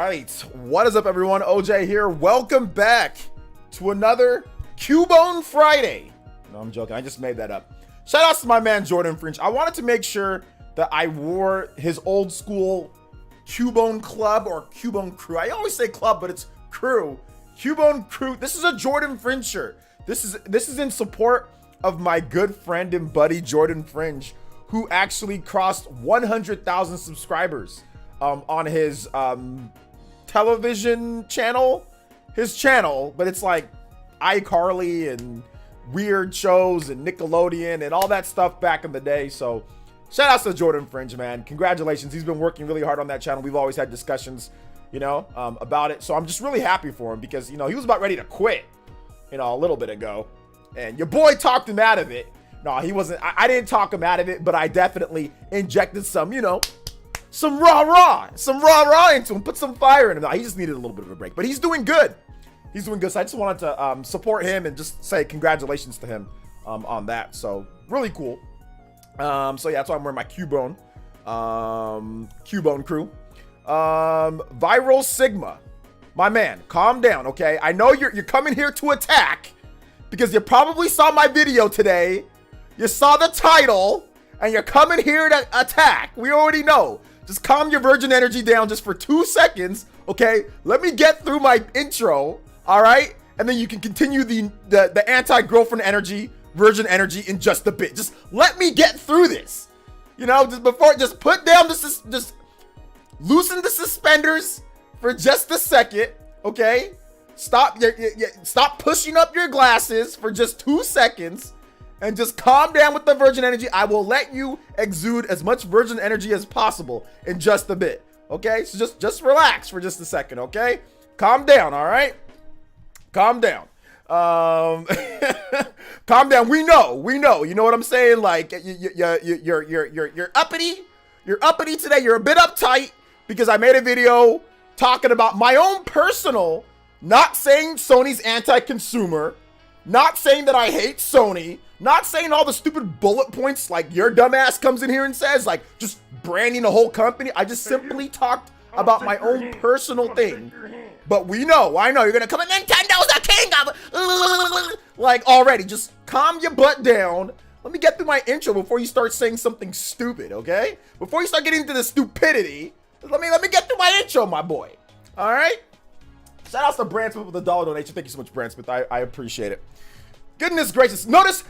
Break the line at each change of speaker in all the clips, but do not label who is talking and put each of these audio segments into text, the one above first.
right, what is up everyone? OJ here. Welcome back to another Cubone Friday. No, I'm joking. I just made that up. Shout outs to my man Jordan Fringe. I wanted to make sure that I wore his old school Cubone Club or Cubone Crew. I always say club, but it's crew. Cubone Crew. This is a Jordan Fringe shirt. This is in support of my good friend and buddy Jordan Fringe, who actually crossed 100,000 subscribers on his television channel, but it's like iCarly and weird shows and Nickelodeon and all that stuff back in the day. So shout outs to Jordan Fringe, man. Congratulations. He's been working really hard on that channel. We've always had discussions, about it. So I'm just really happy for him because, he was about ready to quit, a little bit ago. And your boy talked him out of it. No, he wasn't. I didn't talk him out of it, but I definitely injected some, some rah-rah into him, put some fire in him. No, he just needed a little bit of a break, but he's doing good. He's doing good. So I just wanted to support him and just say congratulations to him on that. So really cool. So yeah, that's why I'm wearing my Cubone Crew. Viral Sigma, my man, calm down, okay? I know you're coming here to attack because you probably saw my video today. You saw the title and you're coming here to attack. We already know. Just calm your virgin energy down just for 2 seconds, okay? Let me get through my intro, all right? And then you can continue the anti-girlfriend energy, virgin energy in just a bit. Just let me get through this. Just put down just loosen the suspenders for just a second, okay? Stop pushing up your glasses for just 2 seconds. And just calm down with the virgin energy. I will let you exude as much virgin energy as possible in just a bit. Okay? So just relax for just a second, okay? Calm down, all right? Calm down. Calm down. We know. You know what I'm saying? Like you're uppity. You're uppity today. You're a bit uptight because I made a video talking about my own personal, not saying Sony's anti-consumer, not saying that I hate Sony, not saying all the stupid bullet points like your dumbass comes in here and says, like just branding a whole company. I just simply talked about my own personal thing. But I know you're gonna come in, Nintendo's the king of like already. Just calm your butt down. Let me get through my intro before you start saying something stupid, okay? Before you start getting into the stupidity, let me get through my intro, my boy. All right? Shout out to Brand Smith with the $1 donation. Thank you so much, Brand Smith. I appreciate it. Goodness gracious. Notice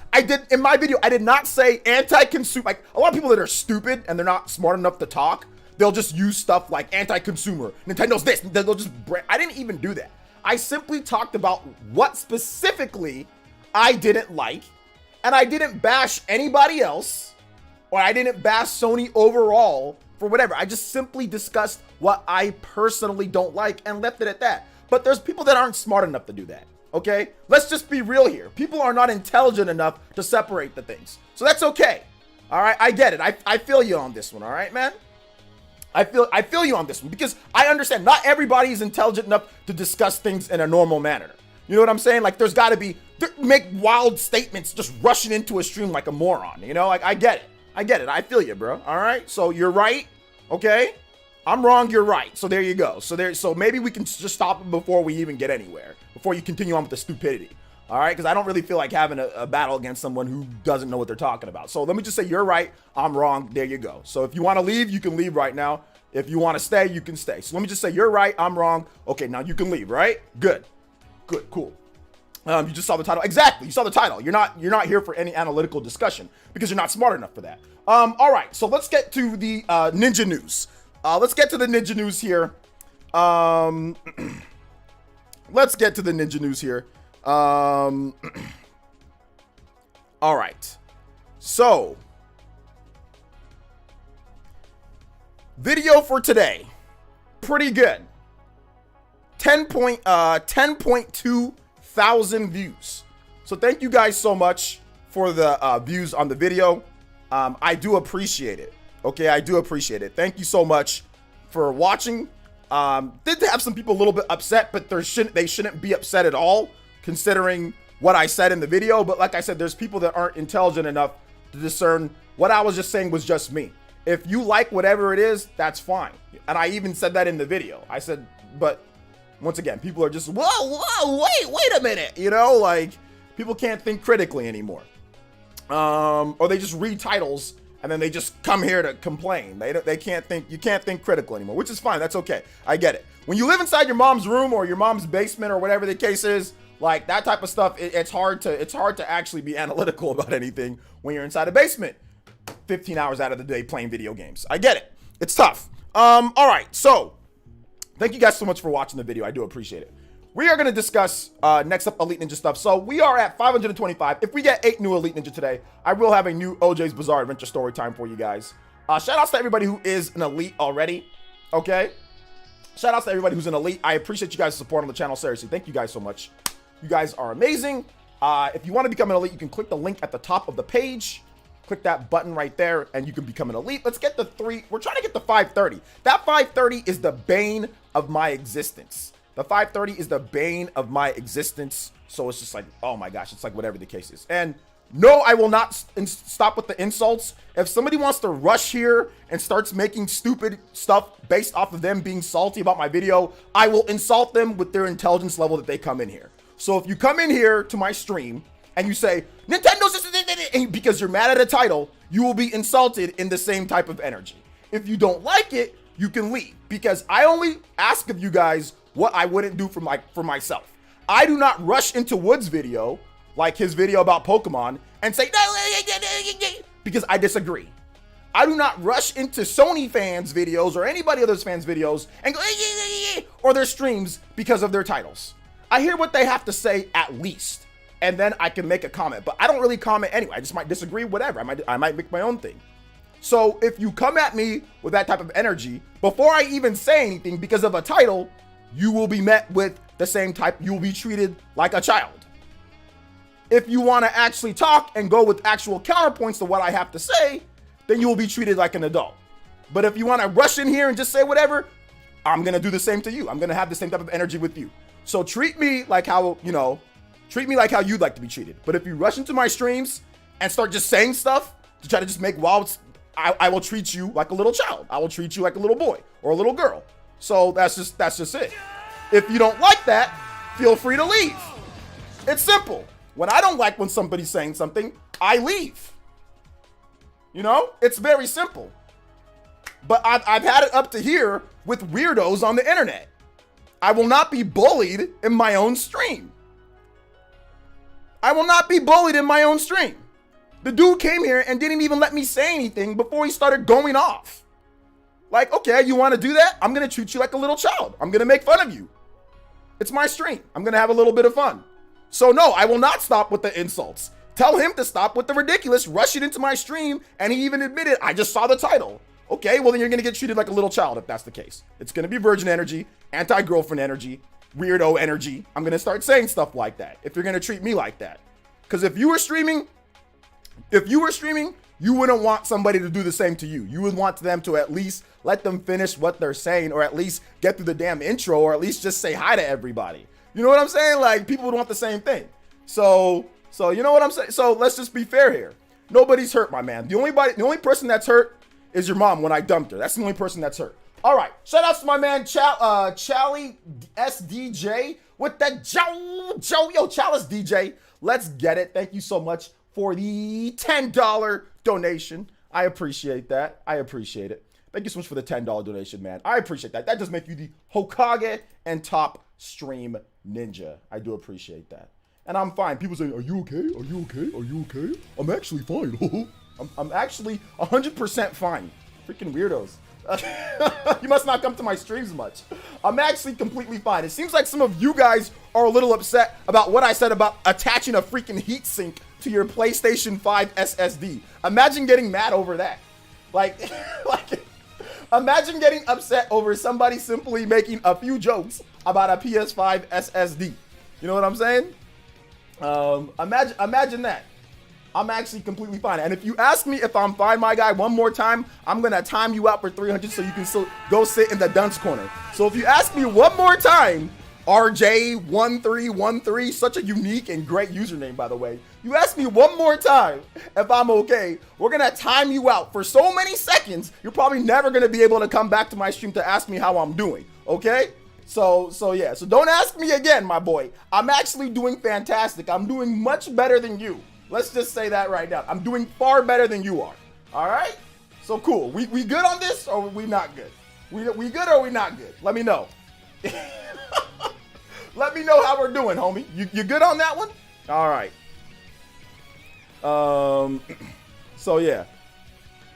in my video, I did not say anti-consumer. Like a lot of people that are stupid and they're not smart enough to talk, they'll just use stuff like anti-consumer, Nintendo's this, they'll just I didn't even do that. I simply talked about what specifically I didn't like, and I didn't bash anybody else, or I didn't bash Sony overall for whatever. I just simply discussed what I personally don't like and left it at that. But there's people that aren't smart enough to do that. Okay, let's just be real here. People are not intelligent enough to separate the things. So that's okay. All right, I get it. I feel you on this one. All right, man. I feel you on this one because I understand not everybody is intelligent enough to discuss things in a normal manner. You know what I'm saying? Like there's got to be make wild statements just rushing into a stream like a moron. Like I get it. I feel you, bro. All right. So you're right. Okay. I'm wrong, you're right. So there you go. So maybe we can just stop it before we even get anywhere, before you continue on with the stupidity. All right, because I don't really feel like having a battle against someone who doesn't know what they're talking about. So let me just say you're right, I'm wrong, there you go. So if you want to leave, you can leave right now. If you want to stay, you can stay. So let me just say you're right, I'm wrong. Okay, now you can leave, right? Good, cool. You just saw the title. Exactly, you saw the title. You're not here for any analytical discussion because you're not smart enough for that. All right, so let's get to the ninja news. Let's get to the ninja news here. All right. So, video for today. Pretty good. 10.2 thousand views. So thank you guys so much for the views on the video. I do appreciate it. Okay, I do appreciate it. Thank you so much for watching. Did have some people a little bit upset, but they shouldn't be upset at all, considering what I said in the video. But like I said, there's people that aren't intelligent enough to discern what I was just saying was just me. If you like whatever it is, that's fine. And I even said that in the video. I said, But once again, people are just, whoa, wait a minute, you know, like people can't think critically anymore. Or they just read titles and then they just come here to complain. They can't think, you can't think critical anymore, which is fine. That's okay. I get it. When you live inside your mom's room or your mom's basement or whatever the case is, like that type of stuff, it's hard to actually be analytical about anything when you're inside a basement 15 hours out of the day playing video games. I get it. It's tough. All right. So thank you guys so much for watching the video. I do appreciate it. We are going to discuss next up Elite Ninja stuff. So we are at 525. If we get 8 new Elite Ninja today, I will have a new OJ's Bizarre Adventure story time for you guys. Shout outs to everybody who is an Elite already. Okay. Shout outs to everybody who's an Elite. I appreciate you guys' support on the channel. Seriously, thank you guys so much. You guys are amazing. If you want to become an Elite, you can click the link at the top of the page. Click that button right there and you can become an Elite. Let's get the 3. We're trying to get the 530. That 530 is the bane of my existence. The 530 is the bane of my existence. So it's just like, oh my gosh, it's like whatever the case is. And no, I will not stop with the insults. If somebody wants to rush here and starts making stupid stuff based off of them being salty about my video, I will insult them with their intelligence level that they come in here. So if you come in here to my stream and you say, Nintendo's because you're mad at a title, you will be insulted in the same type of energy. If you don't like it, you can leave, because I only ask of you guys what I wouldn't do for myself. I do not rush into Wood's video, like his video about Pokemon, and say, because I disagree. I do not rush into Sony fans' videos or anybody else's fans' videos and go, or their streams because of their titles. I hear what they have to say at least, and then I can make a comment, but I don't really comment anyway. I just might disagree, whatever. I might make my own thing. So if you come at me with that type of energy, before I even say anything because of a title, you will be met with the same type. You will be treated like a child. If you want to actually talk and go with actual counterpoints to what I have to say, then you will be treated like an adult. But if you want to rush in here and just say whatever, I'm going to do the same to you. I'm going to have the same type of energy with you. So treat me like how, you know, treat me like how you'd like to be treated. But if you rush into my streams and start just saying stuff to try to just make wild, I will treat you like a little child. I will treat you like a little boy or a little girl. So that's just it. If you don't like that, feel free to leave. It's simple. When I don't like when somebody's saying something, I leave. You know, it's very simple. But I've had it up to here with weirdos on the internet. I will not be bullied in my own stream. I will not be bullied in my own stream. The dude came here and didn't even let me say anything before he started going off. Like, okay, you want to do that? I'm going to treat you like a little child. I'm going to make fun of you. It's my stream. I'm going to have a little bit of fun. So no, I will not stop with the insults. Tell him to stop with the ridiculous, rushing into my stream, and he even admitted, I just saw the title. Okay, well then you're going to get treated like a little child if that's the case. It's going to be virgin energy, anti-girlfriend energy, weirdo energy. I'm going to start saying stuff like that if you're going to treat me like that. Because if you were streaming, you wouldn't want somebody to do the same to you. You would want them to at least let them finish what they're saying, or at least get through the damn intro, or at least just say hi to everybody. You know what I'm saying? Like, people would want the same thing. So you know what I'm saying? So let's just be fair here. Nobody's hurt, my man. The only person that's hurt is your mom when I dumped her. That's the only person that's hurt. All right. Shout outs to my man, Chally SDJ with the Yo, Chalice DJ. Let's get it. Thank you so much for the $10 donation. I appreciate that. I appreciate it. Thank you so much for the $10 donation, man. I appreciate that. That does make you the Hokage and top stream ninja. I do appreciate that. And I'm fine. People say, are you okay? Are you okay? Are you okay? I'm actually fine. I'm actually 100% fine. Freaking weirdos. You must not come to my streams much. I'm actually completely fine. It seems like some of you guys are a little upset about what I said about attaching a freaking heatsink to your PlayStation 5 SSD. Imagine getting mad over that. Like imagine getting upset over somebody simply making a few jokes about a PS5 SSD. You know what I'm saying? Imagine that. I'm actually completely fine. And if you ask me if I'm fine, my guy, one more time, I'm going to time you out for 300 so you can still go sit in the dunce corner. So if you ask me one more time, RJ1313, such a unique and great username, by the way. You ask me one more time if I'm okay, we're going to time you out for so many seconds, you're probably never going to be able to come back to my stream to ask me how I'm doing, okay? So yeah. So don't ask me again, my boy. I'm actually doing fantastic. I'm doing much better than you. Let's just say that right now. I'm doing far better than you are. All right. So cool. We good on this, or we not good? We good or we not good? Let me know. Let me know how we're doing, homie. You good on that one? All right. So yeah.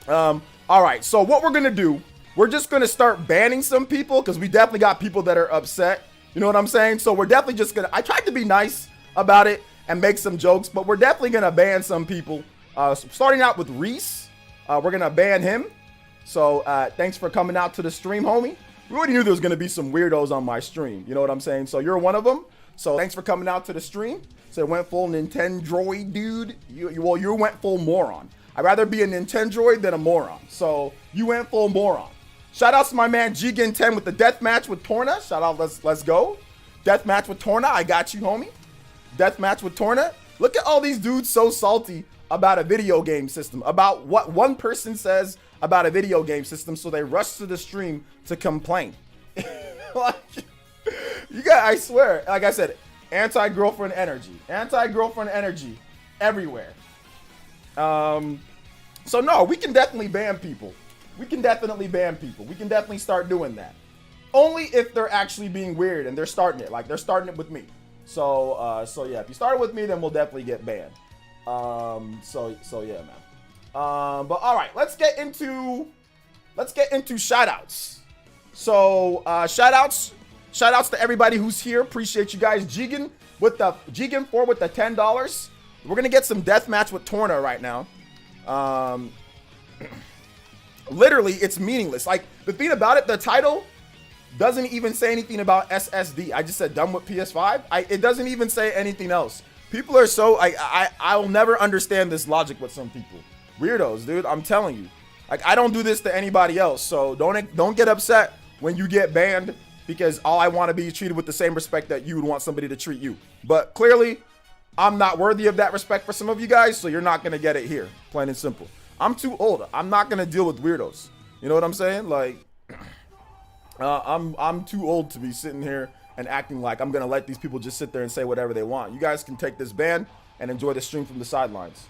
All right. So what we're gonna do? We're just gonna start banning some people because we definitely got people that are upset. You know what I'm saying? So we're definitely just gonna. I tried to be nice about it and make some jokes, but we're definitely gonna ban some people. Starting out with Reese, we're gonna ban him. So thanks for coming out to the stream, homie. We already knew there was gonna be some weirdos on my stream. You know what I'm saying? So you're one of them. So thanks for coming out to the stream. So it went full Nintendroid, dude. You went full moron. I'd rather be a Nintendroid than a moron. So you went full moron. Shout out to my man Jigen10 with the death match with Torna. Shout out, let's go. Death match with Torna. I got you, homie. Death match with Torna. Look at all these dudes so salty about a video game system, about what one person says about a video game system, so they rush to the stream to complain. Like, you got, I swear, like I said, anti-girlfriend energy everywhere. So no, we can definitely ban people. We can definitely start doing that. Only if they're actually being weird and they're starting it. Like, they're starting it with me. So yeah, if you start it with me, then we'll definitely get banned. So yeah, man. But all right, let's get into shout outs. So, shout outs to everybody who's here. Appreciate you guys. Jigen with the $10. We're going to get some deathmatch with Torna right now. Literally, it's meaningless. Like, the thing about it, the title doesn't even say anything about SSD. I just said done with PS5. It doesn't even say anything else. People are so, I'll never understand this logic with some people. Weirdos, dude. I'm telling you. Like, I don't do this to anybody else. So don't get upset when you get banned, because all I want to be treated with the same respect that you would want somebody to treat you. But clearly, I'm not worthy of that respect for some of you guys, so you're not going to get it here. Plain and simple. I'm too old. I'm not going to deal with weirdos. You know what I'm saying? Like, I'm too old to be sitting here and acting like I'm going to let these people just sit there and say whatever they want. You guys can take this ban and enjoy the stream from the sidelines.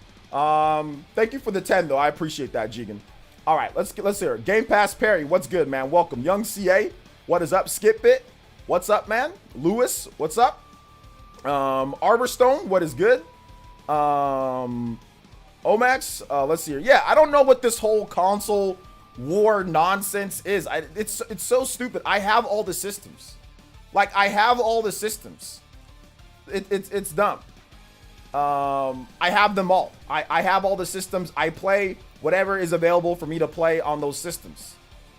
Thank you for the 10, though. I appreciate that, Jigen. All right, let's hear it. Game Pass Perry, what's good, man? Welcome. Young CA, what is up? Skip It, what's up, man? Lewis, what's up? Arborstone, what is good? Omax, let's see here. Yeah, I don't know what this whole console war nonsense is. It's so stupid. I have all the systems. Like, I have all the systems. It's dumb. I have them all. I have all the systems. I play whatever is available for me to play on those systems,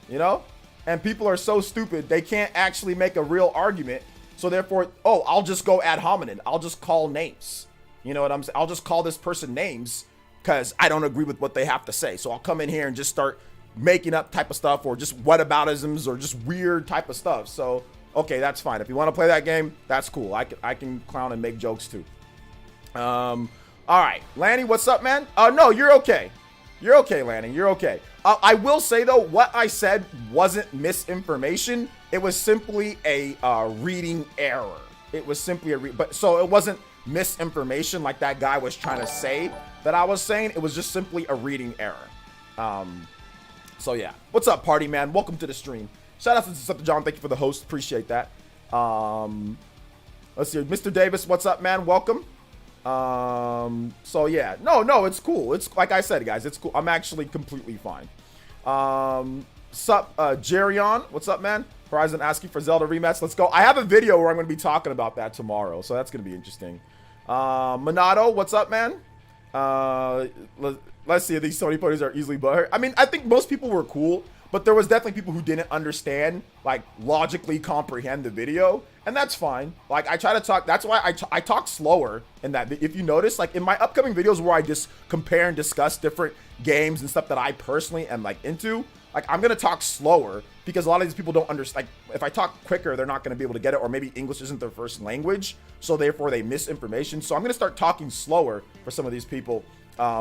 you know? And people are so stupid, they can't actually make a real argument. So therefore, oh, I'll just go ad hominem. I'll just call names. You know what I'm saying? I'll just call this person names because I don't agree with what they have to say. So I'll come in here and just start making up type of stuff, or just whataboutisms, or just weird type of stuff. So, okay, that's fine. If you want to play that game, that's cool. I can clown and make jokes too. All right, Lanny, what's up, man? No, you're okay. You're okay, Lanny. You're okay. I will say, though, what I said wasn't misinformation. It was simply a reading error. It was simply so it wasn't misinformation like that guy was trying to say that I was saying. It was just simply a reading error. So yeah. What's up, party man? Welcome to the stream. Shout out to Scepter John. Thank you for the host. Appreciate that. Let's see. Mr. Davis, what's up, man? Welcome. So yeah, no, it's cool. It's like I said, guys, it's cool. I'm actually completely fine. Sup, Jerion, what's up, man? Horizon asking for Zelda rematch. Let's go. I have a video where I'm going to be talking about that tomorrow, so that's going to be interesting. Monado, what's up, man? Let's see. These Sony ponies are easily butthurt. I mean, I think most people were cool, but there was definitely people who didn't understand, like, logically comprehend the video, and that's fine. Like, I try to talk, that's why I talk slower in that. If you notice, like, in my upcoming videos where I just compare and discuss different games and stuff that I personally am, like, into, like, I'm gonna talk slower because a lot of these people don't understand. Like, if I talk quicker, they're not gonna be able to get it, or maybe English isn't their first language, so therefore they miss information. So I'm gonna start talking slower for some of these people,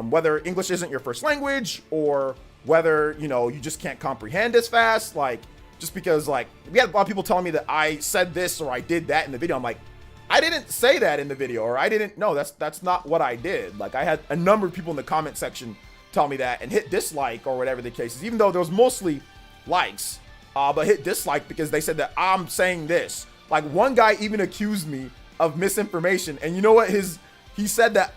whether English isn't your first language, or whether, you know, you just can't comprehend as fast. Like, just because like we had a lot of people telling me that I said this or I did that in the video. I'm like, I didn't say that in the video, or I didn't. No, that's not what I did. Like I had a number of people in the comment section tell me that and hit dislike or whatever the case is, even though there was mostly likes, but hit dislike because they said that I'm saying this. Like one guy even accused me of misinformation, and you know what? He said that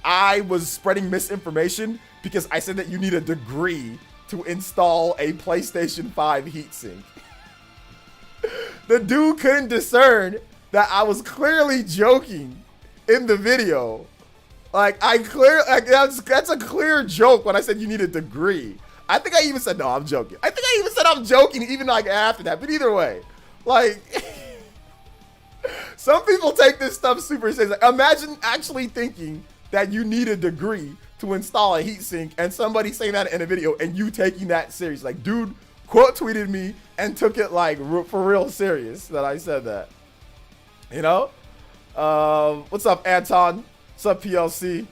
I was spreading misinformation because I said that you need a degree to install a PlayStation 5 heatsink. The dude couldn't discern that I was clearly joking in the video. Like that's a clear joke when I said you need a degree. I think I even said no, I'm joking. I think I even said I'm joking even like after that. But either way, like some people take this stuff super serious. Like, imagine actually thinking that you need a degree to install a heatsink and somebody saying that in a video and you taking that serious. Like, dude quote tweeted me and took it like for real serious that I said that. You know? What's up, Anton? What's up, PLC?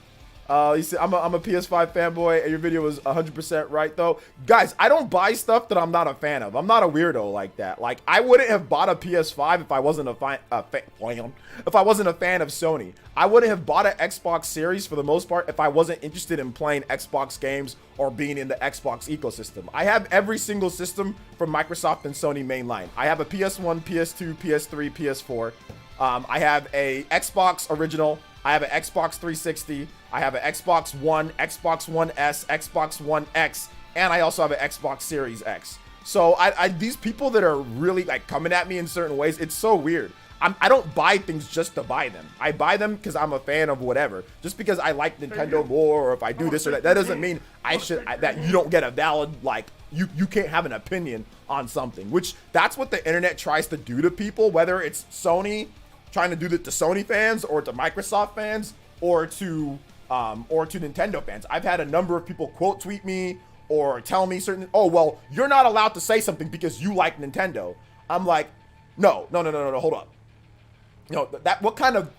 He said, I'm a PS5 fanboy, and your video was 100% right, though. Guys, I don't buy stuff that I'm not a fan of. I'm not a weirdo like that. Like, I wouldn't have bought a PS5 if I wasn't a fan of Sony. I wouldn't have bought an Xbox Series for the most part if I wasn't interested in playing Xbox games or being in the Xbox ecosystem. I have every single system from Microsoft and Sony mainline. I have a PS1, PS2, PS3, PS4. I have a Xbox original. I have an Xbox 360. I have an Xbox One, Xbox One S, Xbox One X, and I also have an Xbox Series X. So these people that are really like coming at me in certain ways, it's so weird. I don't buy things just to buy them. I buy them because I'm a fan of whatever. Just because I like Nintendo more, or if I do this or that, that doesn't mean that you don't get a valid, like, you can't have an opinion on something. Which that's what the internet tries to do to people, whether it's Sony trying to do that to Sony fans or to Microsoft fans or to Nintendo fans. I've had a number of people quote tweet me or tell me certain, oh, well, you're not allowed to say something because you like Nintendo. I'm like, no, hold up. What kind of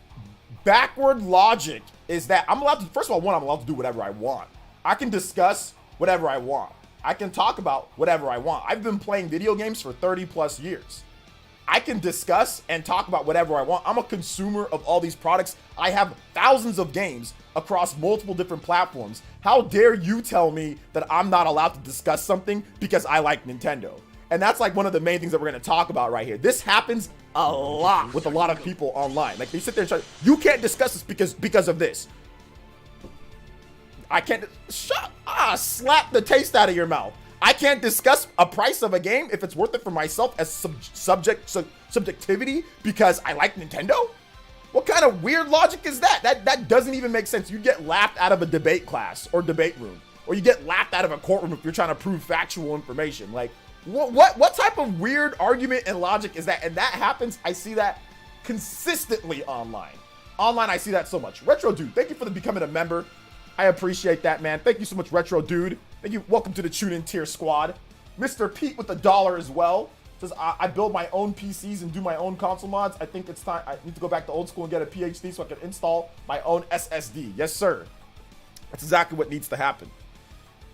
backward logic is that? I'm allowed to, first of all, I'm allowed to do whatever I want. I can discuss whatever I want. I can talk about whatever I want. I've been playing video games for 30 plus years. I can discuss and talk about whatever I want. I'm a consumer of all these products. I have thousands of games across multiple different platforms. How dare you tell me that I'm not allowed to discuss something because I like Nintendo? And that's like one of the main things that we're going to talk about right here. This happens a lot with a lot of people online. Like they sit there and try, you can't discuss this because of this. I can't, slap the taste out of your mouth. I can't discuss a price of a game if it's worth it for myself as subjectivity because I like Nintendo? What kind of weird logic is that? That doesn't even make sense. You get laughed out of a debate class or debate room, or you get laughed out of a courtroom if you're trying to prove factual information. Like, what type of weird argument and logic is that? And that happens, I see that consistently online. Online, I see that so much. Retro Dude, thank you for becoming a member. I appreciate that, man. Thank you so much, Retro Dude. Thank you. Welcome to the Tune In Tier Squad. Mr. Pete with $1 as well. Says, I build my own PCs and do my own console mods. I think it's time. I need to go back to old school and get a PhD so I can install my own SSD. Yes, sir. That's exactly what needs to happen.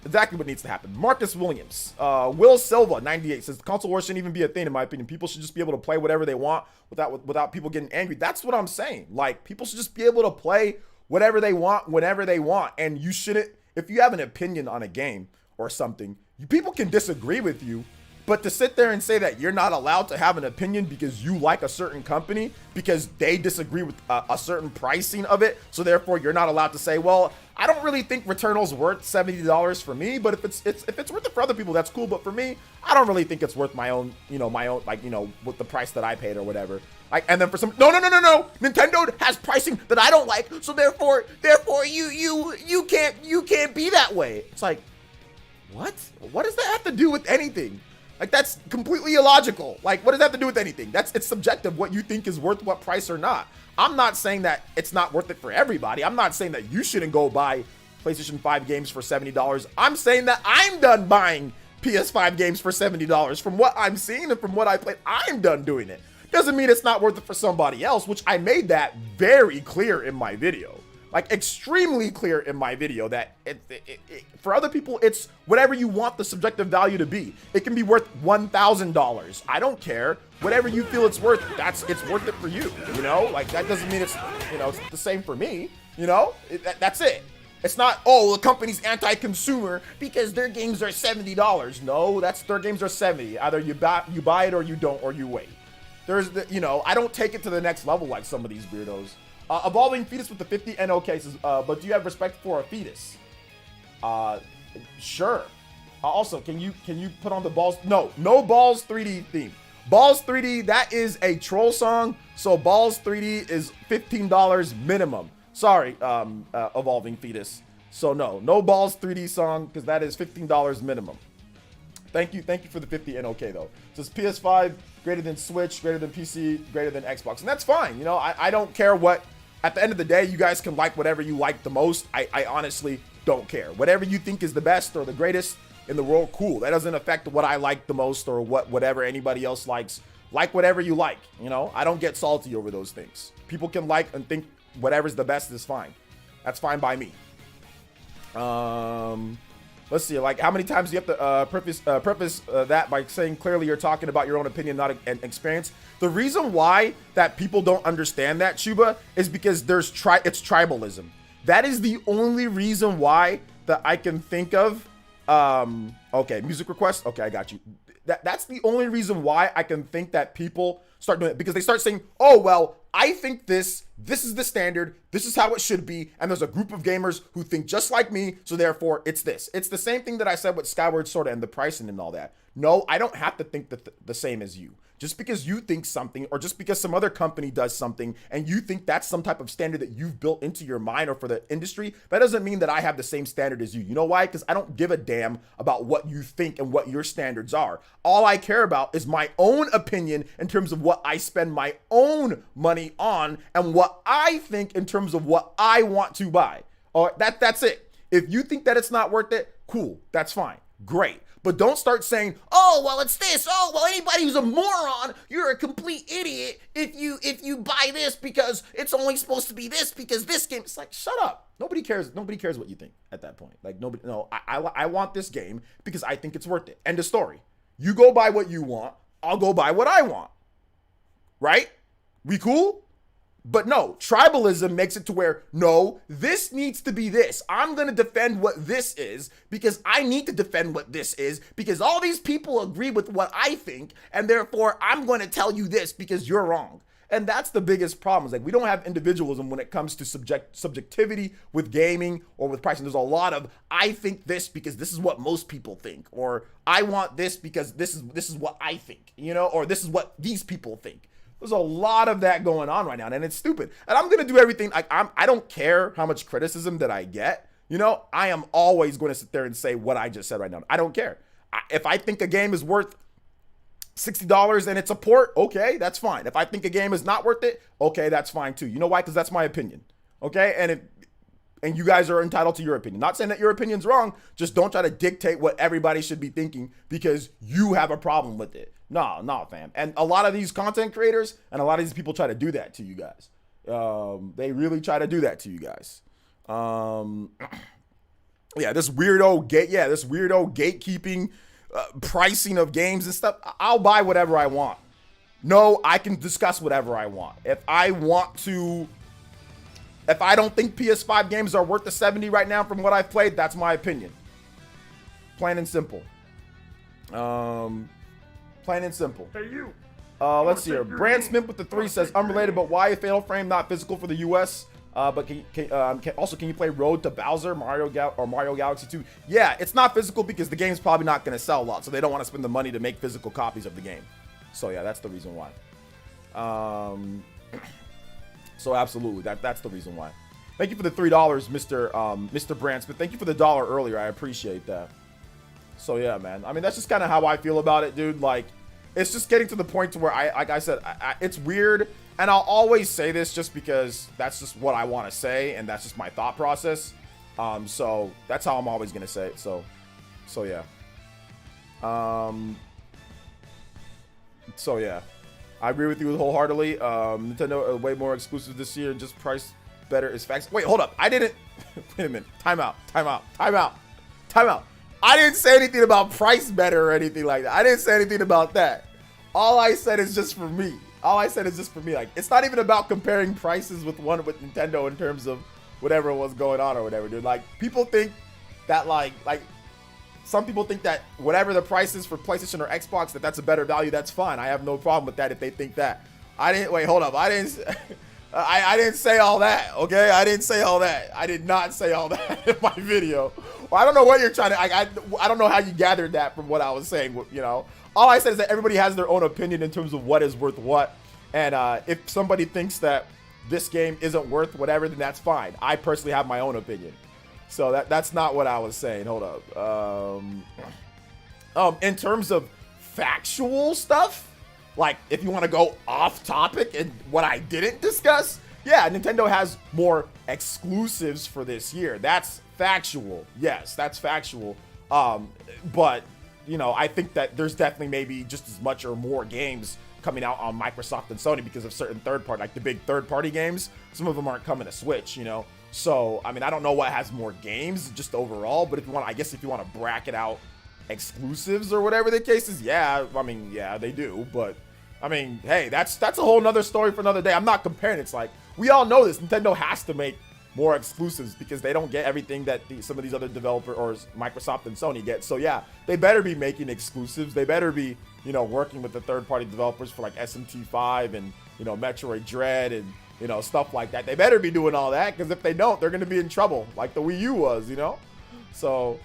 Exactly what needs to happen. Marcus Williams. Will Silva, 98, says, the console war shouldn't even be a thing, in my opinion. People should just be able to play whatever they want without people getting angry. That's what I'm saying. Like, people should just be able to play whatever they want, whenever they want. And you shouldn't, if you have an opinion on a game or something, people can disagree with you, but to sit there and say that you're not allowed to have an opinion because you like a certain company, because they disagree with a certain pricing of it, so therefore you're not allowed to say, well, I don't really think Returnal's worth $70 for me, but if it's worth it for other people, that's cool. But for me, I don't really think it's worth my own, with the price that I paid or whatever. Like, and then for some, no, Nintendo has pricing that I don't like, so therefore you can't be that way. It's like, what does that have to do with anything? Like, that's completely illogical. Like, what does that have to do with anything? It's subjective what you think is worth what price or not. I'm not saying that it's not worth it for everybody. I'm not saying that you shouldn't go buy PlayStation 5 games for $70. I'm saying that I'm done buying PS5 games for $70. From what I'm seeing and from what I played, I'm done doing it. Doesn't mean it's not worth it for somebody else, which I made that very clear in my video. like extremely clear in my video that for other people, it's whatever you want the subjective value to be. It can be worth $1,000. I don't care. Whatever you feel it's worth, it's worth it for you. You know, like that doesn't mean it's, you know, it's the same for me. You know, that's it. It's not, oh, the company's anti-consumer because their games are $70. No, their games are 70. Either you buy it or you don't, or you wait. You know, I don't take it to the next level like some of these weirdos. Evolving fetus with the 50 NO cases, but do you have respect for a fetus? Sure. Also, can you put on the balls? No balls 3D theme. Balls 3D, that is a troll song. So balls 3D is $15 minimum. Sorry, evolving fetus. So no balls 3D song because that is $15 minimum. Thank you for the 50 NOK though. So it's PS5 greater than Switch, greater than PC, greater than Xbox, and that's fine. You know, I don't care what. At the end of the day, you guys can like whatever you like the most. I honestly don't care. Whatever you think is the best or the greatest in the world, cool. That doesn't affect what I like the most or whatever anybody else likes. Like whatever you like. You know, I don't get salty over those things. People can like and think whatever's the best is fine. That's fine by me. Let's see, like how many times do you have to preface that by saying clearly you're talking about your own opinion, not an experience? The reason why that people don't understand that, Chuba, is because it's tribalism. That is the only reason why that I can think of. Okay, music request. Okay, I got you. That's the only reason why I can think that people start doing it, because they start saying, oh, well, I think this is the standard, this is how it should be, and there's a group of gamers who think just like me, so therefore it's this. It's the same thing that I said with Skyward Sword and the pricing and all that. No, I don't have to think the same as you. Just because you think something, or just because some other company does something and you think that's some type of standard that you've built into your mind or for the industry, that doesn't mean that I have the same standard as you. You know why? Because I don't give a damn about what you think and what your standards are. All I care about is my own opinion in terms of what I spend my own money on and what I think in terms of what I want to buy. Or that's it. If you think that it's not worth it, cool, that's fine, great. But don't start saying, oh, well, it's this. Oh, well, anybody who's a moron, you're a complete idiot if you buy this because it's only supposed to be this because this game. It's like, shut up. Nobody cares. Nobody cares what you think at that point. Like, nobody. No, I want this game because I think it's worth it. End of story. You go buy what you want. I'll go buy what I want. Right? We cool? But no, tribalism makes it to where, no, this needs to be this. I'm going to defend what this is because I need to defend what this is because all these people agree with what I think, and therefore I'm going to tell you this because you're wrong. And that's the biggest problem. Is like, we don't have individualism when it comes to subjectivity with gaming or with pricing. There's a lot of, I think this because this is what most people think, or I want this because this is what I think, you know, or this is what these people think. There's a lot of that going on right now, and it's stupid. And I'm gonna do everything. I don't care how much criticism that I get. You know, I am always going to sit there and say what I just said right now. I don't care. If I think a game is worth $60 and it's a port, okay, that's fine. If I think a game is not worth it, okay, that's fine too. You know why? Because that's my opinion. Okay, and you guys are entitled to your opinion. Not saying that your opinion's wrong. Just don't try to dictate what everybody should be thinking because you have a problem with it. No, fam. And a lot of these content creators and a lot of these people try to do that to you guys. They really try to do that to you guys. Yeah, this weirdo gatekeeping, pricing of games and stuff. I'll buy whatever I want. No, I can discuss whatever I want. If I don't think PS5 games are worth the 70 right now from what I've played, that's my opinion. Plain and simple. Plain and simple.
Hey, you.
Let's see here. Brand Smith with the 3 says, unrelated, but why a Fatal Frame not physical for the US? But can you play Road to Bowser, Mario Galaxy 2? Yeah, it's not physical because the game's probably not going to sell a lot, so they don't want to spend the money to make physical copies of the game. So yeah, that's the reason why. So absolutely, that's the reason why. Thank you for the $3, Mr. Brand Smith. Thank you for the $1 earlier. I appreciate that. So yeah, man. I mean, that's just kind of how I feel about it, dude. Like, it's just getting to the point to where like I said, it's weird. And I'll always say this just because that's just what I want to say. And that's just my thought process. So that's how I'm always going to say it. So yeah. So yeah, I agree with you wholeheartedly. Nintendo way more exclusive this year, just price better is facts. Wait, hold up. I didn't. Wait a minute. Time out. I didn't say anything about price better or anything like that. I didn't say anything about that. All I said is just for me. Like, it's not even about comparing prices with Nintendo in terms of whatever was going on or whatever, dude. Like, people think that like some people think that whatever the price is for PlayStation or Xbox, that's a better value. That's fine. I have no problem with that if they think that. Wait, hold up. I didn't say all that, okay? I didn't say all that. I did not say all that in my video. Well, I don't know what you're trying to, I don't know how you gathered that from what I was saying, you know? All I said is that everybody has their own opinion in terms of what is worth what. And if somebody thinks that this game isn't worth whatever, then that's fine. I personally have my own opinion. So that's not what I was saying. Hold up. In terms of factual stuff, like if you want to go off topic and what I didn't discuss, yeah, Nintendo has more exclusives for this year. That's factual. Yes, that's factual. But you know, I think that there's definitely maybe just as much or more games coming out on Microsoft and Sony because of certain third-party, like the big third-party games. Some of them aren't coming to Switch, you know. So, I mean, I don't know what has more games just overall, but if you want, I guess if you want to bracket out exclusives or whatever the case is, yeah, I mean, yeah, they do. But, I mean, hey, that's a whole nother story for another day. I'm not comparing. It's like, we all know this. Nintendo has to make more exclusives because they don't get everything that some of these other developers or Microsoft and Sony get. So yeah, they better be making exclusives. They better be, you know, working with the third-party developers for like SMT5 and, you know, Metroid Dread and, you know, stuff like that. They better be doing all that because if they don't, they're going to be in trouble like the Wii U was, you know? So,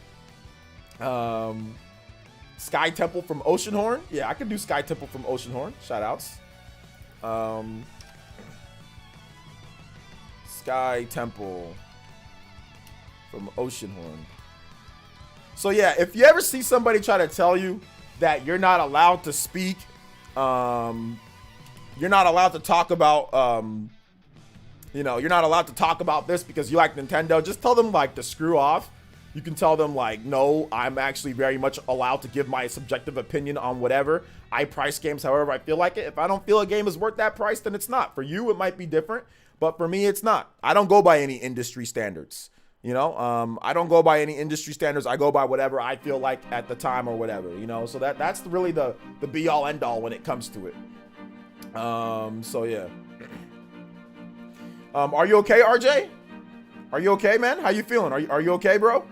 Sky Temple from Oceanhorn. Yeah, I can do Sky Temple from Oceanhorn. Shout outs. Sky Temple from Oceanhorn. So yeah, if you ever see somebody try to tell you that you're not allowed to speak, you're not allowed to talk about, you know, you're not allowed to talk about this because you like Nintendo, just tell them like to screw off. You can tell them like, no, I'm actually very much allowed to give my subjective opinion on whatever. I price games however I feel like it. If I don't feel a game is worth that price, then it's not. For you, it might be different. But for me, it's not. I don't go by any industry standards, you know. I don't go by any industry standards. I go by whatever I feel like at the time or whatever, you know. So that's really the be all end all when it comes to it. So yeah. Are you okay, RJ? Are you okay, man? How you feeling? Are you okay, bro?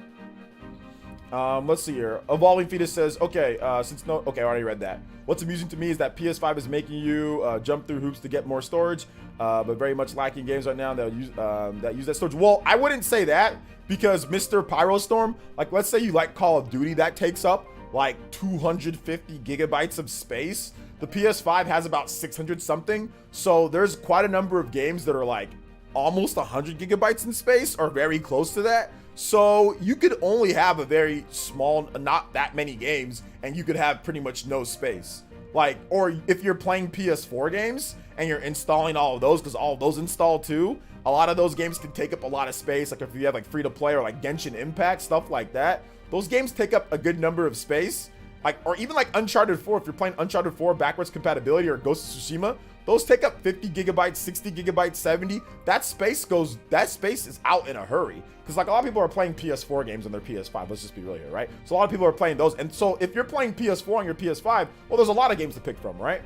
Let's see here. Evolving Fetus says, okay, okay, I already read that. What's amusing to me is that PS5 is making you jump through hoops to get more storage, but very much lacking games right now that use that storage. Well, I wouldn't say that because Mr. Pyrostorm, like let's say you like Call of Duty, that takes up like 250 gigabytes of space. The PS5 has about 600 something. So there's quite a number of games that are like almost 100 gigabytes in space or very close to that. So you could only have a very small, not that many games, and you could have pretty much no space. Like, or if you're playing PS4 games and you're installing all of those, because all of those install too, a lot of those games can take up a lot of space. Like if you have like free to play or like Genshin Impact, stuff like that, those games take up a good number of space. Like, or even like Uncharted 4, if you're playing Uncharted 4 backwards compatibility or Ghost of Tsushima, those take up 50 gigabytes, 60 gigabytes, 70. That space is out in a hurry. Because like a lot of people are playing PS4 games on their PS5. Let's just be real here, right? So a lot of people are playing those. And so if you're playing PS4 on your PS5, well, there's a lot of games to pick from, right?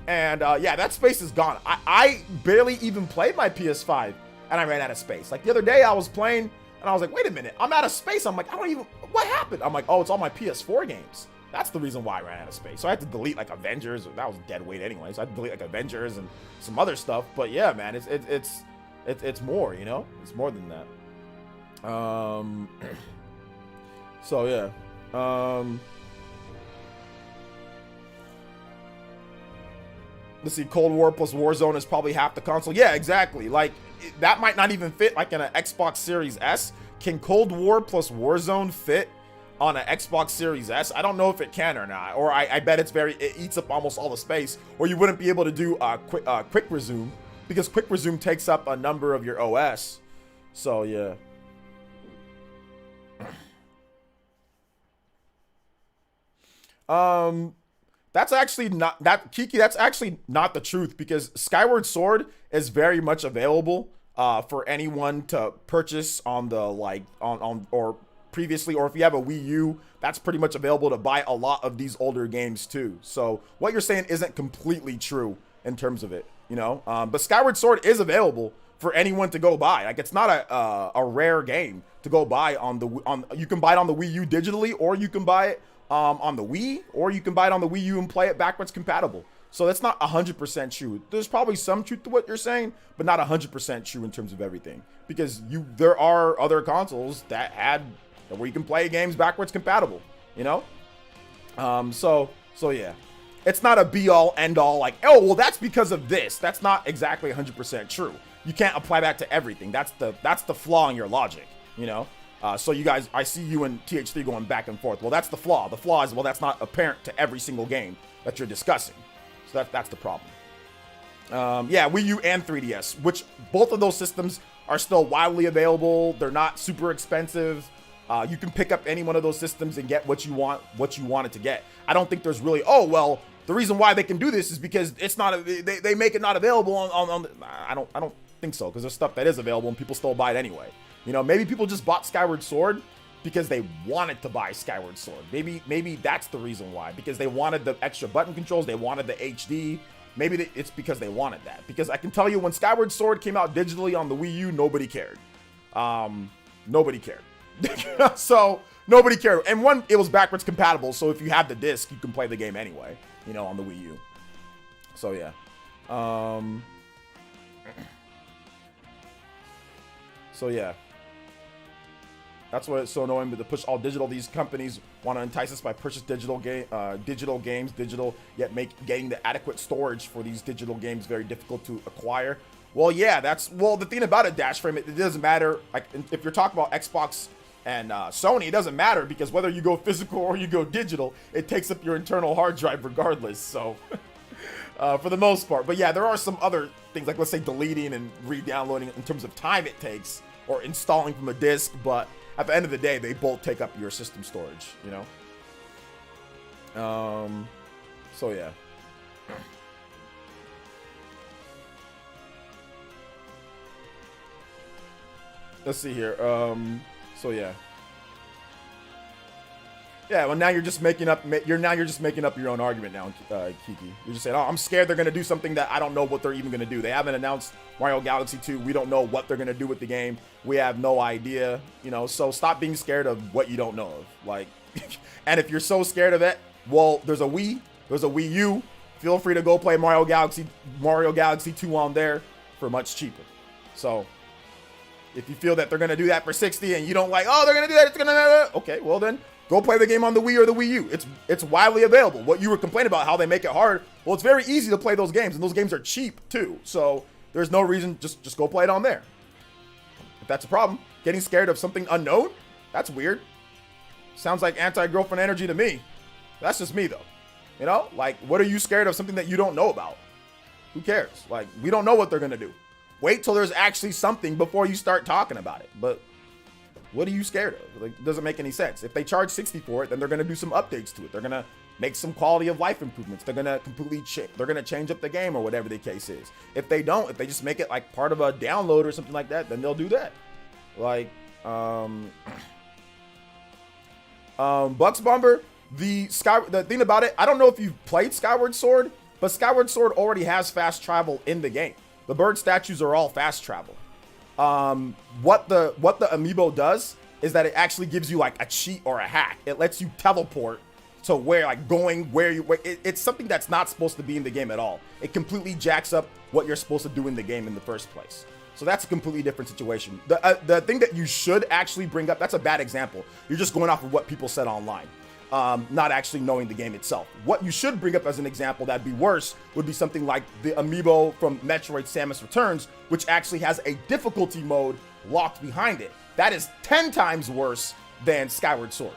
And yeah, that space is gone. I barely even played my PS5 and I ran out of space. Like the other day I was playing and I was like, wait a minute, I'm out of space. I'm like, what happened? I'm like, oh, it's all my PS4 games. That's the reason why I ran out of space. So I had to delete like Avengers. That was dead weight anyway. So I had to delete like Avengers and some other stuff. But yeah, man, it's more, you know, it's more than that. So yeah. Let's see. Cold War plus Warzone is probably half the console. Yeah, exactly. Like that might not even fit like in an Xbox Series S. Can Cold War plus Warzone fit on an Xbox Series S? I don't know if it can or not, or I bet it eats up almost all the space, or you wouldn't be able to do quick resume because quick resume takes up a number of your OS. So yeah. That's actually not Kiki. That's actually not the truth because Skyward Sword is very much available for anyone to purchase on the like on or previously, or if you have a Wii U, that's pretty much available to buy a lot of these older games too. So what you're saying isn't completely true in terms of it, you know. But Skyward Sword is available for anyone to go buy. Like, it's not a rare game to go buy you can buy it on the Wii U digitally, or you can buy it on the Wii, or you can buy it on the Wii U and play it backwards compatible. So that's not 100% true. There's probably some truth to what you're saying, but not 100% true in terms of everything, because there are other consoles that had where you can play games backwards compatible, you know. So yeah, it's not a be all end all like, oh well, that's because of this. That's not exactly 100% true. You can't apply that to everything. That's the flaw in your logic, you know. So you guys, I see you and TH3 going back and forth. Well, that's the flaw. The flaw is, well, that's not apparent to every single game that you're discussing. So that's the problem. Yeah, Wii U and 3DS, which both of those systems are still widely available. They're not super expensive. You can pick up any one of those systems and get what you wanted to get. I don't think there's really, oh well, the reason why they can do this is because it's not they make it not available on I don't think so, because there's stuff that is available and people still buy it anyway. You know, maybe people just bought Skyward Sword because they wanted to buy Skyward Sword. Maybe that's the reason why, because they wanted the extra button controls, they wanted the HD. Maybe it's because they wanted that. Because I can tell you, when Skyward Sword came out digitally on the Wii U, nobody cared. Nobody cared. So nobody cared. And one, it was backwards compatible, so if you had the disc, you can play the game anyway, you know, on the Wii U. So yeah. So yeah. That's why it's so annoying, but to push all digital, these companies want to entice us by purchase digital games, yet getting the adequate storage for these digital games very difficult to acquire. Well, yeah, the thing about it, Dash Frame, it doesn't matter. Like, if you're talking about Xbox and Sony, it doesn't matter, because whether you go physical or you go digital, it takes up your internal hard drive regardless. So for the most part. But yeah, there are some other things, like let's say deleting and re-downloading in terms of time it takes, or installing from a disc, but at the end of the day, they both take up your system storage, you know? So yeah. Let's see here. So yeah. Yeah, well, now you're just making up your own argument now, Kiki. You're just saying, oh, I'm scared they're gonna do something that I don't know what they're even gonna do. They haven't announced Mario Galaxy 2. We don't know what they're gonna do with the game. We have no idea, you know. So stop being scared of what you don't know of. Like, and if you're so scared of it, well, there's a Wii U. Feel free to go play Mario Galaxy 2 on there for much cheaper. So if you feel that they're gonna do that for 60 and you don't like, oh, they're gonna do that, it's gonna, okay, well then, go play the game on the Wii or the Wii U. It's widely available. What you were complaining about, how they make it hard, well, it's very easy to play those games, and those games are cheap too. So there's no reason, just go play it on there. If that's a problem, getting scared of something unknown, that's weird. Sounds like anti-girlfriend energy to me. That's just me though. You know, like, what are you scared of? Something that you don't know about? Who cares? Like, we don't know what they're gonna do. Wait till there's actually something before you start talking about it. But what are you scared of? Like, it doesn't make any sense. If they charge 60 for it, then they're going to do some updates to it. They're going to make some quality of life improvements. They're going to they're going to change up the game, or whatever the case is. If they don't, if they just make it like part of a download or something like that, then they'll do that. Like, Bucks Bomber, the thing about it, I don't know if you've played Skyward Sword, but Skyward Sword already has fast travel in the game. The bird statues are all fast travel. What the amiibo does is that it actually gives you like a cheat or a hack. It lets you teleport to where, like, it's something that's not supposed to be in the game at all. It completely jacks up what you're supposed to do in the game in the first place. So that's a completely different situation. The thing that you should actually bring up, that's a bad example. You're just going off of what people said online, not actually knowing the game itself. What you should bring up as an example that'd be worse would be something like the amiibo from Metroid Samus Returns, which actually has a difficulty mode locked behind it. That is 10 times worse than Skyward Sword.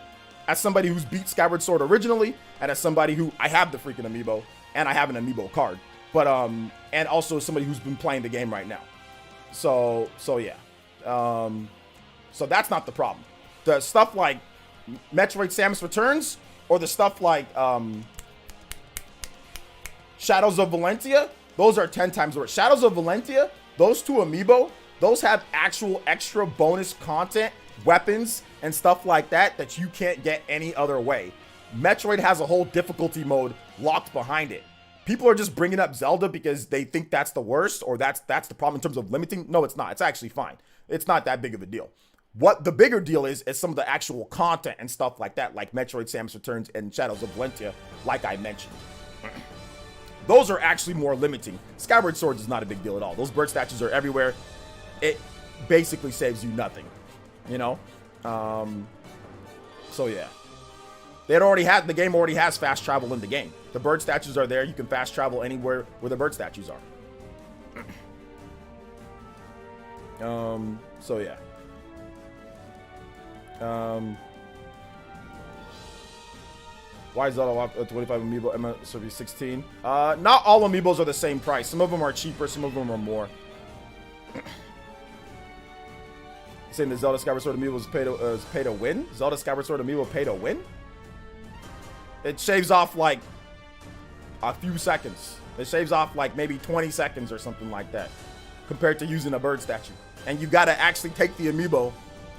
As somebody who's beat Skyward Sword originally, and as somebody who, I have the freaking amiibo, and I have an amiibo card, but and also somebody who's been playing the game right now. So yeah. So that's not the problem. The stuff like Metroid Samus Returns, or the stuff like Shadows of Valentia, those are 10 times worse. Shadows of Valentia, those two amiibo, those have actual extra bonus content, weapons, and stuff like that that you can't get any other way. Metroid has a whole difficulty mode locked behind it. People are just bringing up Zelda because they think that's the worst, or that's the problem in terms of limiting. No, it's not. It's actually fine. It's not that big of a deal. What the bigger deal is some of the actual content and stuff like that, like Metroid Samus Returns and Shadows of Valentia, like I mentioned. Those are actually more limiting. Skyward Sword is not a big deal at all. Those bird statues are everywhere. It basically saves you nothing, you know? So yeah. The game already has fast travel in the game. The bird statues are there. You can fast travel anywhere where the bird statues are. So yeah. Why is Zelda 25 amiibo MSRP 16? Not all amiibos are the same price. Some of them are cheaper, some of them are more. Saying the Zelda Skyward Sword amiibo is pay to win? Zelda Skyward Sword amiibo pay to win? It shaves off like a few seconds. It shaves off like maybe 20 seconds or something like that compared to using a bird statue. And you gotta actually take the amiibo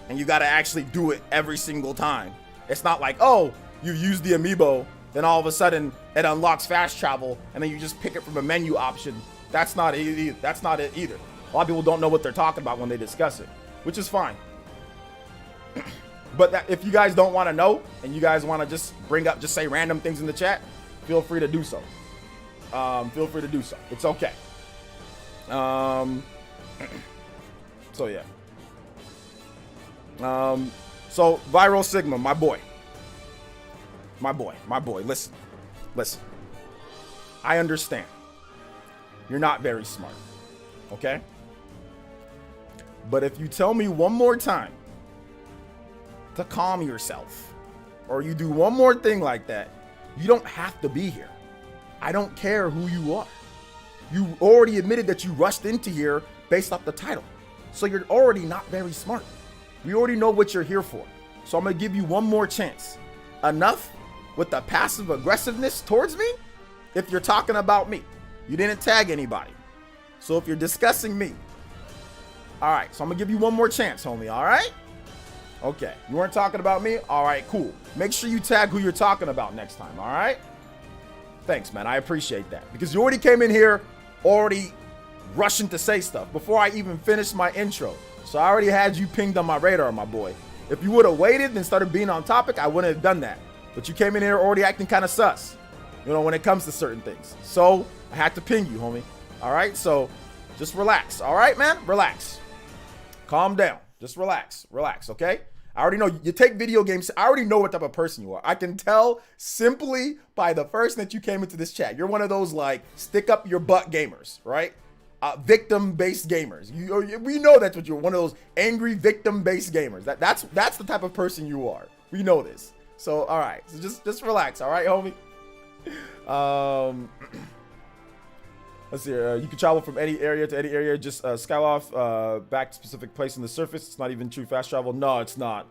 and you gotta actually do it every single time. It's not like, oh, you use the amiibo, then all of a sudden it unlocks fast travel and then you just pick it from a menu option. That's not it either. That's not it either. A lot of people don't know what they're talking about when they discuss it, which is fine. But if you guys don't want to know and you guys want to just just say random things in the chat, feel free to do so. Feel free to do so. It's okay. So yeah. So Viral Sigma, my boy. Listen. I understand. You're not very smart. Okay? But if you tell me one more time to calm yourself, or you do one more thing like that, you don't have to be here. I don't care who you are. You already admitted that you rushed into here based off the title. So you're already not very smart. We already know what you're here for. So I'm gonna give you one more chance. Enough with the passive aggressiveness towards me. If you're talking about me, you didn't tag anybody. So if you're discussing me, all right, so I'm gonna give you one more chance, homie, all right? Okay, you weren't talking about me? All right, cool. Make sure you tag who you're talking about next time, all right? Thanks, man, I appreciate that. Because you already came in here already rushing to say stuff before I even finished my intro. So I already had you pinged on my radar, my boy. If you would have waited and started being on topic, I wouldn't have done that. But you came in here already acting kind of sus, you know, when it comes to certain things. So I had to ping you, homie. All right, so just relax. All right, man, relax. Calm down. Just relax, okay? I already know you take video games. I already know what type of person you are. I can tell simply by the first that you came into this chat. You're one of those like stick up your butt gamers, right? Victim-based gamers. We know that's what you're. One of those angry victim-based gamers. That's the type of person you are. We know this. So all right. So just relax. All right, homie. Let's see. You can travel from any area to any area. Just Skyloft back to specific place in the surface. It's not even true fast travel. No, it's not.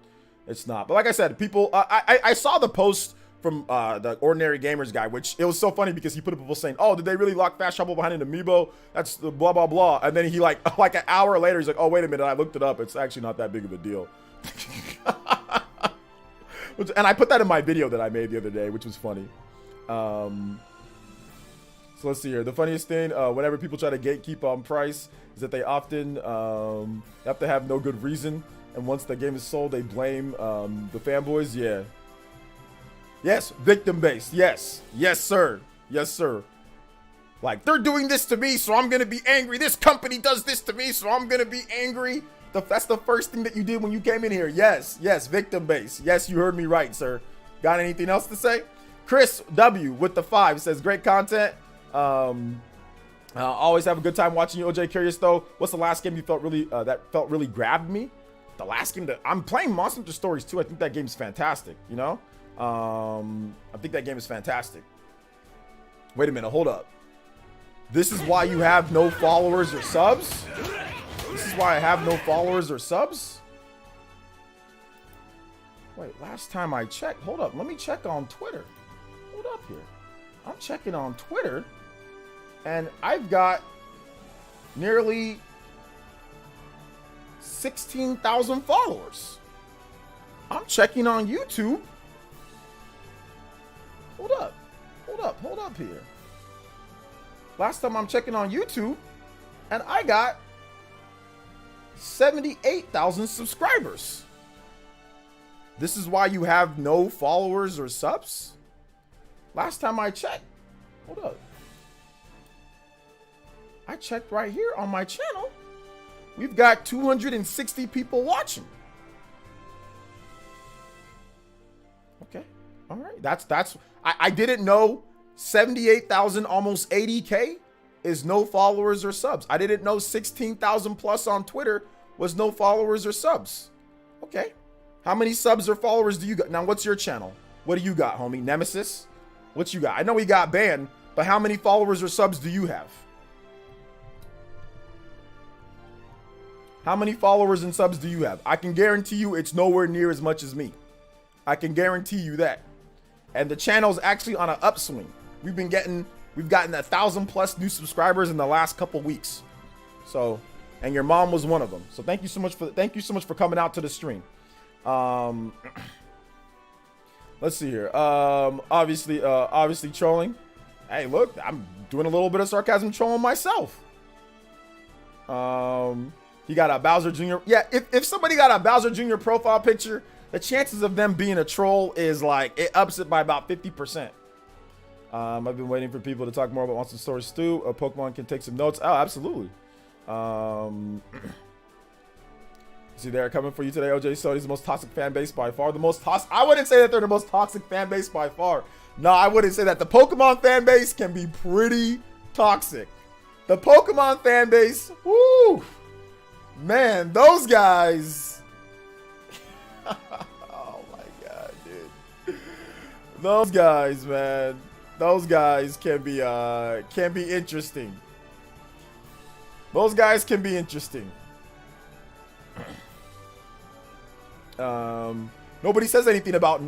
It's not. But like I said, people. I saw the post from the Ordinary Gamers guy, which it was so funny because he put up people saying, "Oh, did they really lock fast travel behind an amiibo? That's the blah blah blah." And then he like an hour later, he's like, "Oh, wait a minute, I looked it up. It's actually not that big of a deal." And I put that in my video that I made the other day, which was funny. So let's see here. The funniest thing, whenever people try to gatekeep on price, is that they often have to have no good reason. And once the game is sold, they blame the fanboys. Yeah. Yes, victim-based. Yes. Yes, sir. Yes, sir. Like, they're doing this to me, so I'm going to be angry. This company does this to me, so I'm going to be angry. That's the first thing that you did when you came in here. Yes. Yes, victim-based. Yes, you heard me right, sir. Got anything else to say? Chris W. with the 5 says, great content. Always have a good time watching you, OJ. Curious though, what's the last game you felt really that felt really grabbed me? The last game that I'm playing, Monster Hunter Stories 2. I think that game's fantastic. You know, I think that game is fantastic. Wait a minute, hold up. This is why you have no followers or subs? This is why I have no followers or subs? Wait, last time I checked, hold up, let me check on Twitter. Hold up here. I'm checking on Twitter, and I've got nearly 16,000 followers. I'm checking on YouTube. Hold up here. Last time I'm checking on YouTube, and I got 78,000 subscribers. This is why you have no followers or subs? Last time I checked, hold up. I checked right here on my channel. We've got 260 people watching. Okay, all right. I didn't know 78,000, almost 80K is no followers or subs. I didn't know 16,000 plus on Twitter was no followers or subs. Okay. How many subs or followers do you got? Now, what's your channel? What do you got, homie? Nemesis? What you got? I know he got banned, but how many followers or subs do you have? How many followers and subs do you have? I can guarantee you it's nowhere near as much as me. I can guarantee you that. And the channel's actually on an upswing. We've gotten 1,000 plus new subscribers in the last couple weeks. So, and your mom was one of them. So thank you so much for coming out to the stream. Let's see here. Obviously trolling. Hey, look, I'm doing a little bit of sarcasm trolling myself. He got a Bowser Jr. Yeah, if somebody got a Bowser Jr. profile picture, the chances of them being a troll is like, it ups it by about 50%. I've been waiting for people to talk more about Monster Story Stew. Pokemon can take some notes. Oh, absolutely. See, they're coming for you today. OJ Sony's the most toxic fan base by far. I wouldn't say that they're the most toxic fan base by far. No, I wouldn't say that. The Pokemon fan base can be pretty toxic. The Pokemon fan base, woo, man, those guys. Oh my god, dude. Those guys, man. Those guys can be interesting. Those guys can be interesting. Nobody says anything about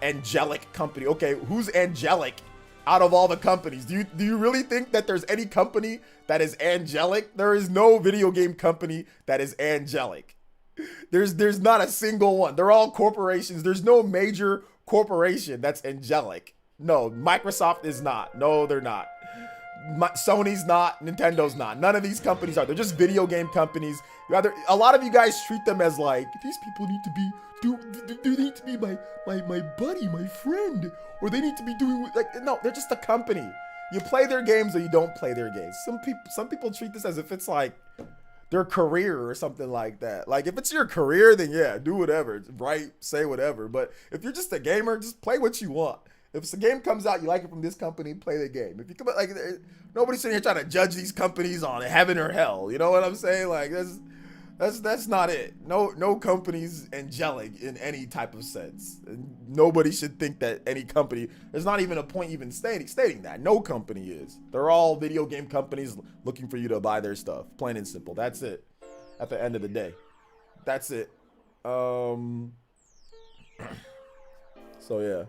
angelic company. Okay, who's angelic out of all the companies? Do you really think that there's any company that is angelic? There is no video game company that is angelic. There's not a single one. They're all corporations. There's no major corporation that's angelic. No, Microsoft is not. No, they're not. Sony's not. Nintendo's not. None of these companies are. They're just video game companies. A lot of you guys treat them as like, these people need to be, do they need to be my buddy, my friend, or they need to be doing like, no, they're just a company. You play their games or you don't play their games. Some people treat this as if it's like their career or something like that. Like if it's your career, then yeah, do whatever, write, say whatever. But if you're just a gamer, just play what you want. If a game comes out, you like it from this company, play the game. If you come out, like, nobody's sitting here trying to judge these companies on heaven or hell. You know what I'm saying? Like that's not it. No company's angelic in any type of sense. And nobody should think that any company. There's not even a point even stating that. No company is. They're all video game companies looking for you to buy their stuff. Plain and simple. That's it. At the end of the day, that's it. So yeah.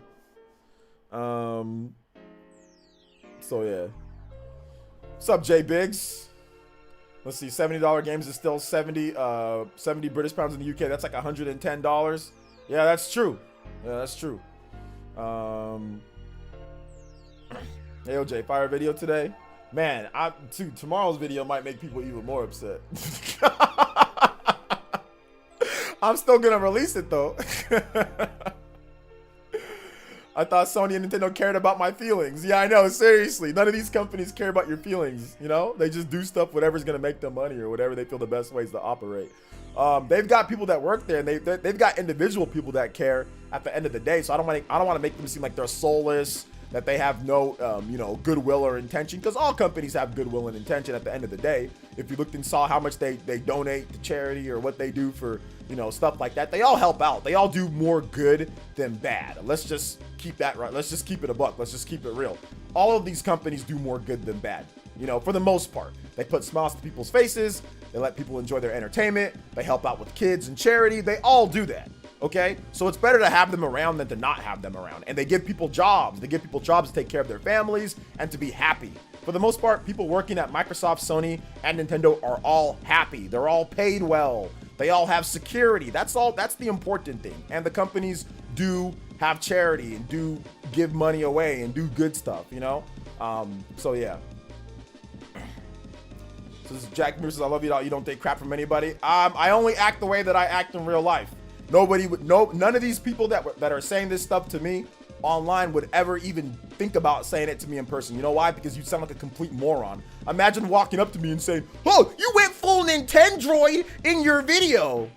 What's up, J Biggs? Let's see, $70 games is still 70 British pounds in the UK. That's like $110. Yeah, that's true. Yeah, that's true. Hey, OJ, fire video today. Man, tomorrow's video might make people even more upset. I'm still gonna release it though. I thought Sony and Nintendo cared about my feelings. Yeah, I know, seriously. None of these companies care about your feelings, you know? They just do stuff, whatever's gonna make them money or whatever they feel the best ways to operate. They've got people that work there and they've got individual people that care at the end of the day. So I don't want to make them seem like they're soulless, that they have no, goodwill or intention, because all companies have goodwill and intention at the end of the day. If you looked and saw how much they donate to charity or what they do for, stuff like that, they all help out. They all do more good than bad. Let's just keep that right. Let's just keep it a buck. Let's just keep it real. All of these companies do more good than bad, for the most part. They put smiles to people's faces. They let people enjoy their entertainment. They help out with kids and charity. They all do that. Okay, so it's better to have them around than to not have them around. And they give people jobs. They give people jobs to take care of their families and to be happy. For the most part, people working at Microsoft, Sony, and Nintendo are all happy. They're all paid well. They all have security. That's the important thing. And the companies do have charity and do give money away and do good stuff, you know? So yeah. So this is Jack Moose says, I love you, you don't take crap from anybody. I only act the way that I act in real life. None of these people that are saying this stuff to me online would ever even think about saying it to me in person. You know why? Because you sound like a complete moron. Imagine walking up to me and saying, oh, you went full Nintendroid in your video.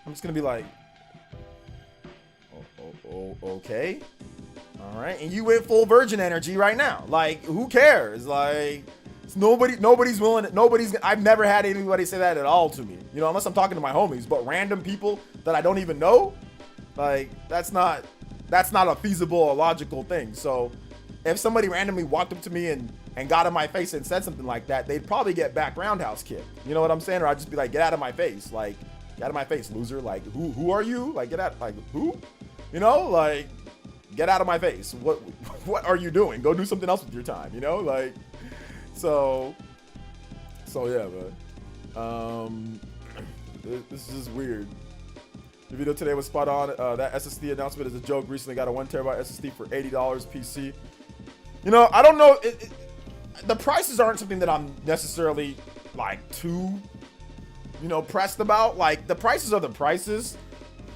I'm just gonna be like, okay. All right. And you went full virgin energy right now. Like, who cares? Like, nobody's willing to, I've never had anybody say that at all to me, you know, unless I'm talking to my homies. But random people that I don't even know, like, that's not a feasible or logical thing. So if somebody randomly walked up to me and got in my face and said something like that, they'd probably get back roundhouse kicked. You know what I'm saying? Or I'd just be like, get out of my face. Like, get out of my face, loser. Like, who are you? Like, get out. Like, who? You know, like, get out of my face. What are you doing? Go do something else with your time, you know? Like, so yeah, man. This is just weird. The video today was spot on. That SSD announcement is a joke. Recently got a 1 terabyte SSD for $80 PC. You know, I don't know. The prices aren't something that I'm necessarily like too, you know, pressed about. Like, the prices are the prices.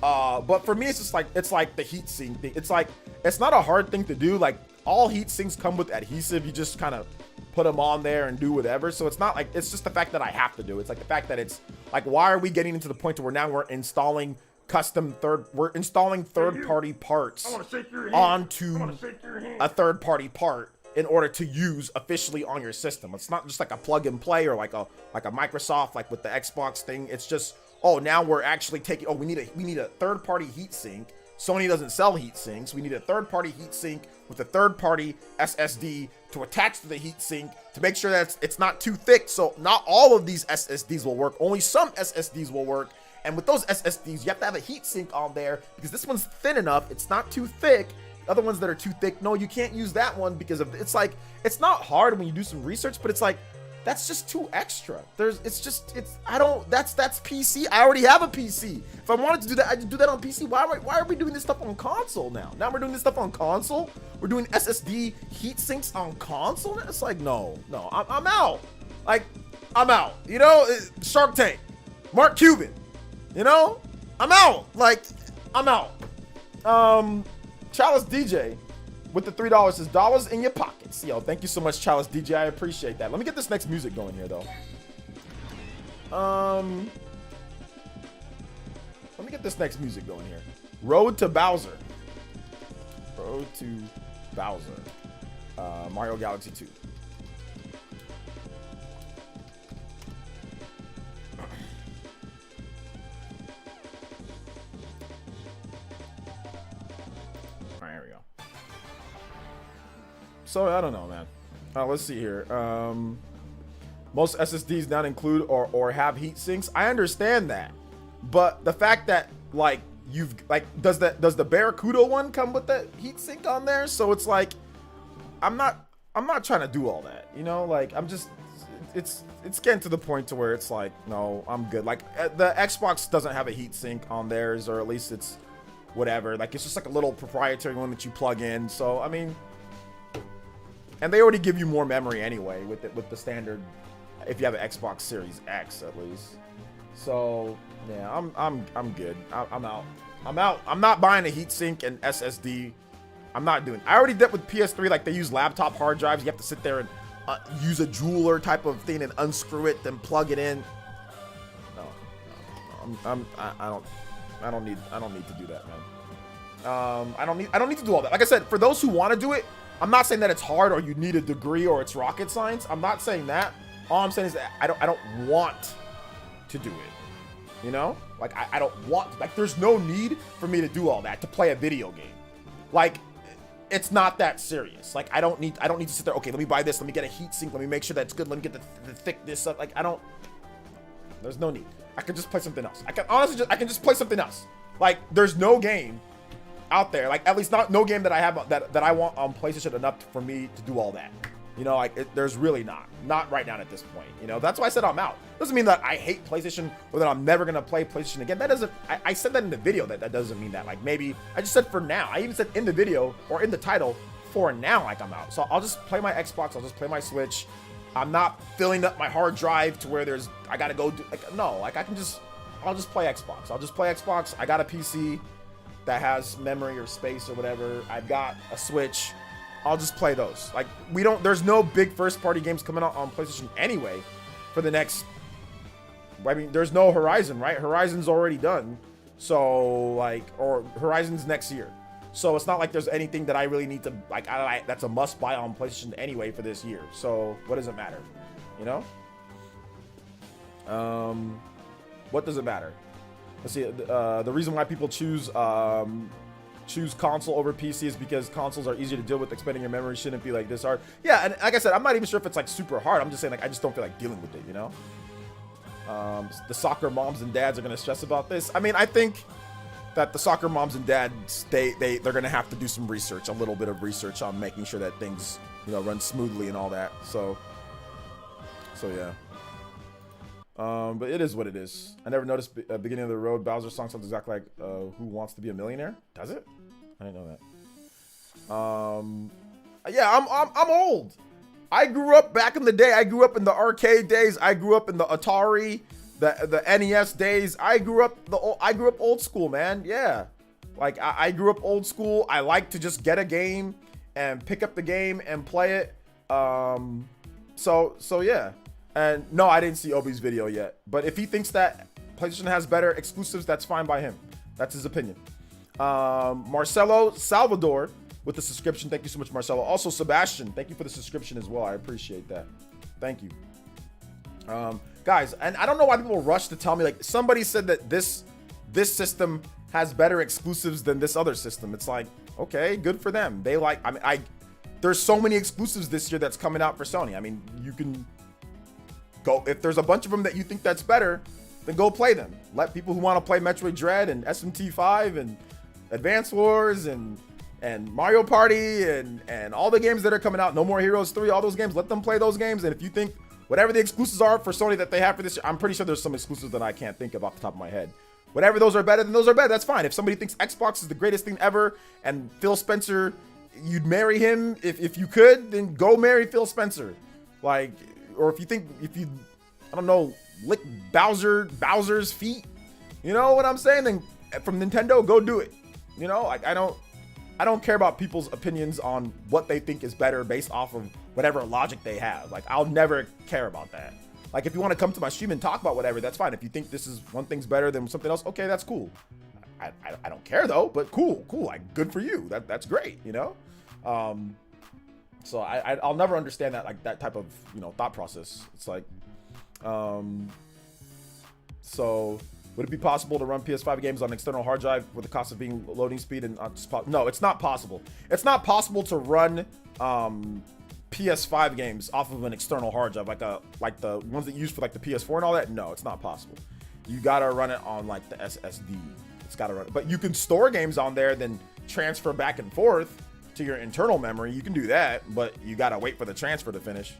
But for me, it's like the heat sink thing. It's like, it's not a hard thing to do. Like, all heat sinks come with adhesive. You just kind of put them on there and do whatever. So it's not like, it's just the fact that I have to do it. It's like the fact that it's like, why are we getting into the point to where now we're installing third-party parts onto a third-party part in order to use officially on your system. It's not just like a plug and play or like a Microsoft, like with the Xbox thing. It's just, oh, now we're actually taking, oh, we need a third-party heat sink. Sony doesn't sell heat sinks. We need a third-party heat sink with a third-party SSD to attach to the heat sink to make sure that it's not too thick. So not all of these SSDs will work. Only some SSDs will work. And with those SSDs, you have to have a heat sink on there because this one's thin enough. It's not too thick. Other ones that are too thick, no, you can't use that one because of, it's like, it's not hard when you do some research, but it's like, that's just too extra. That's PC. I already have a PC. If I wanted to do that, I just do that on PC. Why are we doing this stuff on console now? Now we're doing this stuff on console. We're doing SSD heat sinks on console. It's like, no, I'm out. Like, I'm out. You know, Shark Tank, Mark Cuban. You know, I'm out. Like, I'm out. Chalice DJ with the $3 says, dollars in your pockets. Yo, thank you so much, Chalice DJ. I appreciate that. Let me get this next music going here, though. Let me get this next music going here. Road to Bowser. Road to Bowser. Mario Galaxy 2. So I don't know, man. Let's see here. Most SSDs not include or have heat sinks. I understand that, but the fact that like does the Barracuda one come with that heat sink on there? So it's like, I'm not trying to do all that, you know. Like, I'm just, it's getting to the point to where it's like, no, I'm good. Like, the Xbox doesn't have a heat sink on theirs, or at least it's whatever. Like, it's just like a little proprietary one that you plug in. So I mean. And they already give you more memory anyway with the standard, if you have an Xbox Series X at least. So yeah, I'm good. I'm out. I'm not buying a heatsink and SSD. I'm not doing. I already did with PS3. Like, they use laptop hard drives. You have to sit there and use a jeweler type of thing and unscrew it, then plug it in. No. I don't need to do that, man. I don't need to do all that. Like I said, for those who want to do it, I'm not saying that it's hard or you need a degree or it's rocket science. I'm not saying that. All I'm saying is that I don't want to do it. You know? Like, I don't want, like, there's no need for me to do all that to play a video game. Like, it's not that serious. Like, I don't need to sit there, okay, let me buy this, let me get a heat sink, let me make sure that's good, let me get the thickness up. Like, there's no need. I can just play something else. I can just play something else. Like, there's no game out there, like, at least no game that I have that I want on PlayStation enough for me to do all that. You know, like there's really not right now at this point. You know, that's why I said I'm out. Doesn't mean that I hate PlayStation or that I'm never gonna play PlayStation again. That doesn't. I said that in the video. That doesn't mean that. Like maybe I just said for now. I even said in the video or in the title for now. Like I'm out. So I'll just play my Xbox. I'll just play my Switch. I'm not filling up my hard drive to where I gotta go do like no. Like I'll just play Xbox. I'll just play Xbox. I got a PC that has memory or space or whatever. I've got a Switch. I'll just play those. Like there's no big first party games coming out on PlayStation anyway for the next, I mean, there's no Horizon, right? Horizon's already done. So like, or Horizon's next year. So it's not like there's anything that I really need to like, that's a must buy on PlayStation anyway for this year. So what does it matter? You know? What does it matter? Let's see, the reason why people choose console over PC is because consoles are easier to deal with. Expanding your memory shouldn't be like this hard. Yeah, and like I said, I'm not even sure if it's like super hard. I'm just saying like I just don't feel like dealing with it, you know? The soccer moms and dads are gonna stress about this. I mean, I think that the soccer moms and dads, they're gonna have to do some research, a little bit of research on making sure that things, you know, run smoothly and all that. So yeah. But it is what it is. I never noticed beginning of the road. Bowser song sounds exactly like Who Wants to Be a Millionaire? Does it? I didn't know that. Yeah, I'm old. I grew up back in the day. I grew up in the arcade days. I grew up in the Atari, the NES days. I grew up old school, man. Yeah, like I grew up old school. I like to just get a game and pick up the game and play it. So yeah. And no, I didn't see Obi's video yet. But if he thinks that PlayStation has better exclusives, that's fine by him. That's his opinion. Marcelo Salvador with the subscription. Thank you so much, Marcelo. Also, Sebastian, thank you for the subscription as well. I appreciate that. Thank you. Guys, and I don't know why people rush to tell me, like, somebody said that this system has better exclusives than this other system. It's like, okay, good for them. They like, I mean, there's so many exclusives this year that's coming out for Sony. I mean, you can go, if there's a bunch of them that you think that's better, then go play them. Let people who want to play Metroid Dread and SMT5 and Advance Wars and Mario Party and all the games that are coming out, No More Heroes 3, all those games, let them play those games. And if you think whatever the exclusives are for Sony that they have for this year, I'm pretty sure there's some exclusives that I can't think of off the top of my head. Whatever those are better, then those are better. That's fine. If somebody thinks Xbox is the greatest thing ever and Phil Spencer, you'd marry him if you could, then go marry Phil Spencer. Like, or if you, I don't know, lick Bowser's feet, you know what I'm saying? Then from Nintendo, go do it. You know, like I don't care about people's opinions on what they think is better based off of whatever logic they have. Like I'll never care about that. Like if you want to come to my stream and talk about whatever, that's fine. If you think this is one thing's better than something else, okay, that's cool. I don't care though, but cool. Like good for you. That's great, you know? So I'll never understand that, like that type of, you know, thought process. It's like, so would it be possible to run PS5 games on an external hard drive with the cost of being loading speed and no, it's not possible. It's not possible to run PS5 games off of an external hard drive, like the ones that you use for like the PS4 and all that. No, it's not possible. You gotta run it on like the SSD. It's gotta run it. But you can store games on there, then transfer back and forth to your internal memory. You can do that, but you gotta wait for the transfer to finish.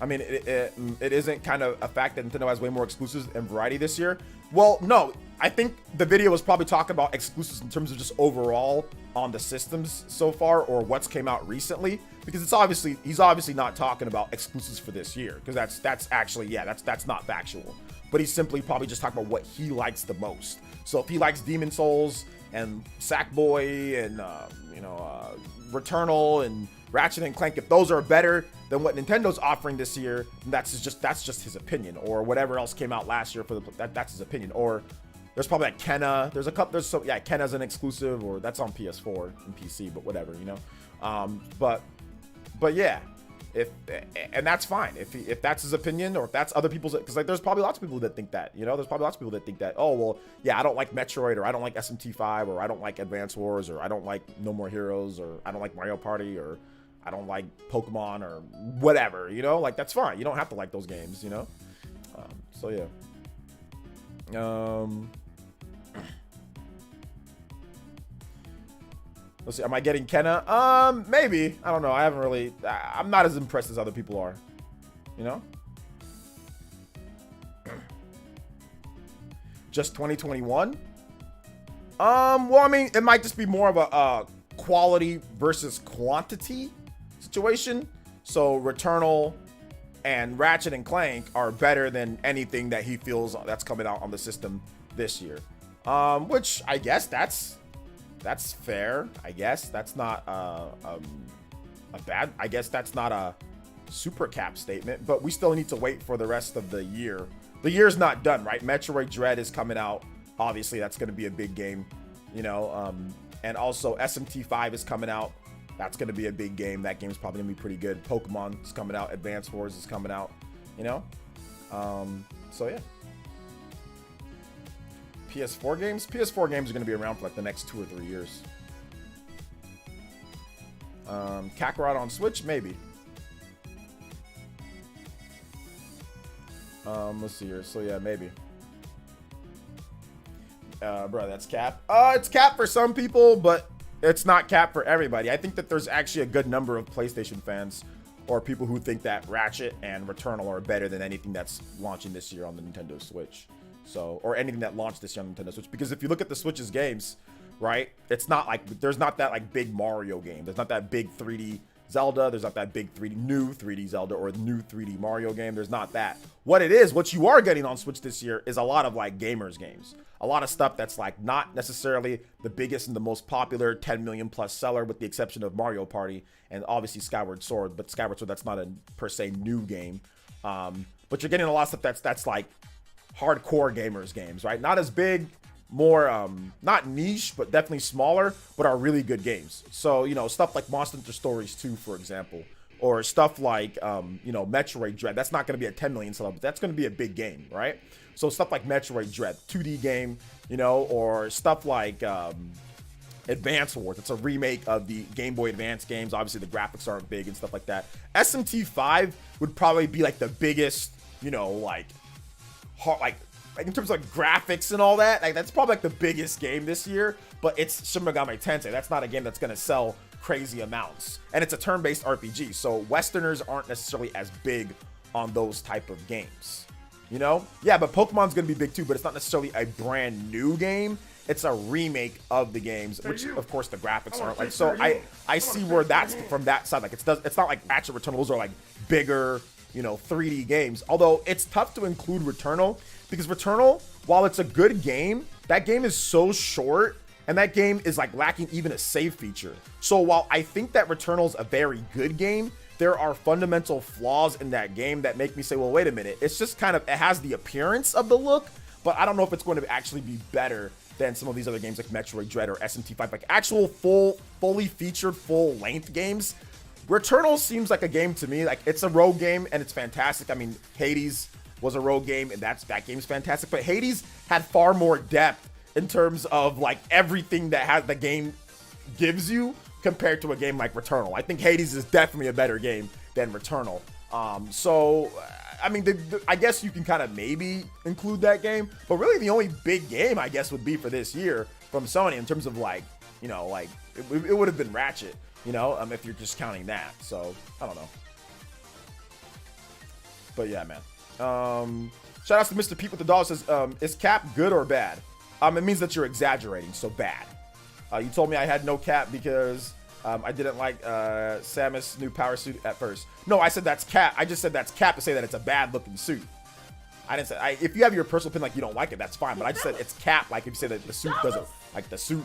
I mean, it isn't kind of a fact that Nintendo has way more exclusives and variety this year. Well, no, I think the video was probably talking about exclusives in terms of just overall on the systems so far, or what's came out recently, because he's obviously not talking about exclusives for this year, because that's actually, yeah, that's not factual. But he's simply probably just talking about what he likes the most. So if he likes Demon Souls and Sackboy and Returnal and Ratchet and Clank, if those are better than what Nintendo's offering this year, that's just his opinion, or whatever else came out last year for that's his opinion. Or there's probably like Kenna. Yeah, Kenna's an exclusive, or that's on PS4 and PC, but whatever, you know. But yeah, and that's fine if that's his opinion, or if that's other people's, because like there's probably lots of people that think that, you know, there's probably lots of people that think that, oh well, yeah, I don't like Metroid, or I don't like SMT5, or I don't like Advance Wars, or I don't like No More Heroes, or I don't like Mario Party, or I don't like Pokemon, or whatever, you know, like that's fine. You don't have to like those games, you know. So yeah. Let's see. Am I getting Kenna? Maybe. I don't know. I haven't really. I'm not as impressed as other people are. You know? Just 2021? Well, I mean, it might just be more of a quality versus quantity situation. So Returnal and Ratchet and Clank are better than anything that he feels that's coming out on the system this year. Which I guess that's fair. I guess that's not a bad. I guess that's not a super cap statement. But we still need to wait for the rest of the year. The year's not done, right? Metroid Dread is coming out. Obviously, that's going to be a big game, you know. And also SMT5 is coming out. That's going to be a big game. That game's probably going to be pretty good. Pokemon is coming out. Advance Wars is coming out, you know. So yeah. PS4 games? PS4 games are going to be around for like the next 2 or 3 years. Kakarot on Switch? Maybe. Let's see here. So yeah, maybe. Bro, that's cap. It's cap for some people, but it's not cap for everybody. I think that there's actually a good number of PlayStation fans or people who think that Ratchet and Returnal are better than anything that's launching this year on the Nintendo Switch. So, or anything that launched this year on Nintendo Switch. Because if you look at the Switch's games, right, it's not like, there's not that like big Mario game. There's not that big 3D Zelda. There's not that big new 3D Zelda or new 3D Mario game. There's not that. What it is, what you are getting on Switch this year is a lot of like gamers games. A lot of stuff that's like not necessarily the biggest and the most popular 10 million plus seller, with the exception of Mario Party and obviously Skyward Sword. But Skyward Sword, that's not a per se new game. But you're getting a lot of stuff that's like hardcore gamers games, right? Not as big, more not niche, but definitely smaller, but are really good games. So, you know, stuff like Monster Hunter Stories 2, for example, or stuff like you know, Metroid Dread. That's not going to be a 10 million seller, but that's going to be a big game, right? So stuff like Metroid Dread, 2D game, you know, or stuff like Advance Wars. It's a remake of the Game Boy Advance games. Obviously the graphics aren't big and stuff like that. SMT5 would probably be like the biggest, you know, like in terms of like graphics and all that, like that's probably like the biggest game this year. But it's Shin Megami Tensei. That's not a game that's gonna sell crazy amounts, and it's a turn-based RPG. So Westerners aren't necessarily as big on those type of games, you know? Yeah, but Pokemon's gonna be big too, but it's not necessarily a brand new game. It's a remake of the games, which of course the graphics aren't like. So I see where that's from that side. Like it's not like Ratchet Returnal. Those are like bigger, you know, 3D games. Although it's tough to include Returnal, because Returnal, while it's a good game, that game is so short, and that game is like lacking even a save feature. So while I think that Returnal's a very good game, there are fundamental flaws in that game that make me say, well, wait a minute. It's just kind of, it has the appearance of the look, but I don't know if it's going to actually be better than some of these other games like Metroid Dread or SMT5, like actual fully featured, full-length games. Returnal seems like a game to me, like it's a rogue game and it's fantastic. I mean, Hades was a rogue game and that game's fantastic, but Hades had far more depth in terms of like everything that the game gives you compared to a game like Returnal. I think Hades is definitely a better game than Returnal. So I mean, I guess you can kind of maybe include that game, but really the only big game I guess would be for this year from Sony in terms of like, you know, like it would have been Ratchet, you know, if you're just counting that. So I don't know, but yeah, man. Shout out to Mr. Pete with the dog. Says, is cap good or bad? It means that you're exaggerating, so bad. You told me I had no cap because I didn't like Samus' new power suit at first. No, I said that's cap. I just said that's cap to say that it's a bad looking suit. I didn't say, if you have your personal opinion, like you don't like it, that's fine. But I just said it's cap, like if you say that the suit doesn't, like the suit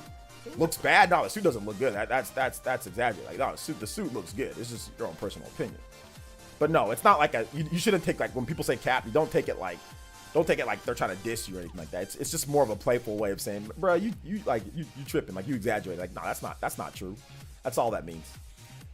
looks bad. No, the suit doesn't look good. That's exaggerating. Like no, the suit looks good. It's just your own personal opinion. But no, it's not like you shouldn't take, like when people say cap, you don't take it like they're trying to diss you or anything like that. It's just more of a playful way of saying, bro, you tripping, like you exaggerate. Like no, that's not true. That's all that means.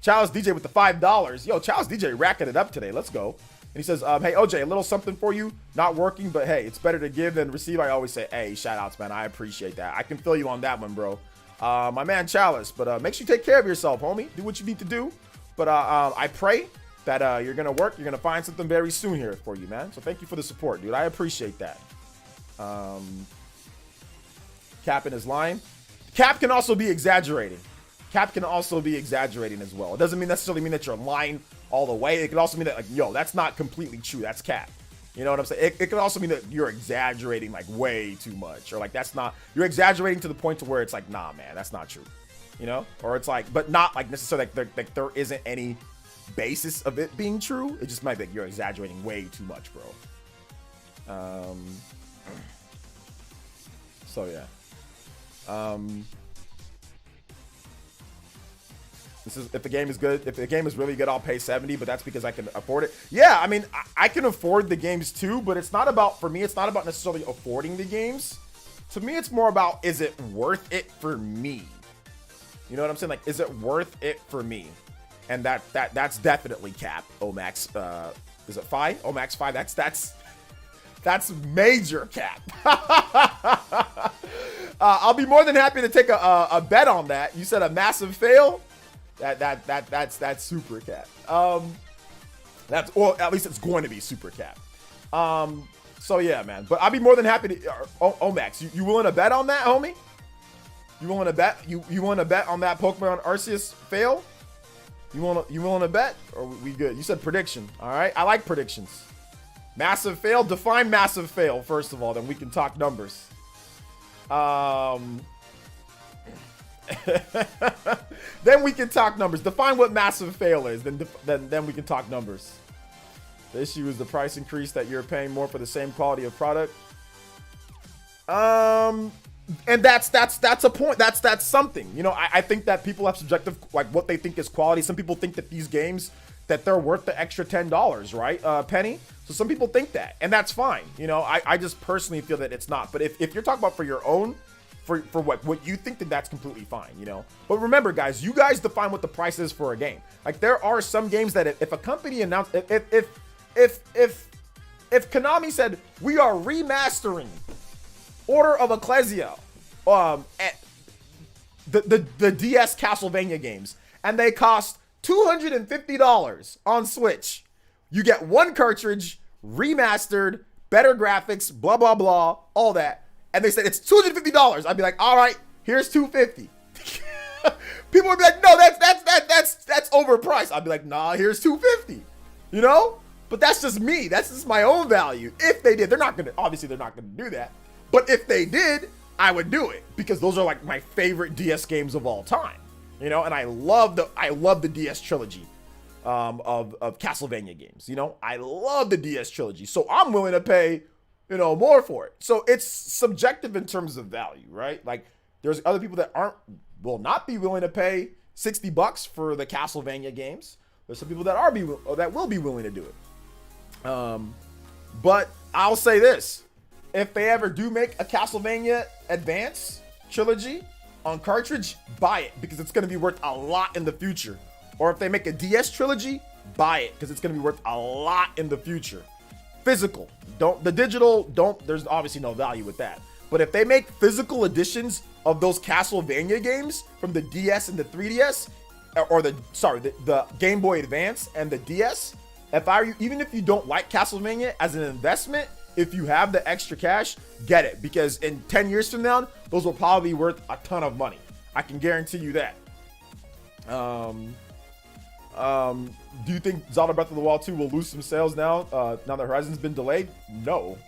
Chalice DJ with the $5. Yo, Chalice DJ racking it up today. Let's go. And he says, hey OJ, a little something for you. Not working, but hey, it's better to give than receive. I always say, hey, shout outs, man. I appreciate that. I can feel you on that one, bro. My man Chalice, but make sure you take care of yourself, homie. Do what you need to do. But I pray that you're gonna work. You're gonna find something very soon here for you, man. So thank you for the support, dude. I appreciate that. Cap in his line. Cap can also be exaggerating. cap can also be exaggerating as well. It doesn't necessarily mean that you're lying all the way. It could also mean that, like, yo, that's not completely true. That's cap. You know what I'm saying? It could also mean that you're exaggerating like way too much, or like you're exaggerating to the point to where it's like, nah, man, that's not true. You know? Or it's like, but not like necessarily like there isn't any basis of it being true. It just might be like you're exaggerating way too much, bro. So yeah. This is, if the game is good, if the game is really good, I'll pay 70, but that's because I can afford it. Yeah, I mean, I can afford the games too, but it's not about, for me, it's not about necessarily affording the games. To me, it's more about, is it worth it for me? You know what I'm saying? Like, is it worth it for me? And that's definitely cap. Omax, is it 5? Omax 5, that's major cap. I'll be more than happy to take a bet on that. You said a massive fail? That's super cap. Well, at least it's going to be super cap. So yeah, man. But I'd be more than happy to. Omax, you willing to bet on that, homie? You willing to bet? You willing to bet on that Pokemon Arceus fail? You willing to bet? Or we good? You said prediction. All right, I like predictions. Massive fail. Define massive fail first of all, then we can talk numbers. Then we can talk numbers. Define what massive fail is. Then we can talk numbers. The issue is the price increase that you're paying more for the same quality of product. And that's a point. That's something. You know, I think that people have subjective, like, what they think is quality. Some people think that these games, that they're worth the extra $10, right, Penny? So some people think that, and that's fine. You know, I just personally feel that it's not. But if you're talking about for your own, for what you think, then that's completely fine, you know. But remember, guys, you guys define what the price is for a game. Like, there are some games that if a company announced, if Konami said we are remastering Order of Ecclesia, at the DS Castlevania games, and they cost $250 on Switch, you get one cartridge, remastered, better graphics, blah blah blah, all that. And they said it's $250. I'd be like, all right, here's $250. People would be like, no, that's overpriced. I'd be like, nah, here's $250. You know? But that's just me. That's just my own value. If they did, obviously they're not gonna do that. But if they did, I would do it, because those are like my favorite DS games of all time. You know, and I love the DS trilogy of Castlevania games. You know, I love the DS trilogy. So I'm willing to pay, you know, more for it. So it's subjective in terms of value, right? Like, there's other people that will not be willing to pay $60 for the Castlevania games. There's some people that will be willing to do it. But I'll say this: if they ever do make a Castlevania Advance trilogy on cartridge, buy it, because it's going to be worth a lot in the future. Or if they make a DS trilogy, buy it, because it's going to be worth a lot in the future. Physical, the digital, there's obviously no value with that. But if they make physical editions of those Castlevania games from the DS and the 3DS, or the Game Boy Advance and the DS, even if you don't like Castlevania as an investment, if you have the extra cash, get it, because in 10 years from now, those will probably be worth a ton of money. I can guarantee you that. Do you think Zelda Breath of the Wild 2 will lose some sales now that Horizon's been delayed? No.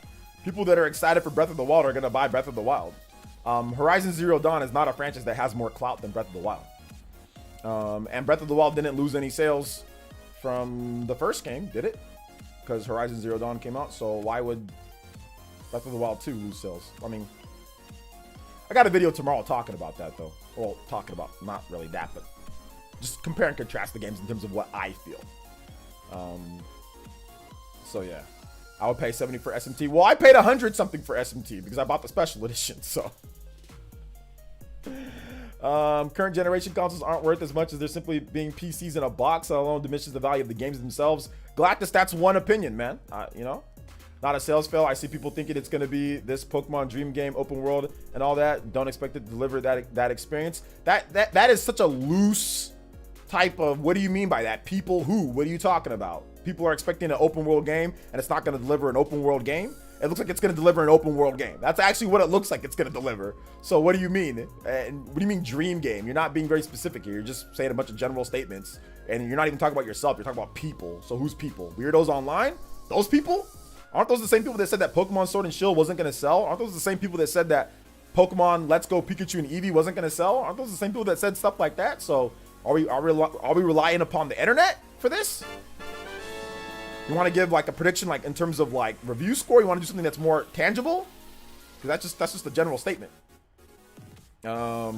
People that are excited for Breath of the Wild are going to buy Breath of the Wild. Horizon Zero Dawn is not a franchise that has more clout than Breath of the Wild. And Breath of the Wild didn't lose any sales from the first game, did it? Because Horizon Zero Dawn came out, so why would Breath of the Wild 2 lose sales? I mean, I got a video tomorrow talking about that, though. Well, talking about, not really that, but just compare and contrast the games in terms of what I feel. So yeah, I would pay 70 for SMT. Well, I paid 100 something for SMT because I bought the special edition. So current generation consoles aren't worth as much as they're simply being PCs in a box. That alone diminishes the value of the games themselves. Galactus, that's one opinion, man. You know, not a sales fail. I see people thinking it's going to be this Pokemon Dream game, open world, and all that. Don't expect it to deliver that experience. That is such a loose type of, what do you mean by that? People who? What are you talking about? People are expecting an open world game and it's not going to deliver an open world game? It looks like it's going to deliver an open world game. That's actually what it looks like it's going to deliver. So what do you mean? And what do you mean dream game? You're not being very specific here. You're just saying a bunch of general statements, and you're not even talking about yourself. You're talking about people. So who's people? Weirdos online? Those people? Aren't those the same people that said that Pokemon Sword and Shield wasn't going to sell? Aren't those the same people that said that Pokemon Let's Go Pikachu and Eevee wasn't going to sell? Aren't those the same people that said stuff like that? So are we relying upon the internet for this? You want to give like a prediction, like in terms of like review score? You want to do something that's more tangible? Because that's just a general statement. So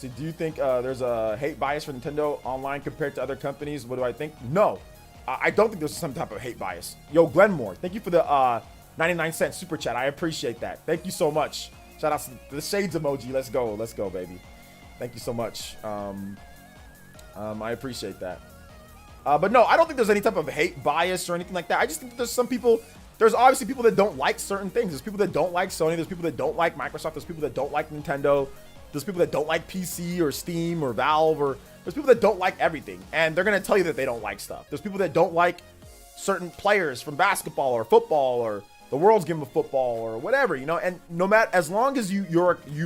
do you think there's a hate bias for Nintendo online compared to other companies? What do I think? No, I don't think there's some type of hate bias. Yo, Glenmore, thank you for the 99-cent super chat. I appreciate that. Thank you so much. Shout out to the shades emoji. Let's go, baby. Thank you so much. I appreciate that. But no, I don't think there's any type of hate bias or anything like that. I just think that there's some people, there's obviously people that don't like certain things. There's people that don't like Sony. There's people that don't like Microsoft. There's people that don't like Nintendo. There's people that don't like PC or Steam or Valve, or there's people that don't like everything. And they're going to tell you that they don't like stuff. There's people that don't like certain players from basketball or football or the world's game of football or whatever, you know, and no matter, as long as you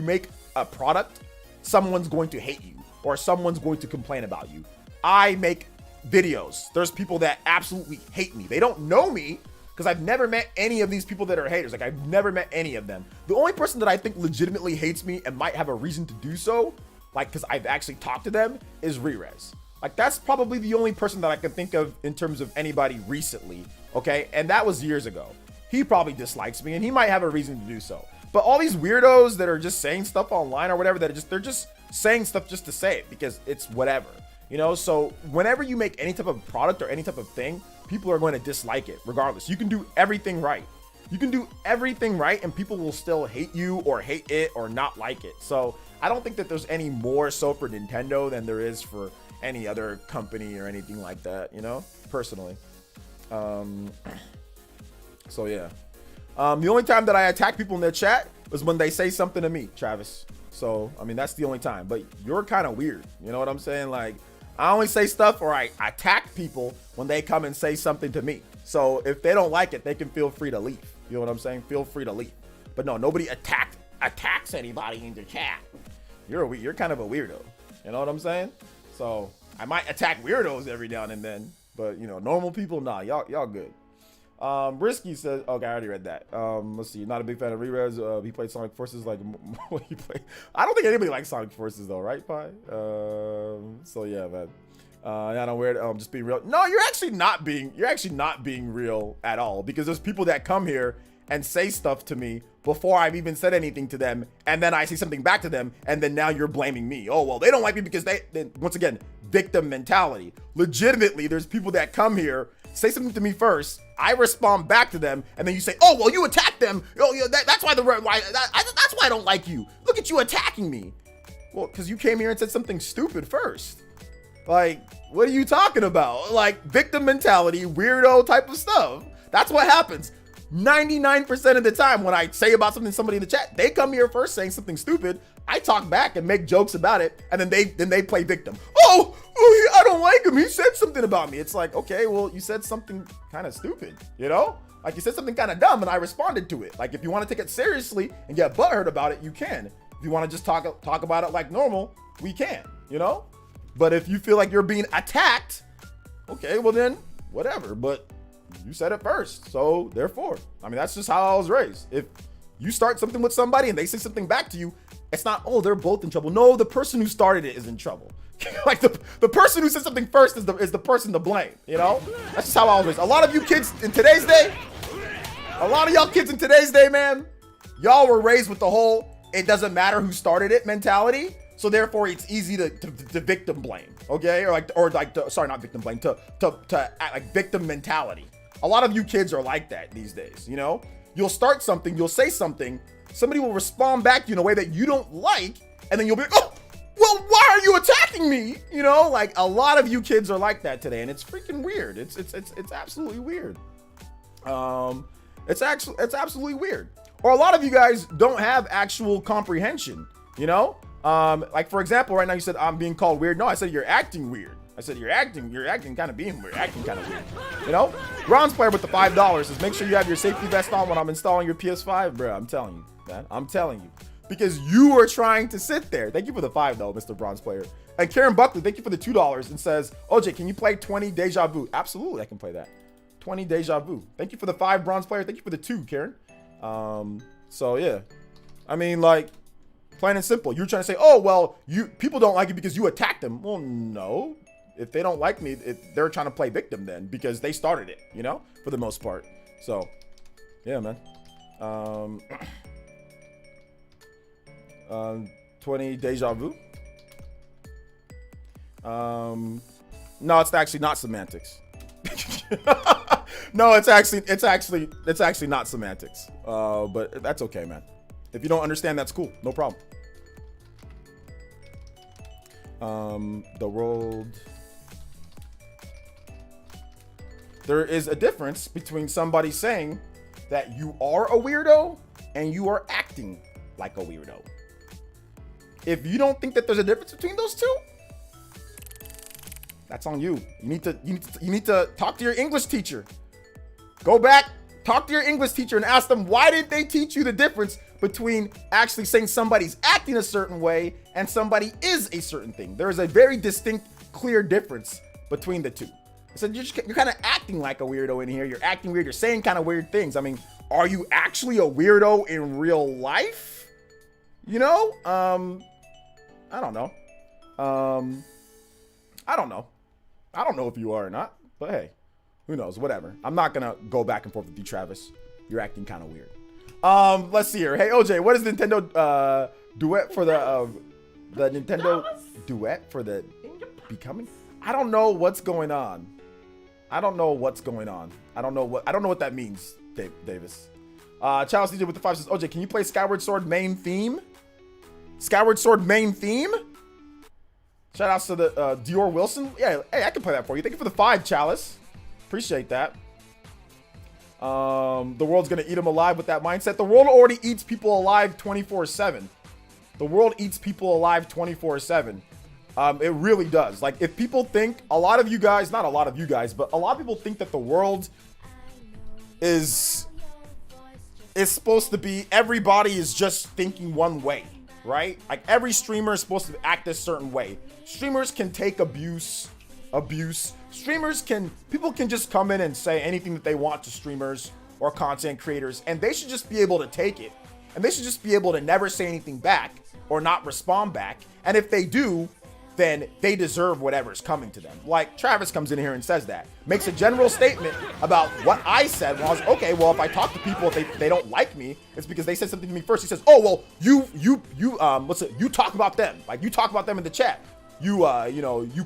make a product, someone's going to hate you or someone's going to complain about you. I make videos. There's people that absolutely hate me. They don't know me because I've never met any of these people that are haters. Like, I've never met any of them. The only person that I think legitimately hates me and might have a reason to do so, like, because I've actually talked to them, is Rerez. Like, that's probably the only person that I can think of in terms of anybody recently, okay? And that was years ago. He probably dislikes me and he might have a reason to do so. But all these weirdos that are just saying stuff online or whatever, they're just saying stuff just to say it because it's whatever. You know, so whenever you make any type of product or any type of thing, people are going to dislike it regardless. You can do everything right. You can do everything right and people will still hate you or hate it or not like it. So I don't think that there's any more so for Nintendo than there is for any other company or anything like that, you know, personally. So yeah. The only time that I attack people in their chat was when they say something to me, Travis. So, I mean, that's the only time. But you're kind of weird. You know what I'm saying? Like, I only say stuff or I attack people when they come and say something to me. So if they don't like it, they can feel free to leave. You know what I'm saying? Feel free to leave. But no, nobody attacks anybody in the chat. You're kind of a weirdo. You know what I'm saying? So I might attack weirdos every now and then, but you know, normal people, nah, y'all good. Risky says, okay, I already read that. Let's see, not a big fan of Rerez. He played Sonic Forces like he played. I don't think anybody likes Sonic Forces though, right, Pi? So yeah, man. Yeah, I'm weird. Just being real. No, you're actually not being real at all, because there's people that come here and say stuff to me before I've even said anything to them, and then I say something back to them, and then now you're blaming me. Oh, well, they don't like me because then once again, victim mentality. Legitimately, there's people that come here, say something to me first, I respond back to them, and then you say, oh, well, you attacked them. Oh, yeah, that's why that's why I don't like you. Look at you attacking me. Well, because you came here and said something stupid first. Like, what are you talking about? Like, victim mentality, weirdo type of stuff. That's what happens. 99% of the time when I say about something to somebody in the chat, they come here first saying something stupid. I talk back and make jokes about it, and then they play victim. Oh, I don't like him. He said something about me. It's like, okay, well, you said something kind of stupid, you know? Like, you said something kind of dumb, and I responded to it. Like, if you want to take it seriously and get butthurt about it, you can. If you want to just talk about it like normal, we can, you know? But if you feel like you're being attacked, okay, well then, whatever. But you said it first, so therefore, I mean, that's just how I was raised. If you start something with somebody and they say something back to you, it's not, oh, they're both in trouble. No, the person who started it is in trouble. Like the person who said something first is the person to blame, you know? That's just how I was raised. A lot of you kids in today's day, a lot of y'all kids in today's day, man, y'all were raised with the whole, it doesn't matter who started it mentality. So therefore, it's easy to victim blame, okay? Sorry, not victim blame, to act like victim mentality. A lot of you kids are like that these days, you know? You'll start something, you'll say something, somebody will respond back to you in a way that you don't like, and then you'll be like, oh, well, why are you attacking me? You know, like, a lot of you kids are like that today, and it's freaking weird. It's absolutely weird. It's absolutely weird. Or a lot of you guys don't have actual comprehension, you know? Like, for example, right now you said I'm being called weird. No, I said you're acting weird. I said, you're acting kind of being weird, acting kind of weird. You know? Bronze player with the $5 says, make sure you have your safety vest on when I'm installing your PS5, bro. I'm telling you, man. I'm telling you. Because you are trying to sit there. Thank you for the $5, though, Mr. Bronze player. And Karen Buckley, thank you for the $2 and says, OJ, can you play 20 Deja Vu? Absolutely, I can play that. 20 Deja Vu. Thank you for the 5 bronze player. Thank you for the 2, Karen. So yeah. I mean, like, plain and simple. You're trying to say, oh, well, people don't like it because you attacked them. Well, no. If they don't like me, they're trying to play victim then because they started it, you know, for the most part. So, yeah, man. 20 Deja Vu. No, it's actually not semantics. No, it's actually not semantics. But that's okay, man. If you don't understand, that's cool. No problem. The world. There is a difference between somebody saying that you are a weirdo and you are acting like a weirdo. If you don't think that there's a difference between those two, that's on you. You need to talk to your English teacher. Go back, talk to your English teacher and ask them, why did they teach you the difference between actually saying somebody's acting a certain way and somebody is a certain thing? There is a very distinct, clear difference between the two. So you're kind of acting like a weirdo in here. You're acting weird. You're saying kind of weird things. I mean, are you actually a weirdo in real life? You know? I don't know. I don't know. I don't know if you are or not, but hey, who knows? Whatever. I'm not gonna go back and forth with you, Travis. You're acting kind of weird. Let's see here. Hey, OJ, what is Nintendo duet for the Nintendo duet for the becoming? I don't know what's going on. I don't know what's going on. I don't know what that means, Davis. Chalice DJ with the 5 says, OJ, can you play Skyward Sword main theme? Skyward Sword main theme? Shout outs to the Dior Wilson. Yeah, hey, I can play that for you. Thank you for the 5, Chalice. Appreciate that. The world's gonna eat them alive with that mindset. The world already eats people alive 24/7. The world eats people alive 24/7. It really does. Like, if people think, a lot of you guys, not a lot of you guys, but a lot of people think that the world is supposed to be, everybody is just thinking one way, right? Like, every streamer is supposed to act a certain way. Streamers can take abuse. People can just come in and say anything that they want to streamers or content creators, and they should just be able to take it. And they should just be able to never say anything back or not respond back. And if they do, then they deserve whatever's coming to them. Like, Travis comes in here and says that, makes a general statement about what I said. Well, I was okay. Well, if I talk to people, if they don't like me, it's because they said something to me first. He says, "Oh, well, you talk about them. Like, you talk about them in the chat. You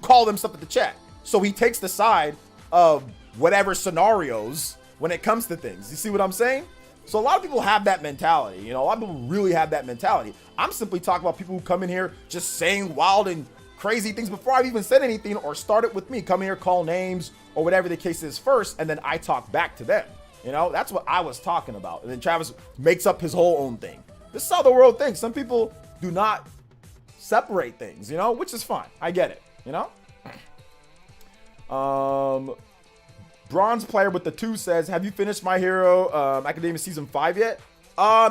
call them stuff at the chat." So he takes the side of whatever scenarios when it comes to things. You see what I'm saying? So a lot of people have that mentality. You know, a lot of people really have that mentality. I'm simply talking about people who come in here just saying wild and crazy things before I've even said anything or started with me. Come here, call names or whatever the case is first, and then I talk back to them. You know, that's what I was talking about. And then Travis makes up his whole own thing. This is how the world thinks. Some people do not separate things, you know, which is fine. I get it, you know? Bronze player with the 2 says, have you finished My Hero Academia Season 5 yet?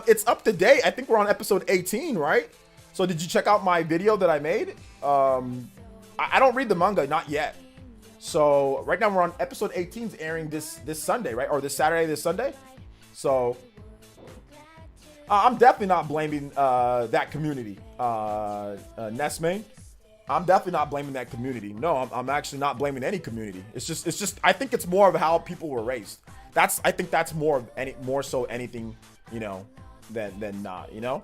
It's up to date. I think we're on episode 18, right? So did you check out my video that I made? I don't read the manga, not yet. So right now we're on episode 18, airing this Sunday, right? Or this Sunday. So I'm definitely not blaming that community, Nesmane. I'm definitely not blaming that community. No, I'm actually not blaming any community. It's just I think it's more of how people were raised. I think that's more so anything, you know, than not, you know.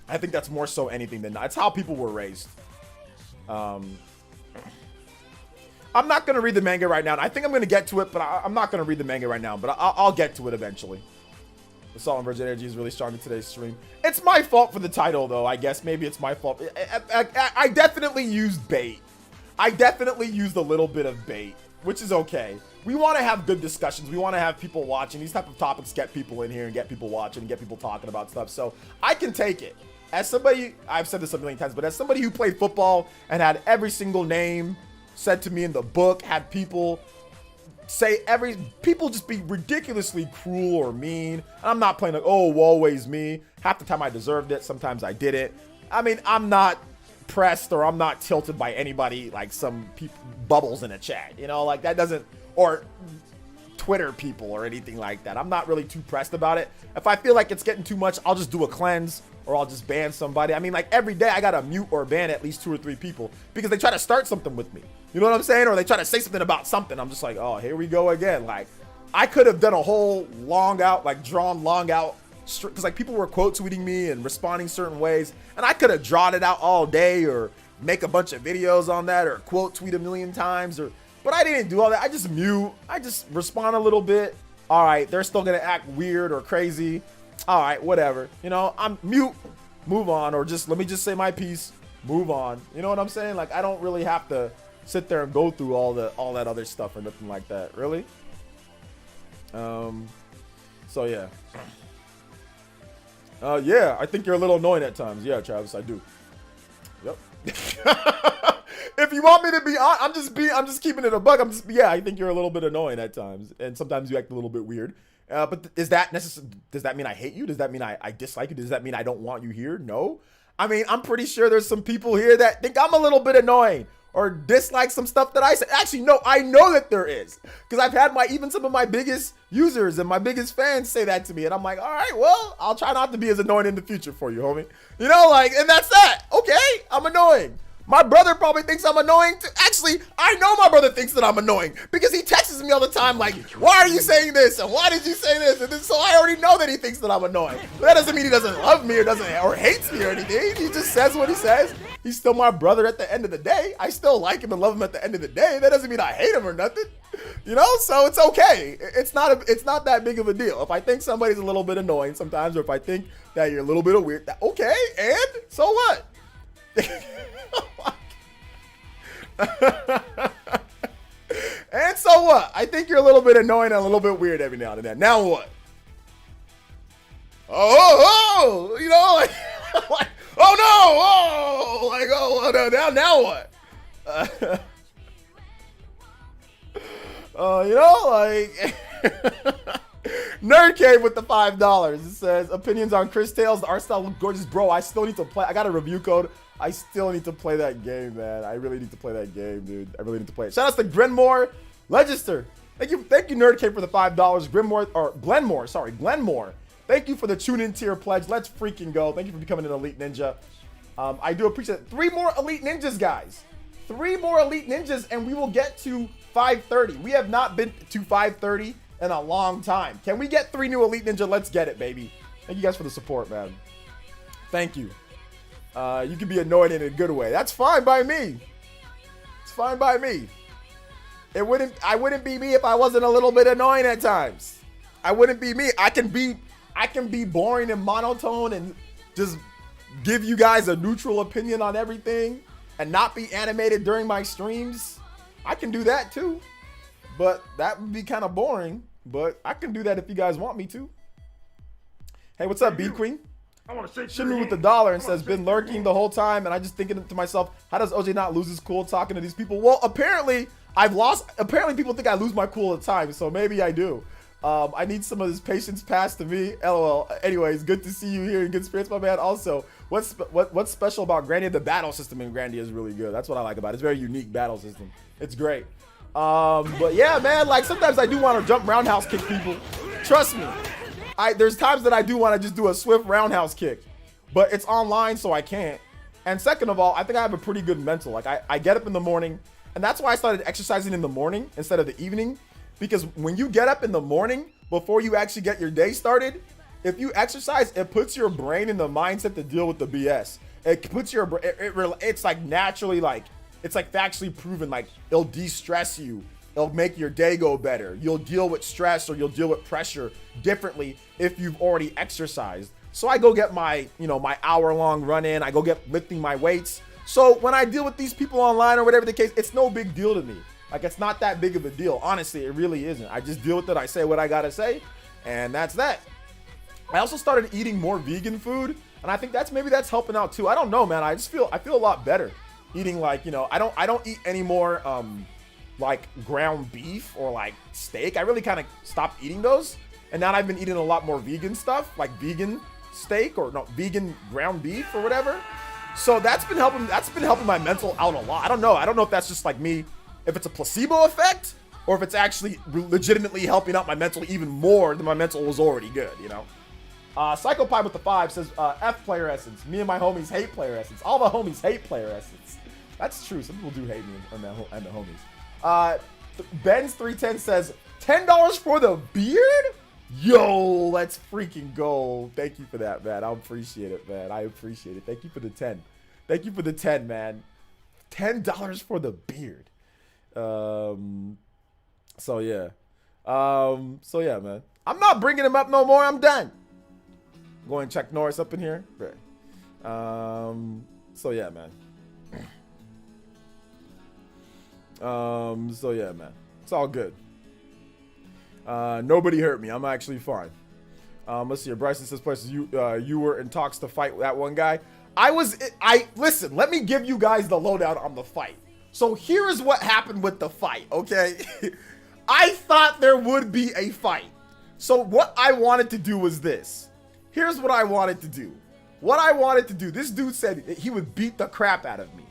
I think that's more so anything than not. It's how people were raised. I'm not gonna read the manga right now. I think I'm gonna get to it, but I'm not gonna read the manga right now. But I'll get to it eventually. The Salt and Virgin Energy is really strong in today's stream. It's my fault for the title, though. I guess maybe it's my fault. I definitely used bait. I definitely used a little bit of bait, which is okay. We want to have good discussions. We want to have people watching. These type of topics get people in here and get people watching and get people talking about stuff. So I can take it. as somebody, I've said this a million times, but as somebody who played football and had every single name said to me in the book, had people say people just be ridiculously cruel or mean. And I'm not playing like, oh, always me. Half the time I deserved it. Sometimes I didn't. I mean, I'm not pressed or I'm not tilted by anybody like some people bubbles in a chat, you know, like that doesn't, or Twitter people or anything like that. I'm not really too pressed about it. If I feel like it's getting too much, I'll just do a cleanse or I'll just ban somebody. I mean, like every day I gotta mute or ban at least 2 or 3 people because they try to start something with me. You know what I'm saying? Or they try to say something about something. I'm just like, oh, here we go again. Like I could have done a whole drawn long out, because like people were quote tweeting me and responding certain ways, and I could have drawn it out all day or make a bunch of videos on that or quote tweet a million times, but I didn't do all that. I just mute. I just respond a little bit. All right, they're still gonna act weird or crazy. All right, whatever. You know, I'm mute, move on, or just let me just say my piece, move on. You know what I'm saying? Like I don't really have to sit there and go through all that other stuff or nothing like that. Really. So yeah. Yeah, I think you're a little annoying at times. Yeah, Travis, I do. Yep. If you want me to be on, I'm just keeping it a buck. Yeah, I think you're a little bit annoying at times, and sometimes you act a little bit weird. But is that necessary? Does that mean I hate you? Does that mean I dislike you? Does that mean I don't want you here? No. I mean, I'm pretty sure there's some people here that think I'm a little bit annoying or dislike some stuff that I say. Actually, no, I know that there is, because I've had even some of my biggest users and my biggest fans say that to me, and I'm like, all right, well, I'll try not to be as annoying in the future for you, homie. You know, like, and that's that. Okay, I'm annoying. My brother probably thinks I'm annoying too. Actually, I know my brother thinks that I'm annoying because he texts me all the time like, why are you saying this? And why did you say this? And then, so I already know that he thinks that I'm annoying. But that doesn't mean he doesn't love me or hates me or anything. He just says what he says. He's still my brother at the end of the day. I still like him and love him at the end of the day. That doesn't mean I hate him or nothing. You know, so it's okay. It's not that big of a deal. If I think somebody's a little bit annoying sometimes, or if I think that you're a little bit of weird, okay, and so what? And so what? I think you're a little bit annoying and a little bit weird every now and then. Now what? You know, like, like oh no, like, oh no, now what? You know, like, Nerd Cave with the $5. It says opinions on Chris Tales. The art style look gorgeous, bro. I still need to play. I got a review code. I still need to play that game, man. I really need to play that game, dude. I really need to play it. Shout out to Glenmore Legister. Thank you, Nerd Cave for the $5. Glenmore. Thank you for the tune-in tier pledge. Let's freaking go. Thank you for becoming an Elite Ninja. I do appreciate it. 3 more Elite Ninjas, guys. 3 more Elite Ninjas, and we will get to 530. We have not been to 530 in a long time. Can we get 3 new Elite Ninja? Let's get it, baby. Thank you guys for the support, man. Thank you. You can be annoyed in a good way. That's fine by me. It's fine by me. I wouldn't be me if I wasn't a little bit annoying at times. I wouldn't be me. I can be boring and monotone and just give you guys a neutral opinion on everything and not be animated during my streams. I can do that too. But that would be kind of boring. But I can do that if you guys want me to. Hey, what's up, B Queen?
I want to say
Shimmy with the dollar and says, been lurking the whole time, and I just thinking to myself, how does OJ not lose his cool talking to these people? Well, apparently people think I lose my cool at times, so maybe I do. I need some of this patience passed to me. LOL. Anyways, good to see you here in good spirits, my man. Also, what's special about Grandia? The battle system in Grandia is really good. That's what I like about it. It's a very unique battle system. It's great. But yeah, man, like sometimes I do want to jump roundhouse kick people. Trust me. There's times that I do want to just do a swift roundhouse kick, but it's online, so I can't. And second of all, I think I have a pretty good mental. Like I get up in the morning, and that's why I started exercising in the morning instead of the evening. Because when you get up in the morning, before you actually get your day started, if you exercise, it puts your brain in the mindset to deal with the BS. It puts your, it's like naturally, like, it's like factually proven, like it'll de-stress you. It'll make your day go better. You'll deal with stress or you'll deal with pressure differently if you've already exercised. So I go get my, my hour-long run in. I go get lifting my weights. So when I deal with these people online or whatever the case, it's no big deal to me. Like, it's not that big of a deal. Honestly, it really isn't. I just deal with it. I say what I gotta say, and that's that. I also started eating more vegan food And I think maybe that's helping out too. I don't know, man. I feel a lot better eating, like, you know, I don't eat any more like ground beef or like steak. I really kind of stopped eating those. And now I've been eating a lot more vegan stuff, like vegan steak or no, vegan ground beef or whatever. So that's been helping my mental out a lot. I don't know if that's just like me, if it's a placebo effect or if it's actually legitimately helping out my mental even more than my mental was already good, you know? Psychopie with the 5 says, F PlayerEssence. Me and my homies hate PlayerEssence. All the homies hate PlayerEssence. That's true. Some people do hate me and the homies. Ben's 310 says, $10 for the beard? Yo, let's freaking go. Thank you for that, man. I appreciate it, man. I appreciate it. Thank you for the 10. Thank you for the 10, man. $10 for the beard. So yeah, man. I'm not bringing him up no more. I'm done. Go and check Norris up in here. Right. So yeah, man. So yeah, man. It's all good. Nobody hurt me. I'm actually fine. Let's see here. Bryson says, places you were in talks to fight that one guy. Listen, let me give you guys the lowdown on the fight. So here is what happened with the fight, okay? I thought there would be a fight. So what I wanted to do was this. Here's what I wanted to do. This dude said he would beat the crap out of me.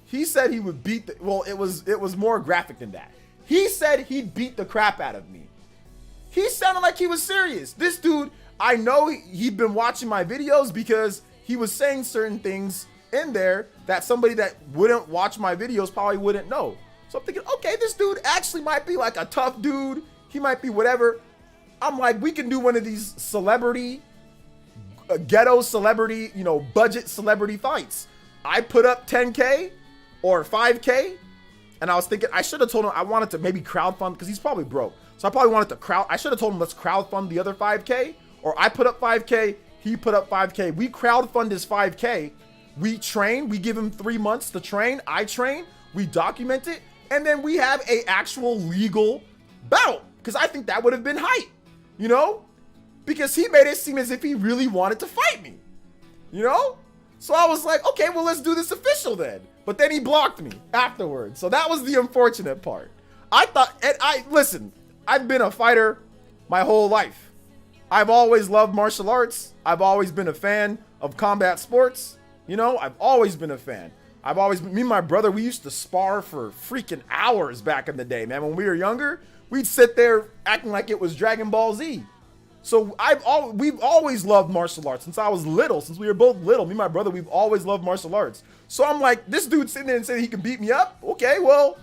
He said he would beat the, well, it was more graphic than that. He said he'd beat the crap out of me. He sounded like he was serious. This dude, I know he'd been watching my videos because he was saying certain things in there that somebody that wouldn't watch my videos probably wouldn't know. So I'm thinking, okay, this dude actually might be like a tough dude. He might be whatever. I'm like, we can do one of these celebrity, ghetto celebrity, you know, budget celebrity fights. I put up 10K or 5K. And I was thinking, I should have told him I wanted to maybe crowdfund because he's probably broke. So I probably wanted to I should have told him, let's crowdfund the other 5K. Or I put up 5K, he put up 5K. We crowdfund his 5K. We train, we give him 3 months to train. I train, we document it. And then we have a actual legal battle. Because I think that would have been hype, you know? Because he made it seem as if he really wanted to fight me, you know? So I was like, okay, well, let's do this official then. But then he blocked me afterwards. So that was the unfortunate part. I thought, listen, I've been a fighter my whole life. I've always loved martial arts. I've always been a fan of combat sports. You know, I've always been a fan. Me and my brother, we used to spar for freaking hours back in the day, man. When we were younger, we'd sit there acting like it was Dragon Ball Z. So we've always loved martial arts since I was little, since we were both little. Me and my brother, we've always loved martial arts. So I'm like, this dude sitting there and saying he can beat me up? Okay, well,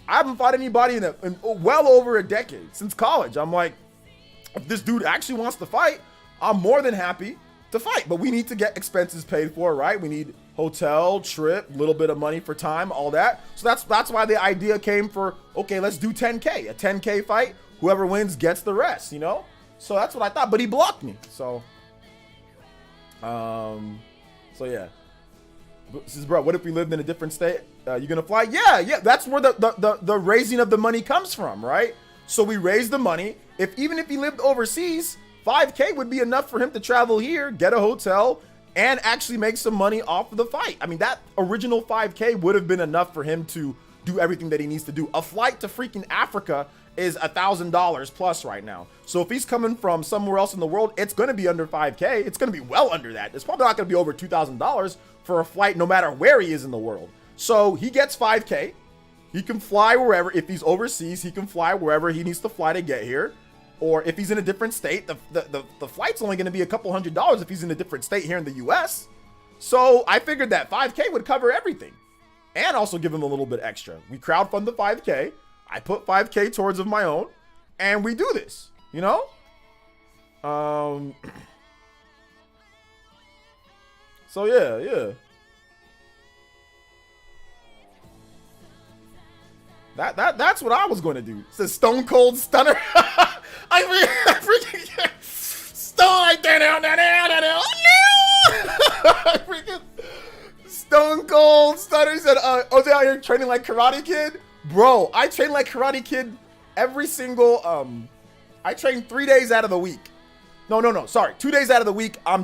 I haven't fought anybody in well over a decade, since college. I'm like, if this dude actually wants to fight, I'm more than happy to fight. But we need to get expenses paid for, right? We need hotel, trip, little bit of money for time, all that. So that's why the idea came for, okay, let's do 10K. A 10K fight, whoever wins gets the rest, you know? So that's what I thought, but he blocked me. So yeah. Says, bro, what if we lived in a different state? You gonna fly? Yeah. That's where the raising of the money comes from, right? So we raise the money. Even if he lived overseas, 5K would be enough for him to travel here, get a hotel, and actually make some money off of the fight. I mean, that original 5K would have been enough for him to do everything that he needs to do. A flight to freaking Africa is $1,000 plus right now. So if he's coming from somewhere else in the world, it's going to be under 5K. It's going to be well under that. It's probably not going to be over $2,000 for a flight, no matter where he is in the world. So he gets 5K. He can fly wherever. If he's overseas, he can fly wherever he needs to fly to get here. Or if he's in a different state, the flight's only going to be a couple $100 if he's in a different state here in the US. So I figured that 5K would cover everything and also give him a little bit extra. We crowdfund the 5K. I put 5K towards of my own, and we do this, you know? So yeah. That's what I was going to do. It says Stone Cold Stunner. I freaking Stone like that down. I freaking Stone Cold Stunner said, "Oh, they out here training like Karate Kid." Bro, I train like Karate Kid every single, I train 3 days out of the week. No. Sorry. 2 days out of the week, I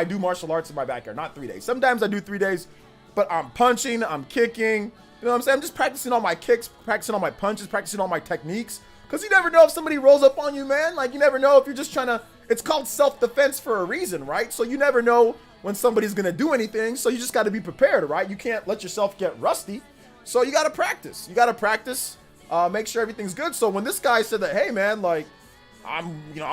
do martial arts in my backyard, not 3 days. Sometimes I do 3 days, but I'm punching, I'm kicking. You know what I'm saying? I'm just practicing all my kicks, practicing all my punches, practicing all my techniques. Because you never know if somebody rolls up on you, man. Like, you never know if you're just trying to, it's called self-defense for a reason, right? So you never know when somebody's going to do anything. So you just got to be prepared, right? You can't let yourself get rusty. So you got to practice. You got to practice, make sure everything's good. So when this guy said that, hey, man, like, I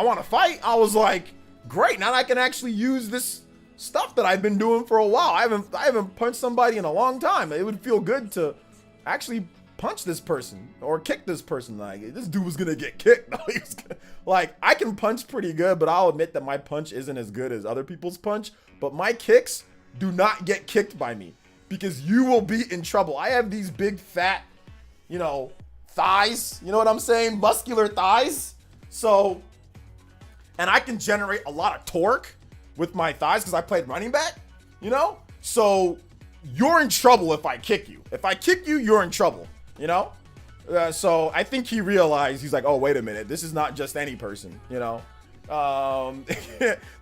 want to fight, I was like, great. Now I can actually use this stuff that I've been doing for a while. I haven't punched somebody in a long time. It would feel good to actually punch this person or kick this person. Like, this dude was gonna get kicked. Like, I can punch pretty good, but I'll admit that my punch isn't as good as other people's punch. But my kicks do not get kicked by me because you will be in trouble. I have these big fat, thighs. You know what I'm saying? Muscular thighs. So, and I can generate a lot of torque with my thighs because I played running back, So you're in trouble if I kick you. If I kick you, you're in trouble, So I think he realized, he's like, oh, wait a minute. This is not just any person,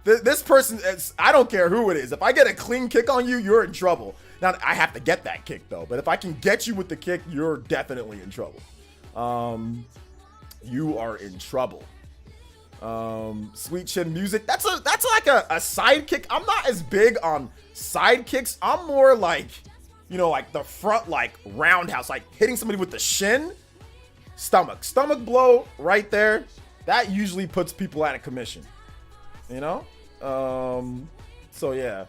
This person, I don't care who it is. If I get a clean kick on you, you're in trouble. Now, I have to get that kick, though. But if I can get you with the kick, you're definitely in trouble. You are in trouble. Sweet chin music. That's like a sidekick. I'm not as big on sidekicks. I'm more like, like the front, like roundhouse, like hitting somebody with the shin. Stomach blow right there. That usually puts people out of commission. So yeah.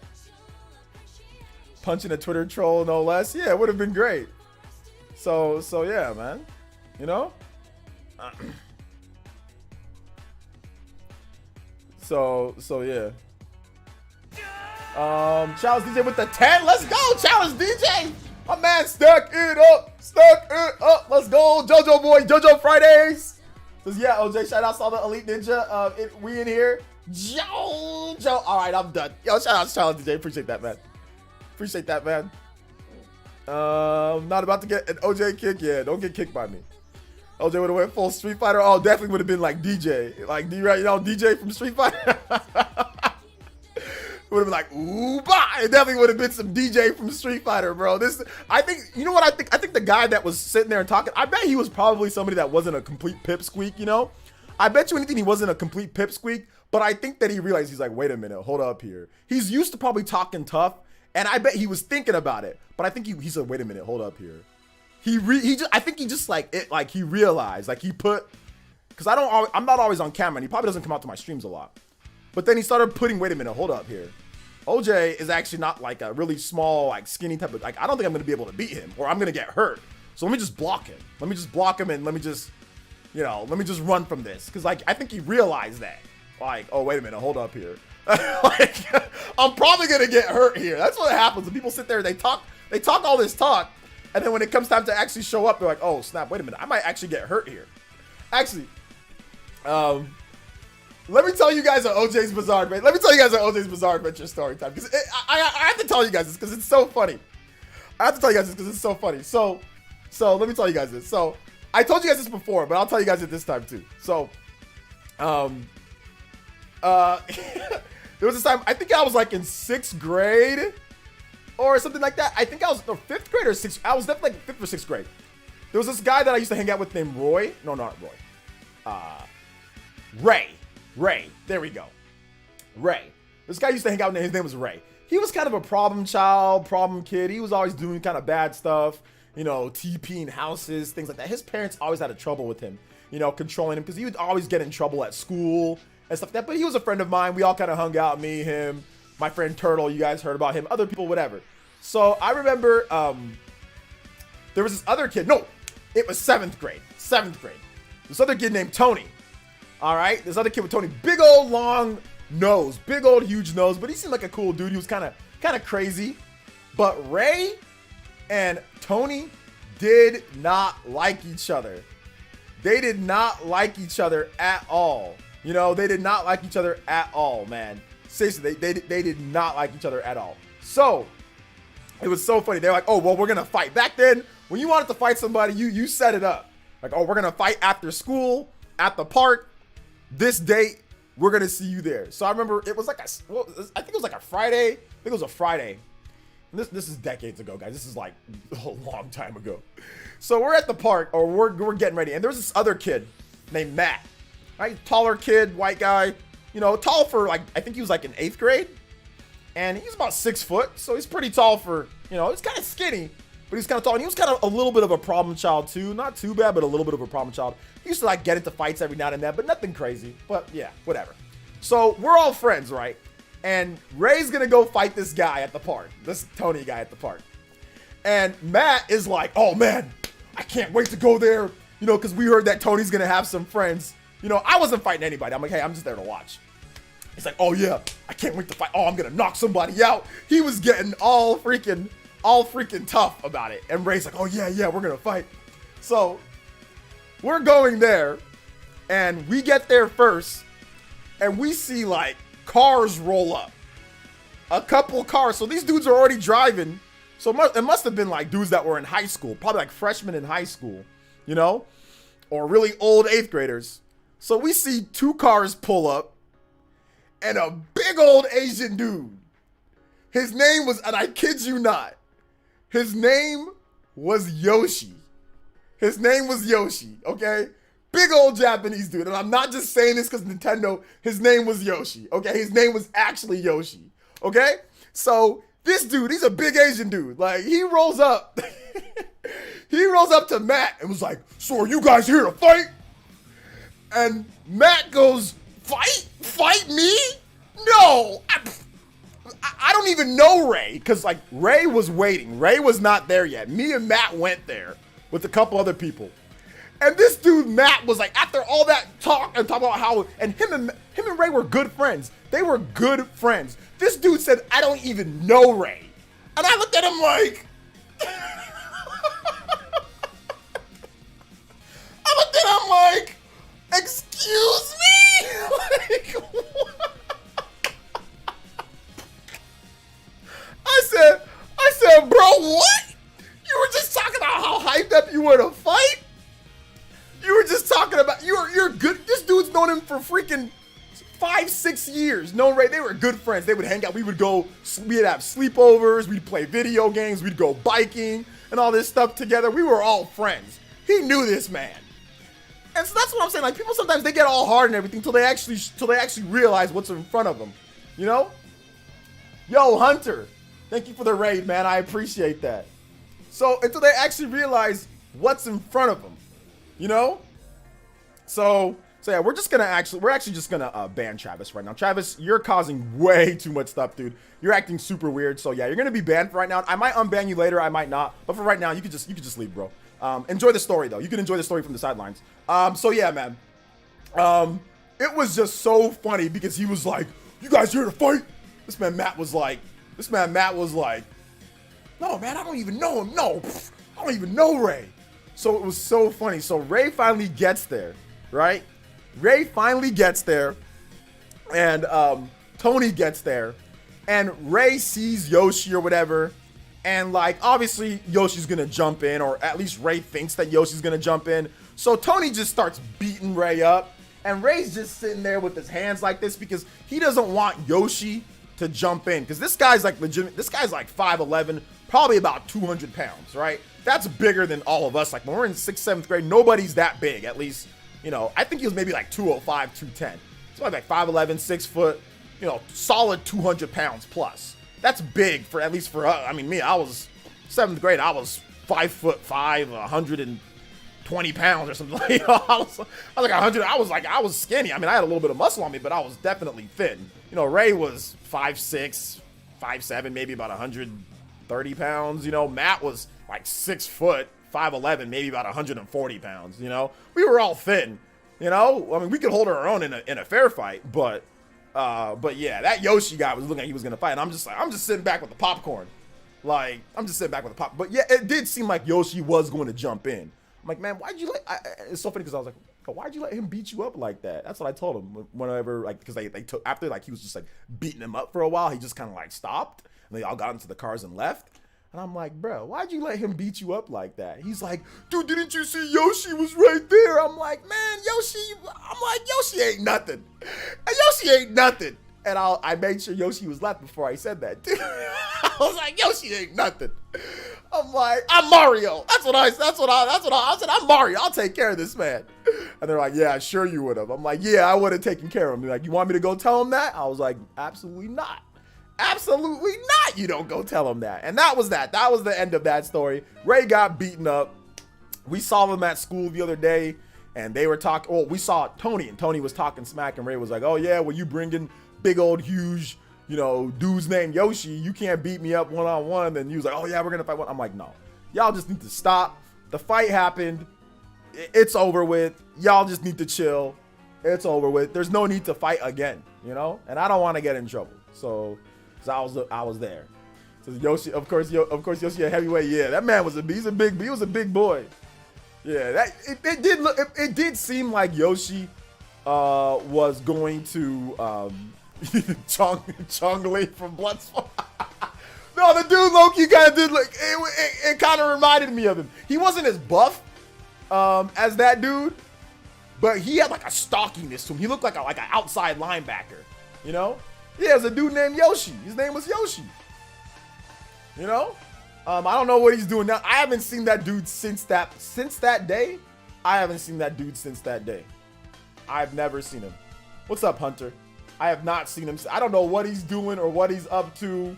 Punching a Twitter troll, no less. Yeah, it would have been great. So yeah, man. So yeah. Challenge DJ with the 10. Let's go, Challenge DJ. My man, stack it up. Let's go, JoJo boy, JoJo Fridays. Says yeah, OJ. Shout out to all the Elite Ninja. We in here. JoJo. All right, I'm done. Yo, shout out to Challenge DJ. Appreciate that, man. Not about to get an OJ kick. Yeah, don't get kicked by me. OJ would have went full Street Fighter. Oh, definitely would have been like DJ. Like DJ from Street Fighter. Would have been like, ooh, bah. It definitely would have been some DJ from Street Fighter, bro. I think the guy that was sitting there and talking, I bet he was probably somebody that wasn't a complete pipsqueak, I bet you anything he wasn't a complete pipsqueak, but I think that he realized, he's like, wait a minute, hold up here. He's used to probably talking tough, and I bet he was thinking about it, but I think he said, wait a minute, hold up here. I think he just he realized, like he put, because I'm not always on camera, and he probably doesn't come out to my streams a lot. But then he started putting, wait a minute, hold up here. OJ is actually not like a really small, like skinny type of, like, I don't think I'm going to be able to beat him, or I'm going to get hurt. So let me just block him. And let me just run from this. Because, like, I think he realized that. Like, oh, wait a minute, hold up here. Like, I'm probably going to get hurt here. That's what happens when people sit there, they talk all this talk, and then when it comes time to actually show up, they're like, oh, snap, wait a minute, I might actually get hurt here. Actually, let me tell you guys an OJ's Bizarre Adventure. Let me tell you guys an OJ's Bizarre Adventure story time. Because I have to tell you guys this because it's so funny. So let me tell you guys this. So I told you guys this before, but I'll tell you guys it this time too. So, there was this time, I think I was like in 6th grade or something like that. I think I was 5th grade or 6th. I was definitely like 5th or 6th grade. There was this guy that I used to hang out with named Roy. No, not Roy. Ray. There we go. Ray. This guy used to hang out, and his name was Ray. He was kind of a problem child, problem kid. He was always doing kind of bad stuff, TPing houses, things like that. His parents always had a trouble with him, controlling him, because he would always get in trouble at school and stuff like that. But he was a friend of mine. We all kind of hung out, me, him, my friend Turtle. You guys heard about him. Other people, whatever. So I remember there was this other kid. No, it was 7th grade. This other kid named Tony. All right, this other kid with Tony, big old long nose, big old huge nose, but he seemed like a cool dude. He was kind of crazy. But Ray and Tony did not like each other. They did not like each other at all. They did not like each other at all, man. Seriously, they did not like each other at all. So it was so funny. They're like, oh, well, we're gonna fight. Back then, when you wanted to fight somebody, you set it up. Like, oh, we're gonna fight after school, at the park. This date, we're gonna see you there. So I remember it was like I think it was like a Friday. I think it was a Friday. And this is decades ago, guys. This is like a long time ago. So we're at the park, or we're getting ready, and there's this other kid named Matt, right? Taller kid, white guy, you know, tall for like, I think he was like in 8th grade, and he's about 6 foot, so he's pretty tall for, you know, he's kind of skinny, but he's kind of tall, and he was kind of a little bit of a problem child too. Not too bad, but a little bit of a problem child. He used to like get into fights every now and then, but nothing crazy. But yeah, whatever. So we're all friends, right? And Ray's gonna go fight this guy at the park, this Tony guy at the park. And Matt is like, oh man, I can't wait to go there, you know, because we heard that Tony's gonna have some friends. You know, I wasn't fighting anybody. I'm like, hey, I'm just there to watch. He's like, oh yeah, I can't wait to fight. Oh, I'm gonna knock somebody out. He was getting all freaking tough about it. And Ray's like, oh yeah, we're gonna fight. So we're going there, and we get there first, and we see like cars roll up. A couple cars. So these dudes are already driving. So it must have been like dudes that were in high school, probably like freshmen in high school, you know, or really old 8th graders. So we see 2 cars pull up, and a big old Asian dude. His name was, and I kid you not, his name was Yoshi. His name was Yoshi, okay? Big old Japanese dude. And I'm not just saying this because Nintendo, his name was Yoshi, okay? His name was actually Yoshi, okay? So this dude, he's a big Asian dude. Like, he rolls up. He rolls up to Matt and was like, so are you guys here to fight? And Matt goes, fight? Fight me? No. I don't even know Ray, because like Ray was waiting. Ray was not there yet. Me and Matt went there with a couple other people. And this dude, Matt, was like, after all that talk and talk about how, and him and Ray were good friends. They were good friends. This dude said, I don't even know Ray. And I looked at him like, I looked at him like, excuse me? Like, what? I said, bro, what? You were just talking about how hyped up you were to fight? You were just talking about, you're good. This dude's known him for freaking 5-6 years. No, Ray, they were good friends. They would hang out. We'd have sleepovers. We'd play video games. We'd go biking and all this stuff together. We were all friends. He knew this man. And so that's what I'm saying. Like, people sometimes, they get all hard and everything till they actually realize what's in front of them. You know? Yo, Hunter, thank you for the raid, man. I appreciate that. So until they actually realize what's in front of them, you know? So yeah, we're actually just gonna ban Travis right now. Travis, you're causing way too much stuff, dude. You're acting super weird. So yeah, you're gonna be banned for right now. I might unban you later. I might not. But for right now, you could just leave, bro. Enjoy the story though. You can enjoy the story from the sidelines. So yeah, man. It was just so funny because he was like, "You guys here to fight?" This man Matt was like, "No, man, I don't even know him. No, I don't even know Ray." So it was so funny. So Ray finally gets there, right? Ray finally gets there, and Tony gets there, and Ray sees Yoshi or whatever, and like obviously Yoshi's gonna jump in, or at least Ray thinks that Yoshi's gonna jump in. So Tony just starts beating Ray up, and Ray's just sitting there with his hands like this because he doesn't want Yoshi to jump in, because this guy's like legitimate. This guy's like 5'11", probably about 200 pounds, right? That's bigger than all of us. Like when we're in 6th, 7th grade, nobody's that big, at least. You know, I think he was maybe like 205, 210. So like 5'11", 6 foot, you know, solid 200 pounds plus. That's big for, at least for us. I mean, me, I was 7th grade. I was 5'5", 120 pounds or something. Like, I was like 100. I was skinny. I mean, I had a little bit of muscle on me, but I was definitely thin. You know, Ray was 5'6", 5'7", maybe about 130 pounds. You know, Matt was like 6 foot, 5'11", maybe about 140 pounds. You know, we were all thin. You know, I mean, we could hold our own in a fair fight, but yeah, that Yoshi guy was looking like he was gonna fight, and I'm just sitting back with the popcorn. Like, I'm just sitting back with the pop. But yeah, it did seem like Yoshi was going to jump in. I'm like, man, why'd you let? It's so funny because I was like, why'd you let him beat you up like that? That's what I told him whenever, like, because they took, after like he was just like beating him up for a while, he just kind of like stopped, and they all got into the cars and left. And I'm like, bro, why'd you let him beat you up like that? He's like, dude, didn't you see Yoshi was right there? I'm like, man, Yoshi ain't nothing. Yoshi ain't nothing. And I made sure Yoshi was left before I said that, too. I was like, Yoshi ain't nothing. I'm like, I'm Mario. I said, I'm Mario. I'll take care of this man. And they're like, yeah, sure you would have. I'm like, yeah, I would have taken care of him. They're like, you want me to go tell him that? I was like, absolutely not. Absolutely not. You don't go tell him that. And that was that. That was the end of that story. Ray got beaten up. We saw him at school the other day, and they were talking. Well, we saw Tony, and Tony was talking smack, and Ray was like, oh, yeah, well, you bringing big old huge, you know, dudes named Yoshi, you can't beat me up one-on-one. And he was like, oh yeah, we're gonna fight one. I'm like, no, y'all just need to stop. The fight happened. It's over with. Y'all just need to chill. It's over with. There's no need to fight again, you know? And I don't want to get in trouble. So I was there. So Yoshi, of course Yoshi a heavyweight. Yeah, that man was he was a big boy. Yeah, that it did seem like Yoshi was going to Chong Li from Bloodsport. No, the dude Loki kind of did like it kind of reminded me of him. He wasn't as buff as that dude, but he had like a stockiness to him. He looked like an outside linebacker, you know? Yeah, there's a dude named Yoshi. His name was Yoshi. You know? I don't know what he's doing now. I haven't seen that dude since that day. I haven't seen that dude since that day. I've never seen him. What's up, Hunter? I have not seen him. I don't know what he's doing or what he's up to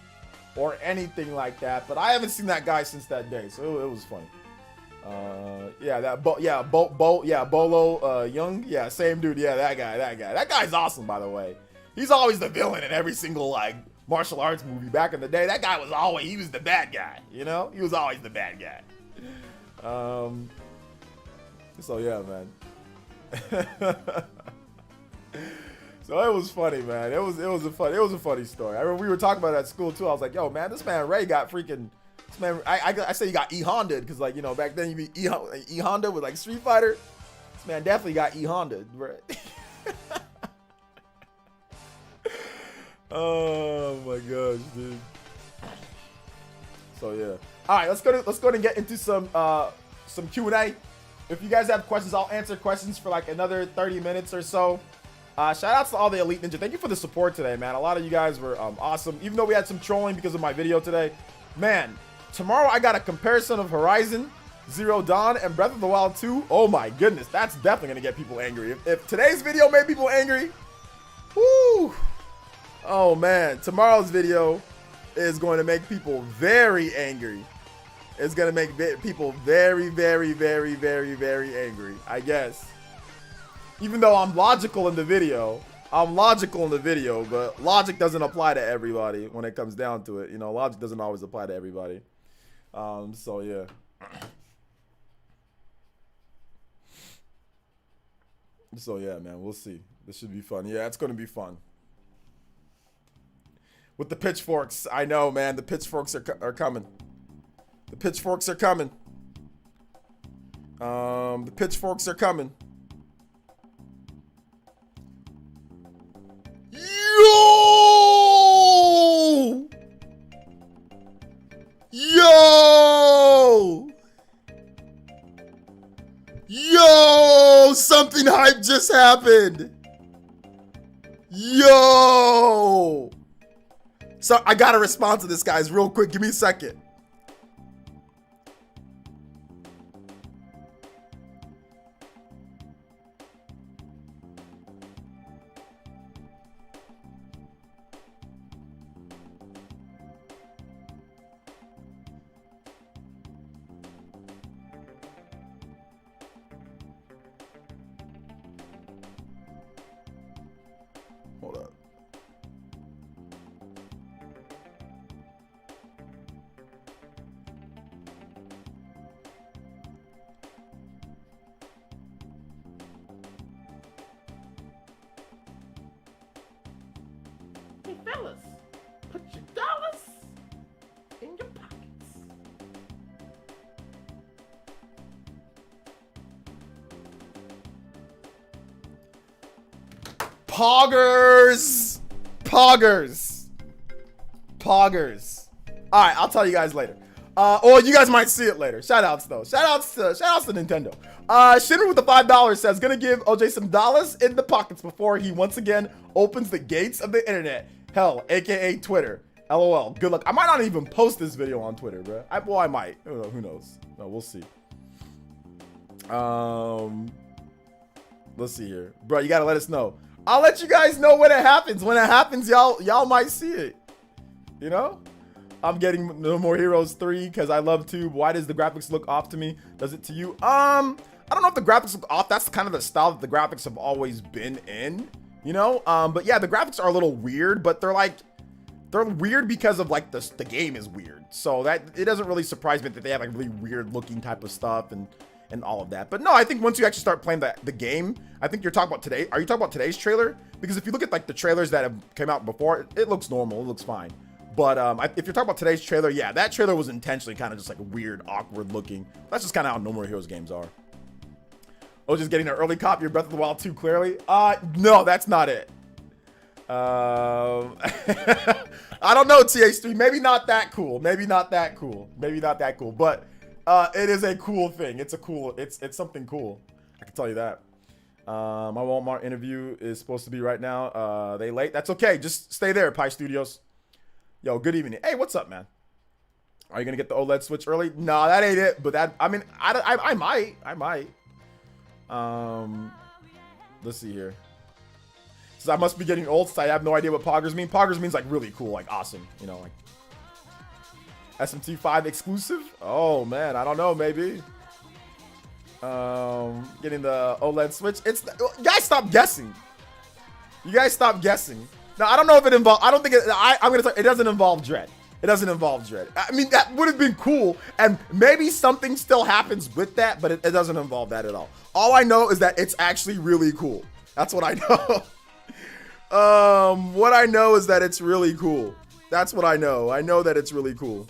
or anything like that, but I haven't seen that guy since that day, so it was funny. Bolo Young, yeah, same dude, yeah, that guy. That guy's awesome, by the way. He's always the villain in every single like martial arts movie. Back in the day, that guy was the bad guy, you know? He was always the bad guy. So yeah, man. So it was funny, man. It was a funny story. I remember we were talking about it at school too. I was like, yo, man, this man Ray got freaking. This man, I say he got E-Honda because like, you know, back then you be E-Honda with like Street Fighter. This man definitely got E-Honda, right? Oh my gosh, dude. So yeah. All right, let's go ahead and get into some Q&A. If you guys have questions, I'll answer questions for like another 30 minutes or so. Shout outs to all the Elite Ninja. Thank you for the support today, man. A lot of you guys were awesome. Even though we had some trolling because of my video today. Man, tomorrow I got a comparison of Horizon Zero Dawn and Breath of the Wild 2. Oh my goodness, that's definitely going to get people angry. If today's video made people angry, whoo. Oh man, tomorrow's video is going to make people very angry. It's going to make people very, very, very, very, very angry, I guess. Even though I'm logical in the video, but logic doesn't apply to everybody when it comes down to it. You know, logic doesn't always apply to everybody. So yeah. So yeah, man, we'll see. This should be fun. Yeah, it's going to be fun. With the pitchforks, I know, man. The pitchforks are coming. The pitchforks are coming. The pitchforks are coming. Yo, something hype just happened. Yo. So I gotta respond to this, guys, real quick. Give me a second. Hold up. Hey fellas, put your dollars in your pockets. Poggers. All right, I'll tell you guys later. Or you guys might see it later. Shout outs though. Shout outs to Nintendo. Shinner with the $5 says gonna give OJ some dollars in the pockets before he once again opens the gates of the internet. Hell, aka Twitter. LOL. Good luck. I might not even post this video on Twitter, bro. I might. Who knows? No, we'll see. Let's see here, bro. You gotta let us know. I'll let you guys know when it happens. When it happens, y'all might see it. You know. I'm getting No More Heroes 3 because I love to. Why does the graphics look off to me? Does it to you? I don't know if the graphics look off. That's kind of the style that the graphics have always been in, you know? But yeah, the graphics are a little weird, but they're weird because of like the game is weird. So that it doesn't really surprise me that they have like really weird looking type of stuff and all of that. But no, I think once you actually start playing the game, I think you're talking about today. Are you talking about today's trailer? Because if you look at like the trailers that have came out before, it looks normal. It looks fine. But if you're talking about today's trailer, yeah, that trailer was intentionally kind of just like weird, awkward looking. That's just kind of how No More Heroes games are. Oh, just getting an early copy of Breath of the Wild 2 clearly. No, that's not it. I don't know, TH3. Maybe not that cool. Maybe not that cool. Maybe not that cool. But it is a cool thing. It's something cool. I can tell you that. My Walmart interview is supposed to be right now. They late. That's okay. Just stay there, Pi Studios. Yo, good evening. Hey, what's up, man? Are you gonna get the OLED Switch early? No, that ain't it. But that, I mean, I might. Let's see here. Says I must be getting old, so I have no idea what poggers mean. Poggers means like really cool, like awesome. You know, like SMT5 exclusive. Oh man, I don't know, maybe. Getting the OLED Switch. You guys stop guessing. You guys stop guessing. Now, I don't know if it involves, I don't think I'm going to say it doesn't involve Dread. It doesn't involve Dread. I mean, that would have been cool. And maybe something still happens with that, but it doesn't involve that at all. All I know is that it's actually really cool. That's what I know. What I know is that it's really cool. That's what I know. I know that it's really cool.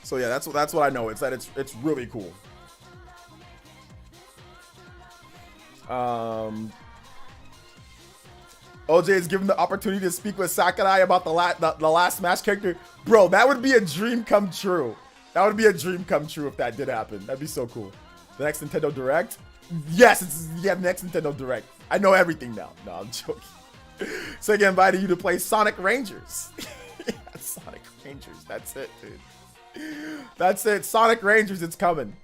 So yeah, that's what I know. It's that it's really cool. OJ is given the opportunity to speak with Sakurai about the last Smash character. Bro, that would be a dream come true. That would be a dream come true if that did happen. That'd be so cool. The next Nintendo Direct? Yes, the next Nintendo Direct. I know everything now. No, I'm joking. So again, invited you to play Sonic Rangers. Yeah, Sonic Rangers. That's it, dude. That's it. Sonic Rangers, it's coming.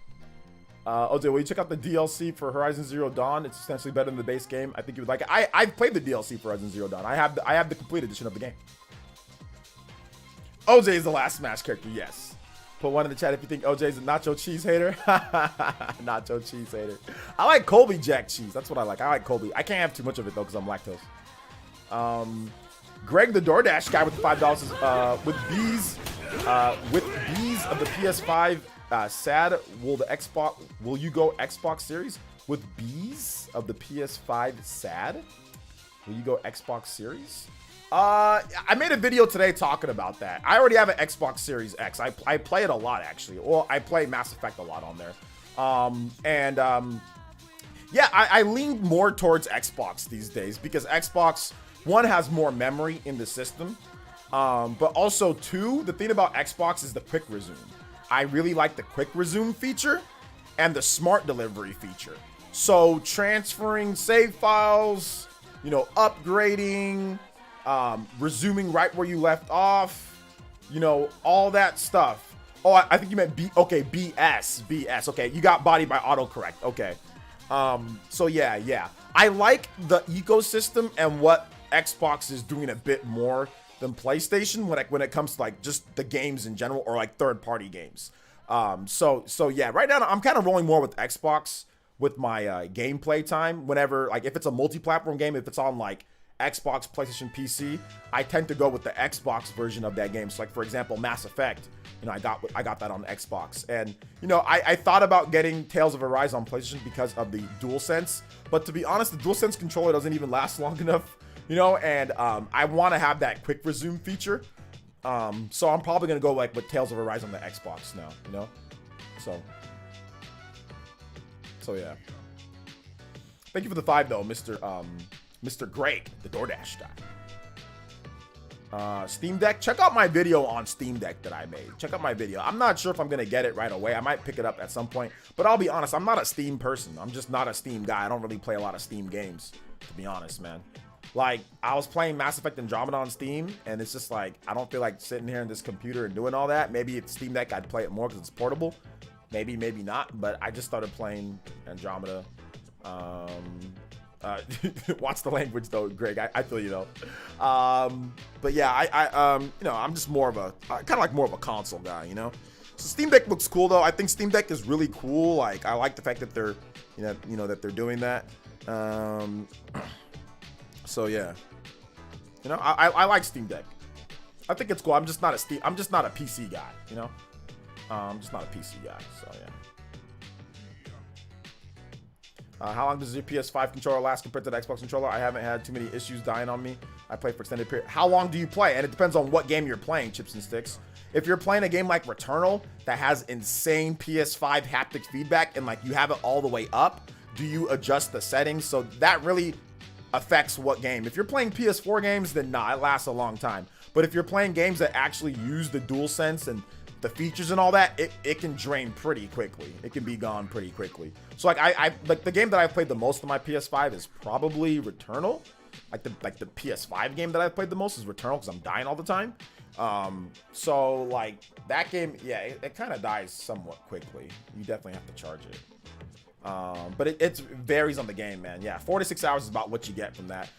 OJ, will you check out the DLC for Horizon Zero Dawn? It's essentially better than the base game. I think you would like it. I've played the DLC for Horizon Zero Dawn. I have the complete edition of the game. OJ is the last Smash character, yes. Put one in the chat if you think OJ is a nacho cheese hater. Nacho cheese hater. I like Colby Jack cheese. That's what I like. I like Colby. I can't have too much of it though because I'm lactose. Greg the DoorDash guy with the $5 is with bees of the PS5 sad. Will you go Xbox Series with bees of the PS5 sad? Will you go Xbox Series? I made a video today talking about that. I already have an Xbox Series X. I play it a lot actually. Well, I play Mass Effect a lot on there. Yeah, I lean more towards Xbox these days because Xbox, one, has more memory in the system. But also two, the thing about Xbox is the quick resume. I really like the quick resume feature and the smart delivery feature. So transferring save files, you know, upgrading, resuming right where you left off, you know, all that stuff. Oh, I think you meant BS. Okay, you got bodied by autocorrect. Okay. So yeah. I like the ecosystem and what Xbox is doing a bit more than PlayStation when it comes to like just the games in general or like third-party games. So yeah, right now I'm kind of rolling more with Xbox with my gameplay time. Whenever, like, if it's a multi-platform game, if it's on like Xbox, PlayStation, PC, I tend to go with the Xbox version of that game. So like, for example, Mass Effect, you know, I got that on Xbox. And, you know, I thought about getting Tales of Arise on PlayStation because of the DualSense. But to be honest, the DualSense controller doesn't even last long enough, you know, and I want to have that quick resume feature. So I'm probably going to go like with Tales of Arise on the Xbox now, you know? So yeah. Thank you for the 5 though, Mr. Greg, the DoorDash guy. Steam Deck. Check out my video on Steam Deck that I made. Check out my video. I'm not sure if I'm gonna get it right away. I might pick it up at some point, but I'll be honest, I'm not a Steam person. I'm just not a Steam guy. I don't really play a lot of Steam games, to be honest, man. Like, I was playing Mass Effect Andromeda on Steam, and it's just like, I don't feel like sitting here in this computer and doing all that. Maybe if Steam Deck, I'd play it more because it's portable. Maybe, maybe not, but I just started playing Andromeda. Watch the language though, Greg. I feel you though. But yeah, you know, I'm just more of a kind of like more of a console guy, you know. So Steam Deck looks cool though. I think Steam Deck is really cool. Like, I like the fact that they're, you know that they're doing that. So yeah, you know, I like Steam Deck. I think it's cool. I'm just not a PC guy, you know. I'm just not a PC guy. So yeah. How long does your PS5 controller last compared to the Xbox controller? I haven't had too many issues dying on me. I play for extended period. How long do you play? And it depends on what game you're playing, Chips and Sticks. If you're playing a game like Returnal that has insane PS5 haptic feedback and like you have it all the way up, do you adjust the settings? So that really affects what game. If you're playing PS4 games, then nah, it lasts a long time. But if you're playing games that actually use the DualSense and the features and all that, it can drain pretty quickly. It can be gone pretty quickly. So like I like the game that I've played the most on my PS5 is probably Returnal. Like the PS5 game that I've played the most is Returnal because I'm dying all the time. So like that game, yeah, it kind of dies somewhat quickly. You definitely have to charge it. But it varies on the game, man. Yeah, 4 to 6 hours is about what you get from that.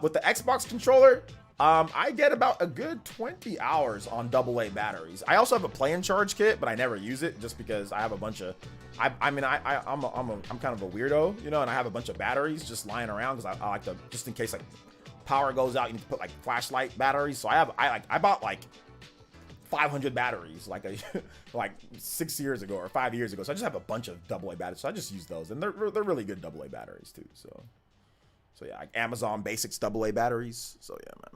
With the Xbox controller, I get about a good 20 hours on AA batteries. I also have a play and charge kit, but I never use it just because I have a bunch of, I'm kind of a weirdo, you know, and I have a bunch of batteries just lying around because I like to, just in case like power goes out, you need to put like flashlight batteries. So I bought like 500 batteries like 6 years ago or 5 years ago. So I just have a bunch of AA batteries. So I just use those, and they're really good AA batteries too. So yeah, like Amazon Basics AA batteries. So yeah, man.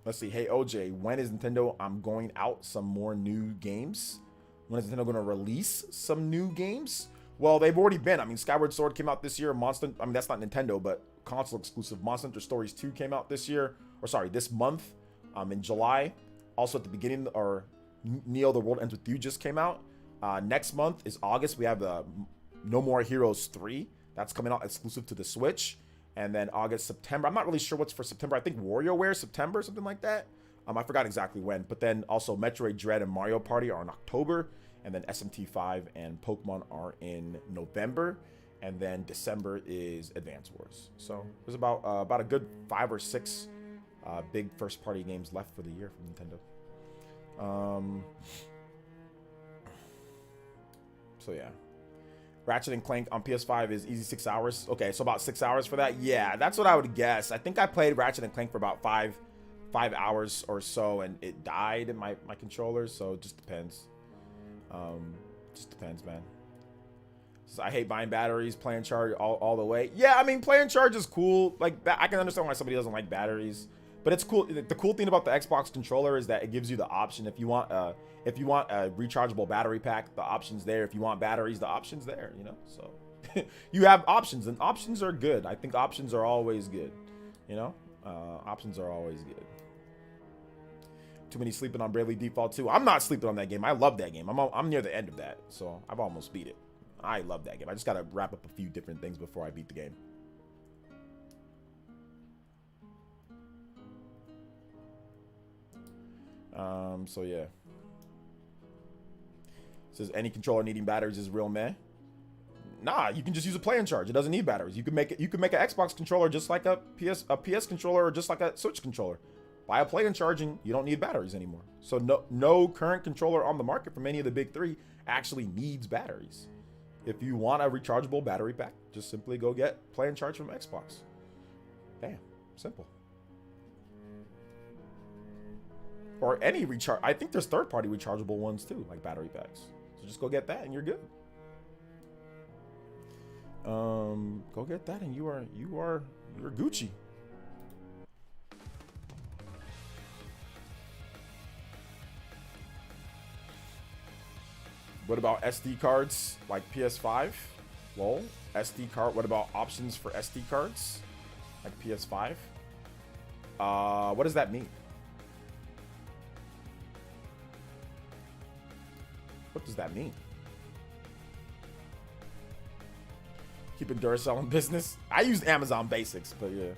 Let's see. Hey OJ, when is Nintendo? I'm going out some more new games. When is Nintendo going to release some new games? Well, they've already been. I mean, Skyward Sword came out this year. I mean, that's not Nintendo, but console exclusive. Monster Hunter Stories 2 came out this year, or sorry, this month, in July. Also at the beginning, or Neo: The World Ends With You just came out. Next month is August. We have the No More Heroes 3. That's coming out exclusive to the Switch. And then August, September. I'm not really sure what's for September. I think WarioWare September, something like that. I forgot exactly when. But then also Metroid Dread and Mario Party are in October. And then SMT5 and Pokemon are in November. And then December is Advance Wars. So there's about a good 5 or 6 big first-party games left for the year from Nintendo. So yeah. Ratchet and Clank on PS5 is easy 6 hours. Okay, so about 6 hours for that. Yeah, that's what I would guess. I think I played Ratchet and Clank for about 5 hours or so, and it died in my controller. So it just depends. Just depends, man. So I hate buying batteries, play and charge all the way. Yeah, I mean, play and charge is cool. Like, I can understand why somebody doesn't like batteries, but it's cool. The cool thing about the Xbox controller is that it gives you the option. If you want a rechargeable battery pack, the option's there. If you want batteries, the option's there, you know? So you have options, and options are good. I think options are always good, you know? Options are always good. Too many sleeping on Bravely Default 2. I'm not sleeping on that game. I love that game. I'm near the end of that, so I've almost beat it. I love that game. I just got to wrap up a few different things before I beat the game. So yeah. It says any controller needing batteries is real meh. Nah, you can just use a play and charge. It doesn't need batteries. You can make an Xbox controller just like a PS controller, or just like a Switch controller. Buy a play and charging, you don't need batteries anymore. So no current controller on the market from any of the big three actually needs batteries. If you want a rechargeable battery pack, just simply go get play and charge from Xbox. Damn, simple. Or any recharge. I think there's third-party rechargeable ones too, like battery packs. So just go get that and you're good. Go get that and you're Gucci. What about SD cards like PS5? Lol. SD card. What about options for SD cards like PS5? What does that mean? What does that mean? Keeping Duracell in business. I used Amazon Basics, but yeah.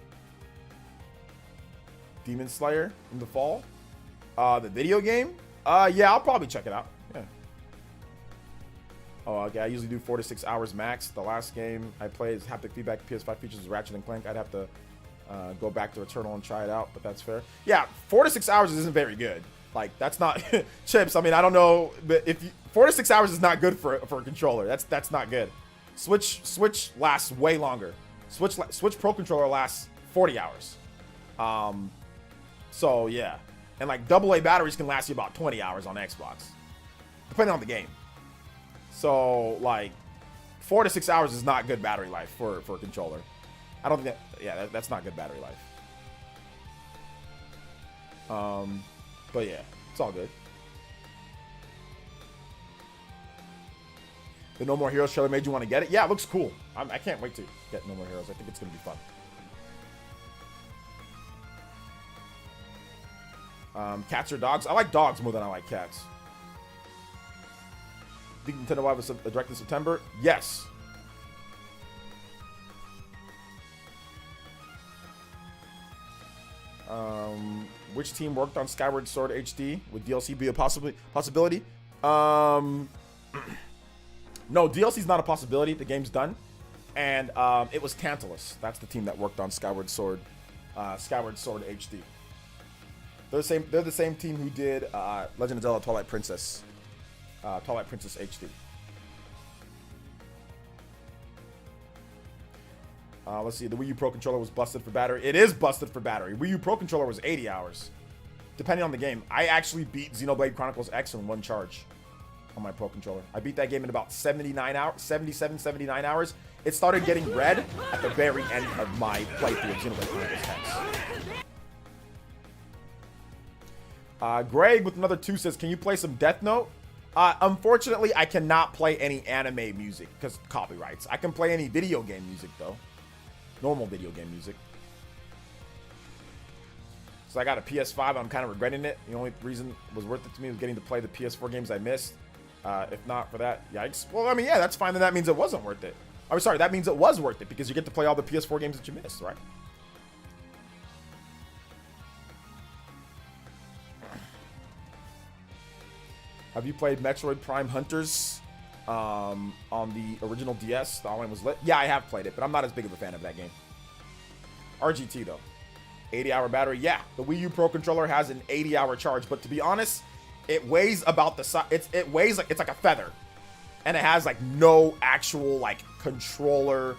Demon Slayer in the fall. The video game. Yeah, I'll probably check it out. Yeah. Oh, okay. I usually do 4 to 6 hours max. The last game I played is haptic feedback. PS5 features is Ratchet and Clank. I'd have to go back to Returnal and try it out, but that's fair. Yeah, 4 to 6 hours isn't very good. Like, that's not Chips. I mean, I don't know, but if you, 4 to 6 hours is not good for a controller. That's not good. Switch lasts way longer. Switch Pro controller lasts 40 hours. So yeah, and like AA batteries can last you about 20 hours on Xbox, depending on the game. So like 4 to 6 hours is not good battery life for a controller. I don't think that, yeah, that's not good battery life. But yeah, it's all good. The No More Heroes trailer made you want to get it? Yeah, it looks cool. I can't wait to get No More Heroes. I think it's going to be fun. Cats or dogs? I like dogs more than I like cats. Think Nintendo will have a direct in September? Yes. Which team worked on Skyward Sword HD? Would DLC be a possibility? No, DLC is not a possibility. The game's done, and it was Tantalus. That's the team that worked on Skyward Sword HD. They're the same team who did Legend of Zelda Twilight Princess HD. Let's see. The Wii U Pro controller was busted for battery. It is busted for battery. Wii U Pro controller was 80 hours, depending on the game. I actually beat Xenoblade Chronicles X in one charge on my Pro controller. I beat that game in about 79 hours. It started getting red at the very end of my playthrough of Xenoblade Chronicles X. Greg with another 2 says, can you play some Death Note? Unfortunately, I cannot play any anime music because copyrights. I can play any video game music though. Normal video game music. So I got a PS5. I'm kind of regretting it. The only reason it was worth it to me was getting to play the PS4 games I missed. If not for that, yikes. Well, I mean, yeah, that's fine. Then that means it wasn't worth it. I'm sorry, that means it was worth it because you get to play all the PS4 games that you missed, right? Have you played Metroid Prime Hunters on the original DS? The online was lit. Yeah, I have played it, but I'm not as big of a fan of that game. RGT though, 80-hour battery. Yeah, the Wii U Pro controller has an 80-hour charge, but to be honest, it weighs about the size. It weighs like it's like a feather, and it has like no actual like controller.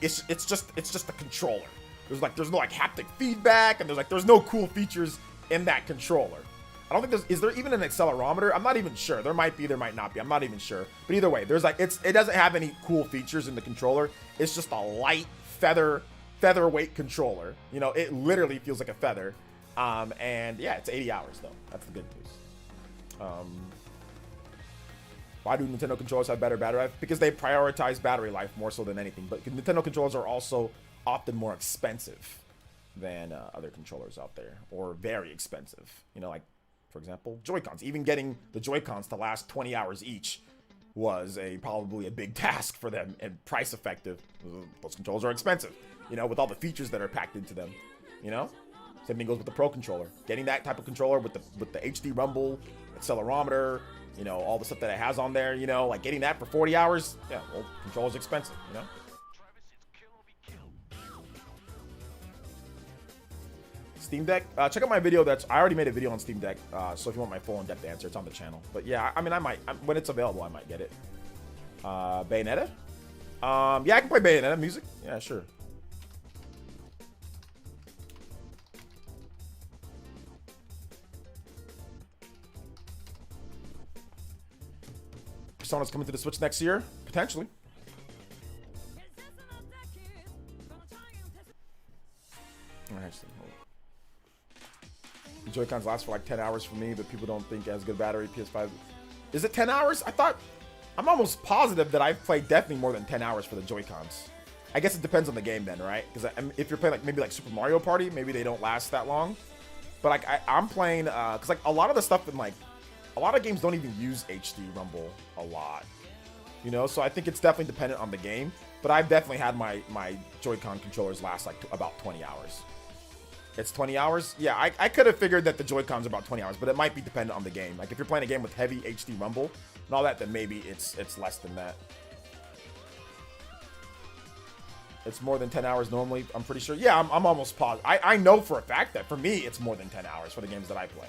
It's just a controller. There's no like haptic feedback, and there's no cool features in that controller. I don't think is there even an accelerometer? I'm not even sure. There might be, there might not be. I'm not even sure. But either way, there's like it doesn't have any cool features in the controller. It's just a light featherweight controller. You know, it literally feels like a feather. And yeah, it's 80 hours though. That's the good news. Why do Nintendo controllers have better battery life? Because they prioritize battery life more so than anything. But Nintendo controllers are also often more expensive than other controllers out there, or very expensive. You know, like, for example, Joy-Cons. Even getting the Joy-Cons to last 20 hours each was probably a big task for them, and price effective. Those controllers are expensive, you know, with all the features that are packed into them, you know? Same thing goes with the Pro controller. Getting that type of controller with the HD rumble, accelerometer, you know, all the stuff that it has on there, you know, like getting that for 40 hours, yeah, well, controller's expensive, you know? Steam Deck, check out my video. I already made a video on Steam Deck, so if you want my full in-depth answer, it's on the channel. But yeah, I mean, when it's available, I might get it. Bayonetta? Yeah, I can play Bayonetta music. Yeah, sure. Persona's coming to the Switch next year? Potentially. Actually, the Joy-Cons last for like 10 hours for me, but people don't think it has good battery. PS5 Is it 10 hours? I'm almost positive that I've played definitely more than 10 hours for the Joy-Cons. I guess it depends on the game then, right? Because if you're playing like maybe like Super Mario Party, maybe they don't last that long. But like I'm playing, because like a lot of the stuff in like, a lot of games don't even use HD Rumble a lot. You know, so I think it's definitely dependent on the game. But I've definitely had my Joy-Con controllers last like about 20 hours. It's 20 hours? Yeah, I could have figured that the Joy-Cons are about 20 hours, but it might be dependent on the game. Like if you're playing a game with heavy HD Rumble and all that, then maybe it's less than that. It's more than 10 hours normally, I'm pretty sure. Yeah, I'm almost positive. I know for a fact that for me, it's more than 10 hours for the games that I play.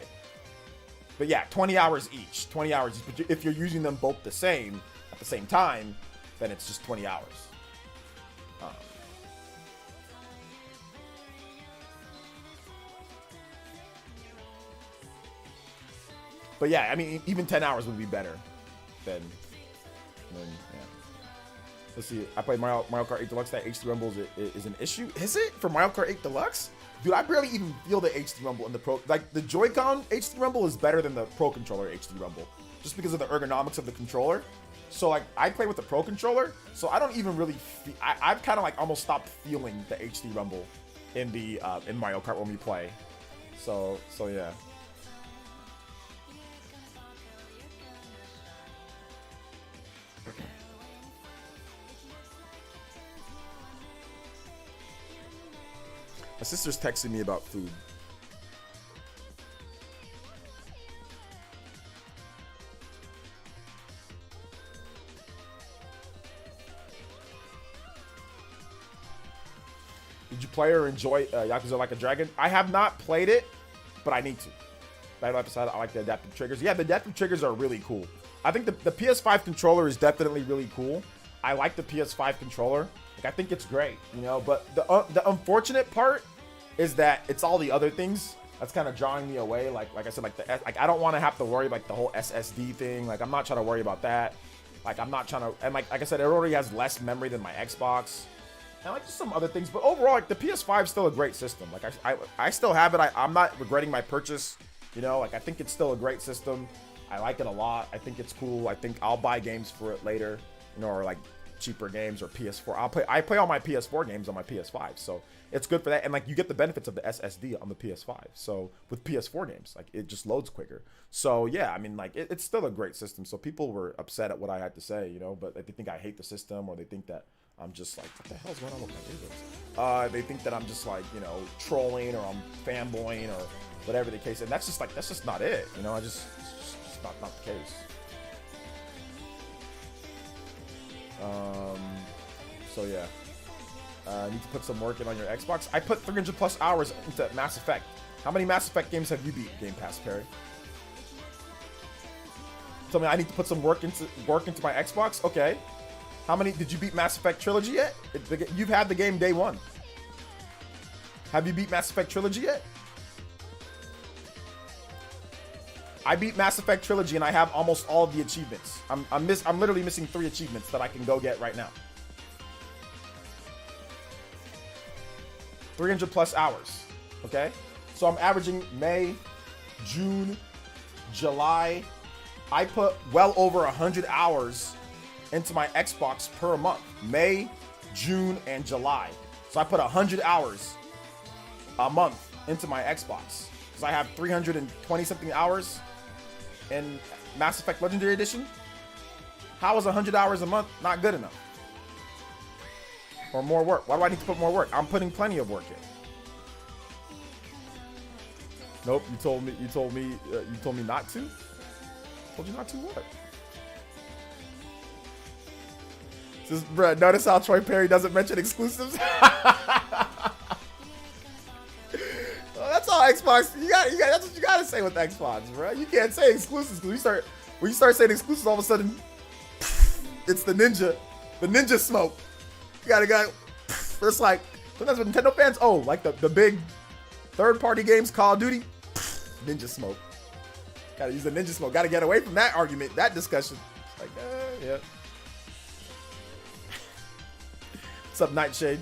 But yeah, 20 hours each. 20 hours. But if you're using them both the same, at the same time, then it's just 20 hours. But yeah, I mean, even 10 hours would be better than yeah. Let's see. I played Mario Kart 8 Deluxe. That HD Rumble is an issue. Is it for Mario Kart 8 Deluxe? Dude, I barely even feel the HD Rumble in the Pro. Like the Joy-Con HD Rumble is better than the Pro Controller HD Rumble, just because of the ergonomics of the controller. So like I play with the Pro Controller, so I don't even really feel. I've kind of like almost stopped feeling the HD Rumble in the in Mario Kart when we play. So yeah. My sister's texting me about food. Did you play or enjoy Yakuza Like a Dragon? I have not played it, but I need to. I like the adaptive triggers. Yeah, the adaptive triggers are really cool. I think the PS5 controller is definitely really cool. I like the PS5 controller. Like, I think it's great, you know, but the unfortunate part is that it's all the other things that's kind of drawing me away. Like I said, like I don't want to have to worry like the whole SSD thing. Like I'm not trying to worry about that. Like I'm not trying to, and like I said, it already has less memory than my Xbox, and like just some other things. But overall, like the PS5 is still a great system. Like I still have it. I'm not regretting my purchase. You know, like I think it's still a great system. I like it a lot. I think it's cool. I think I'll buy games for it later, you know, or like cheaper games or PS4. I play all my PS4 games on my PS5, so it's good for that. And like you get the benefits of the SSD on the PS5. So with PS4 games, like it just loads quicker. So yeah, I mean like it's still a great system. So people were upset at what I had to say, you know, but they think I hate the system, or they think that I'm just like, what the hell's going on with my videos? They think that I'm just like, you know, trolling, or I'm fanboying, or whatever the case. And that's just not it. You know, it's just not the case. So yeah, need to put some work in on your Xbox. I put 300 plus hours into Mass Effect. How many Mass Effect games have you beat, Game Pass, Perry? Tell me I need to put some work into my Xbox. Okay. How many did you beat Mass Effect Trilogy yet? You've had the game day one. Have you beat Mass Effect Trilogy yet? I beat Mass Effect Trilogy and I have almost all of the achievements. I'm literally missing 3 achievements that I can go get right now. 300 plus hours. Okay? So I'm averaging May, June, July. I put well over 100 hours into my Xbox per month. May, June, and July. So I put 100 hours a month into my Xbox. Because I have 320 something hours in Mass Effect Legendary Edition. How is 100 hours a month not good enough? Or more work? Why do I need to put more work? I'm putting plenty of work in. Nope, you told me not to? Told you not to what? This, bruh, notice how Troy Perry doesn't mention exclusives? That's all Xbox. You got. That's what you gotta say with Xbox, bro. You can't say exclusives because when you start saying exclusives, all of a sudden, it's the ninja smoke. You gotta go. It's like sometimes with Nintendo fans, oh, like the big third-party games, Call of Duty, ninja smoke. Gotta use the ninja smoke. Gotta get away from that argument, that discussion. It's like, yeah. What's up, Nightshade?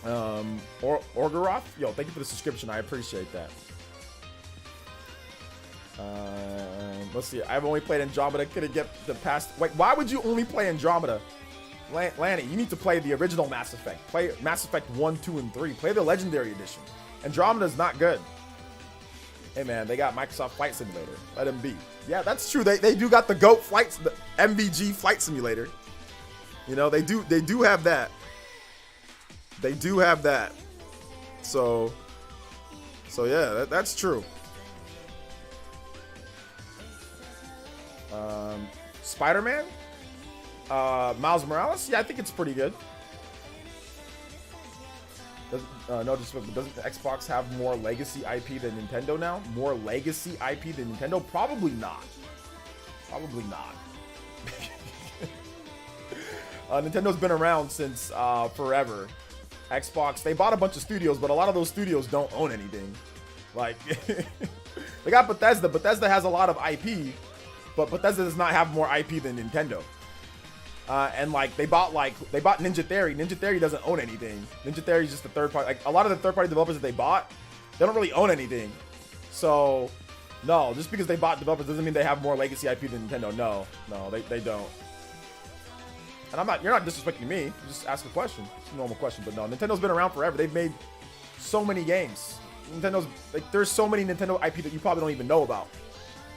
Orgaroth? Yo, thank you for the subscription. I appreciate that. Let's see. I've only played Andromeda. Couldn't get the past. Wait, why would you only play Andromeda? Lanny, you need to play the original Mass Effect. Play Mass Effect 1, 2, and 3. Play the Legendary Edition. Andromeda's not good. Hey man, they got Microsoft Flight Simulator. Let them be. Yeah, that's true. They do got the GOAT flights, the MVG Flight Simulator. You know, they do have that. They do have that. So yeah, that's true. Spider-Man? Miles Morales? Yeah, I think it's pretty good. No, doesn't Xbox have more legacy IP than Nintendo now? More legacy IP than Nintendo? Probably not. Probably not. Nintendo's been around since forever. Xbox, they bought a bunch of studios, but a lot of those studios don't own anything. Like, they got Bethesda. Bethesda has a lot of IP, but Bethesda does not have more IP than Nintendo. And like they bought Ninja Theory. Ninja Theory doesn't own anything. Ninja Theory is just a third party. Like a lot of the third party developers that they bought, they don't really own anything. So no, just because they bought developers doesn't mean they have more legacy IP than Nintendo. No, they don't. And you're not disrespecting me. Just ask a question. It's a normal question. But no, Nintendo's been around forever. They've made so many games. Nintendo's like, there's so many Nintendo IP that you probably don't even know about.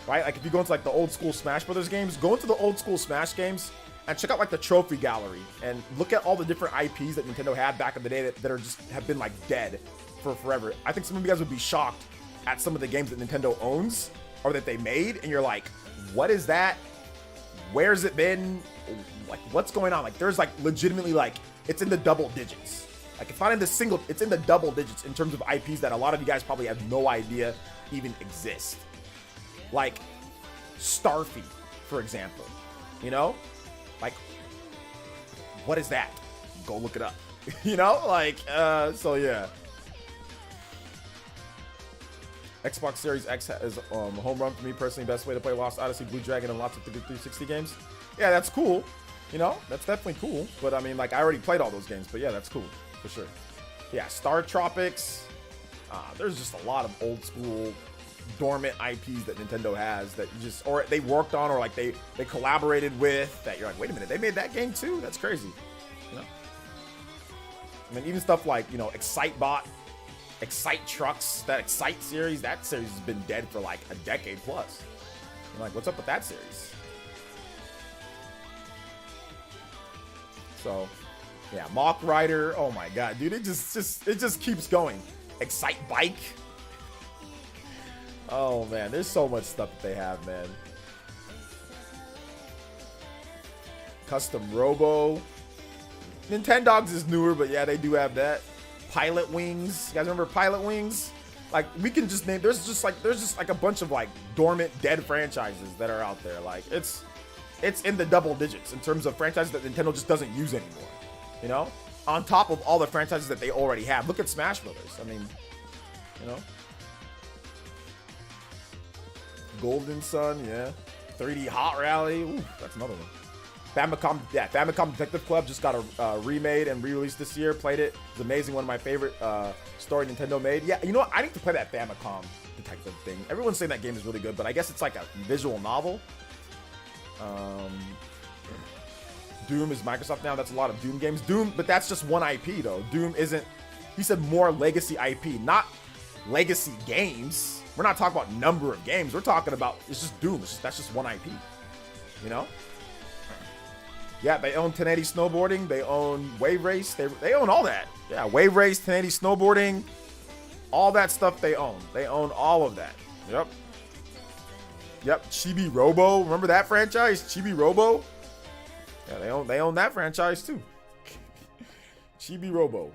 Right? Like if you go into like the old school Smash Brothers games, go into the old school Smash games and check out like the trophy gallery and look at all the different IPs that Nintendo had back in the day that are just have been like dead for forever. I think some of you guys would be shocked at some of the games that Nintendo owns or that they made, and you're like, what is that? Where's it been? Like, what's going on? Like, there's like legitimately like it's in the double digits. Like, it's not in the single, it's in the double digits in terms of IPs that a lot of you guys probably have no idea even exist. Like Starfy, for example. You know? Like, what is that? Go look it up. You know? Like, so yeah. Xbox Series X is a home run for me personally. Best way to play Lost Odyssey, Blue Dragon, and lots of 360 games. Yeah, that's cool. You know, that's definitely cool. But I mean, like, I already played all those games. But yeah, that's cool for sure. Yeah, Star Tropics. There's just a lot of old school dormant IPs that Nintendo has that you just, or they worked on, or like they collaborated with, that you're like, wait a minute, they made that game too? That's crazy. You know? I mean, even stuff like, you know, Excitebot, Excite Trucks, that Excite series, that series has been dead for like a decade plus. You're like, what's up with that series? So, yeah, Mach Rider, oh my god, dude, it just keeps going. Excite Bike. Oh man, there's so much stuff that they have, man. Custom Robo. Nintendogs is newer, but yeah, they do have that. Pilot Wings. You guys remember Pilot Wings? Like, we can just name, there's just like a bunch of like dormant, dead franchises that are out there. Like, it's in the double digits in terms of franchises that Nintendo just doesn't use anymore. You know? On top of all the franchises that they already have. Look at Smash Brothers. I mean, you know? Golden Sun, yeah. 3D Hot Rally. Ooh, that's another one. Famicom Detective Club just got a remade and re-released this year. Played it. It's amazing. One of my favorite story Nintendo made. Yeah, you know what? I need to play that Famicom Detective thing. Everyone's saying that game is really good, but I guess it's like a visual novel. Doom is Microsoft now. That's a lot of Doom games. Doom, but that's just one IP though. Doom isn't. He said more legacy IP, not legacy games. We're not talking about number of games. We're talking about, it's just Doom. That's just one IP. You know? Yeah, they own 1080 snowboarding. They own Wave Race. They own all that. Yeah, Wave Race, 1080 snowboarding. All that stuff they own. They own all of that. Yep. Yep, Chibi Robo. Remember that franchise? Chibi Robo? Yeah, they own that franchise too. Chibi Robo.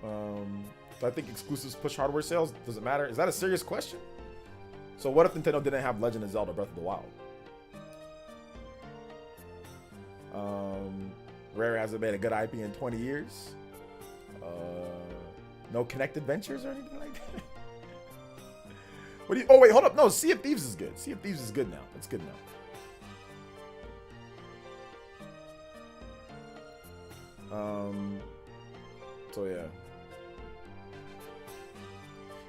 Do I think exclusives push hardware sales? Does it matter? Is that a serious question? So what if Nintendo didn't have Legend of Zelda Breath of the Wild? Rare hasn't made a good IP in 20 years. No Kinect Adventures or anything like that. What do you? Oh wait, hold up. No, Sea of Thieves is good. Sea of Thieves is good now. It's good now. So yeah.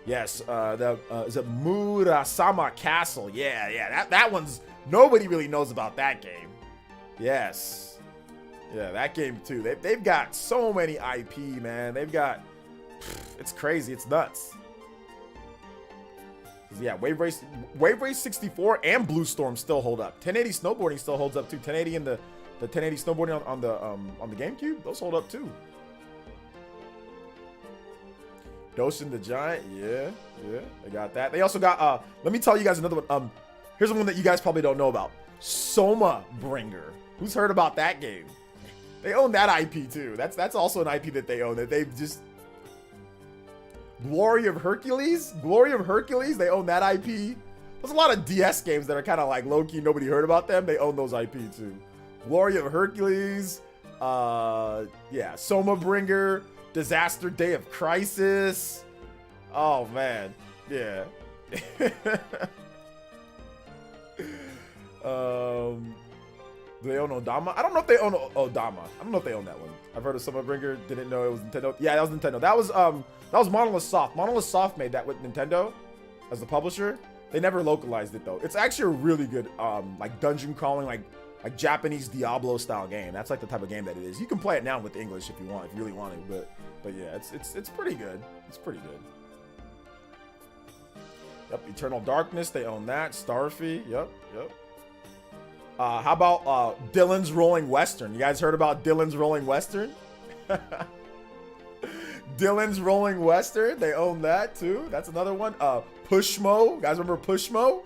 Yes, is it Murasama Castle? Yeah, that one's, nobody really knows about that game. Yes. Yeah, that game too. They've got so many IP, man. They've got, it's crazy, it's nuts. Yeah, Wave Race 64 and Blue Storm still hold up. 1080 snowboarding still holds up too. 1080 and the 1080 snowboarding on the GameCube, those hold up too. Doshin the Giant, yeah, they got that. They also got, let me tell you guys another one. Here's one that you guys probably don't know about. Soma Bringer. Who's heard about that game? They own that IP too. That's also an IP that they own, that they've just... Glory of Hercules? Glory of Hercules, they own that IP. There's a lot of DS games that are kind of like low-key, nobody heard about them. They own those IP too. Glory of Hercules, yeah, Soma Bringer, Disaster Day of Crisis. Oh man, yeah. Do they own Odama? I don't know if they own Odama. I don't know if they own that one. I've heard of Soma Bringer. Didn't know it was Nintendo. Yeah, that was Nintendo. That was Monolith Soft. Monolith Soft made that with Nintendo as the publisher. They never localized it though. It's actually a really good like dungeon crawling, like Japanese Diablo style game. That's like the type of game that it is. You can play it now with English if you want, if you really want to, but yeah, it's pretty good. It's pretty good. Yep, Eternal Darkness, they own that. Starfy, yep. How about Dylan's Rolling Western? You guys heard about Dylan's Rolling Western? Dylan's Rolling Western, they own that too. That's another one. Pushmo, guys remember Pushmo?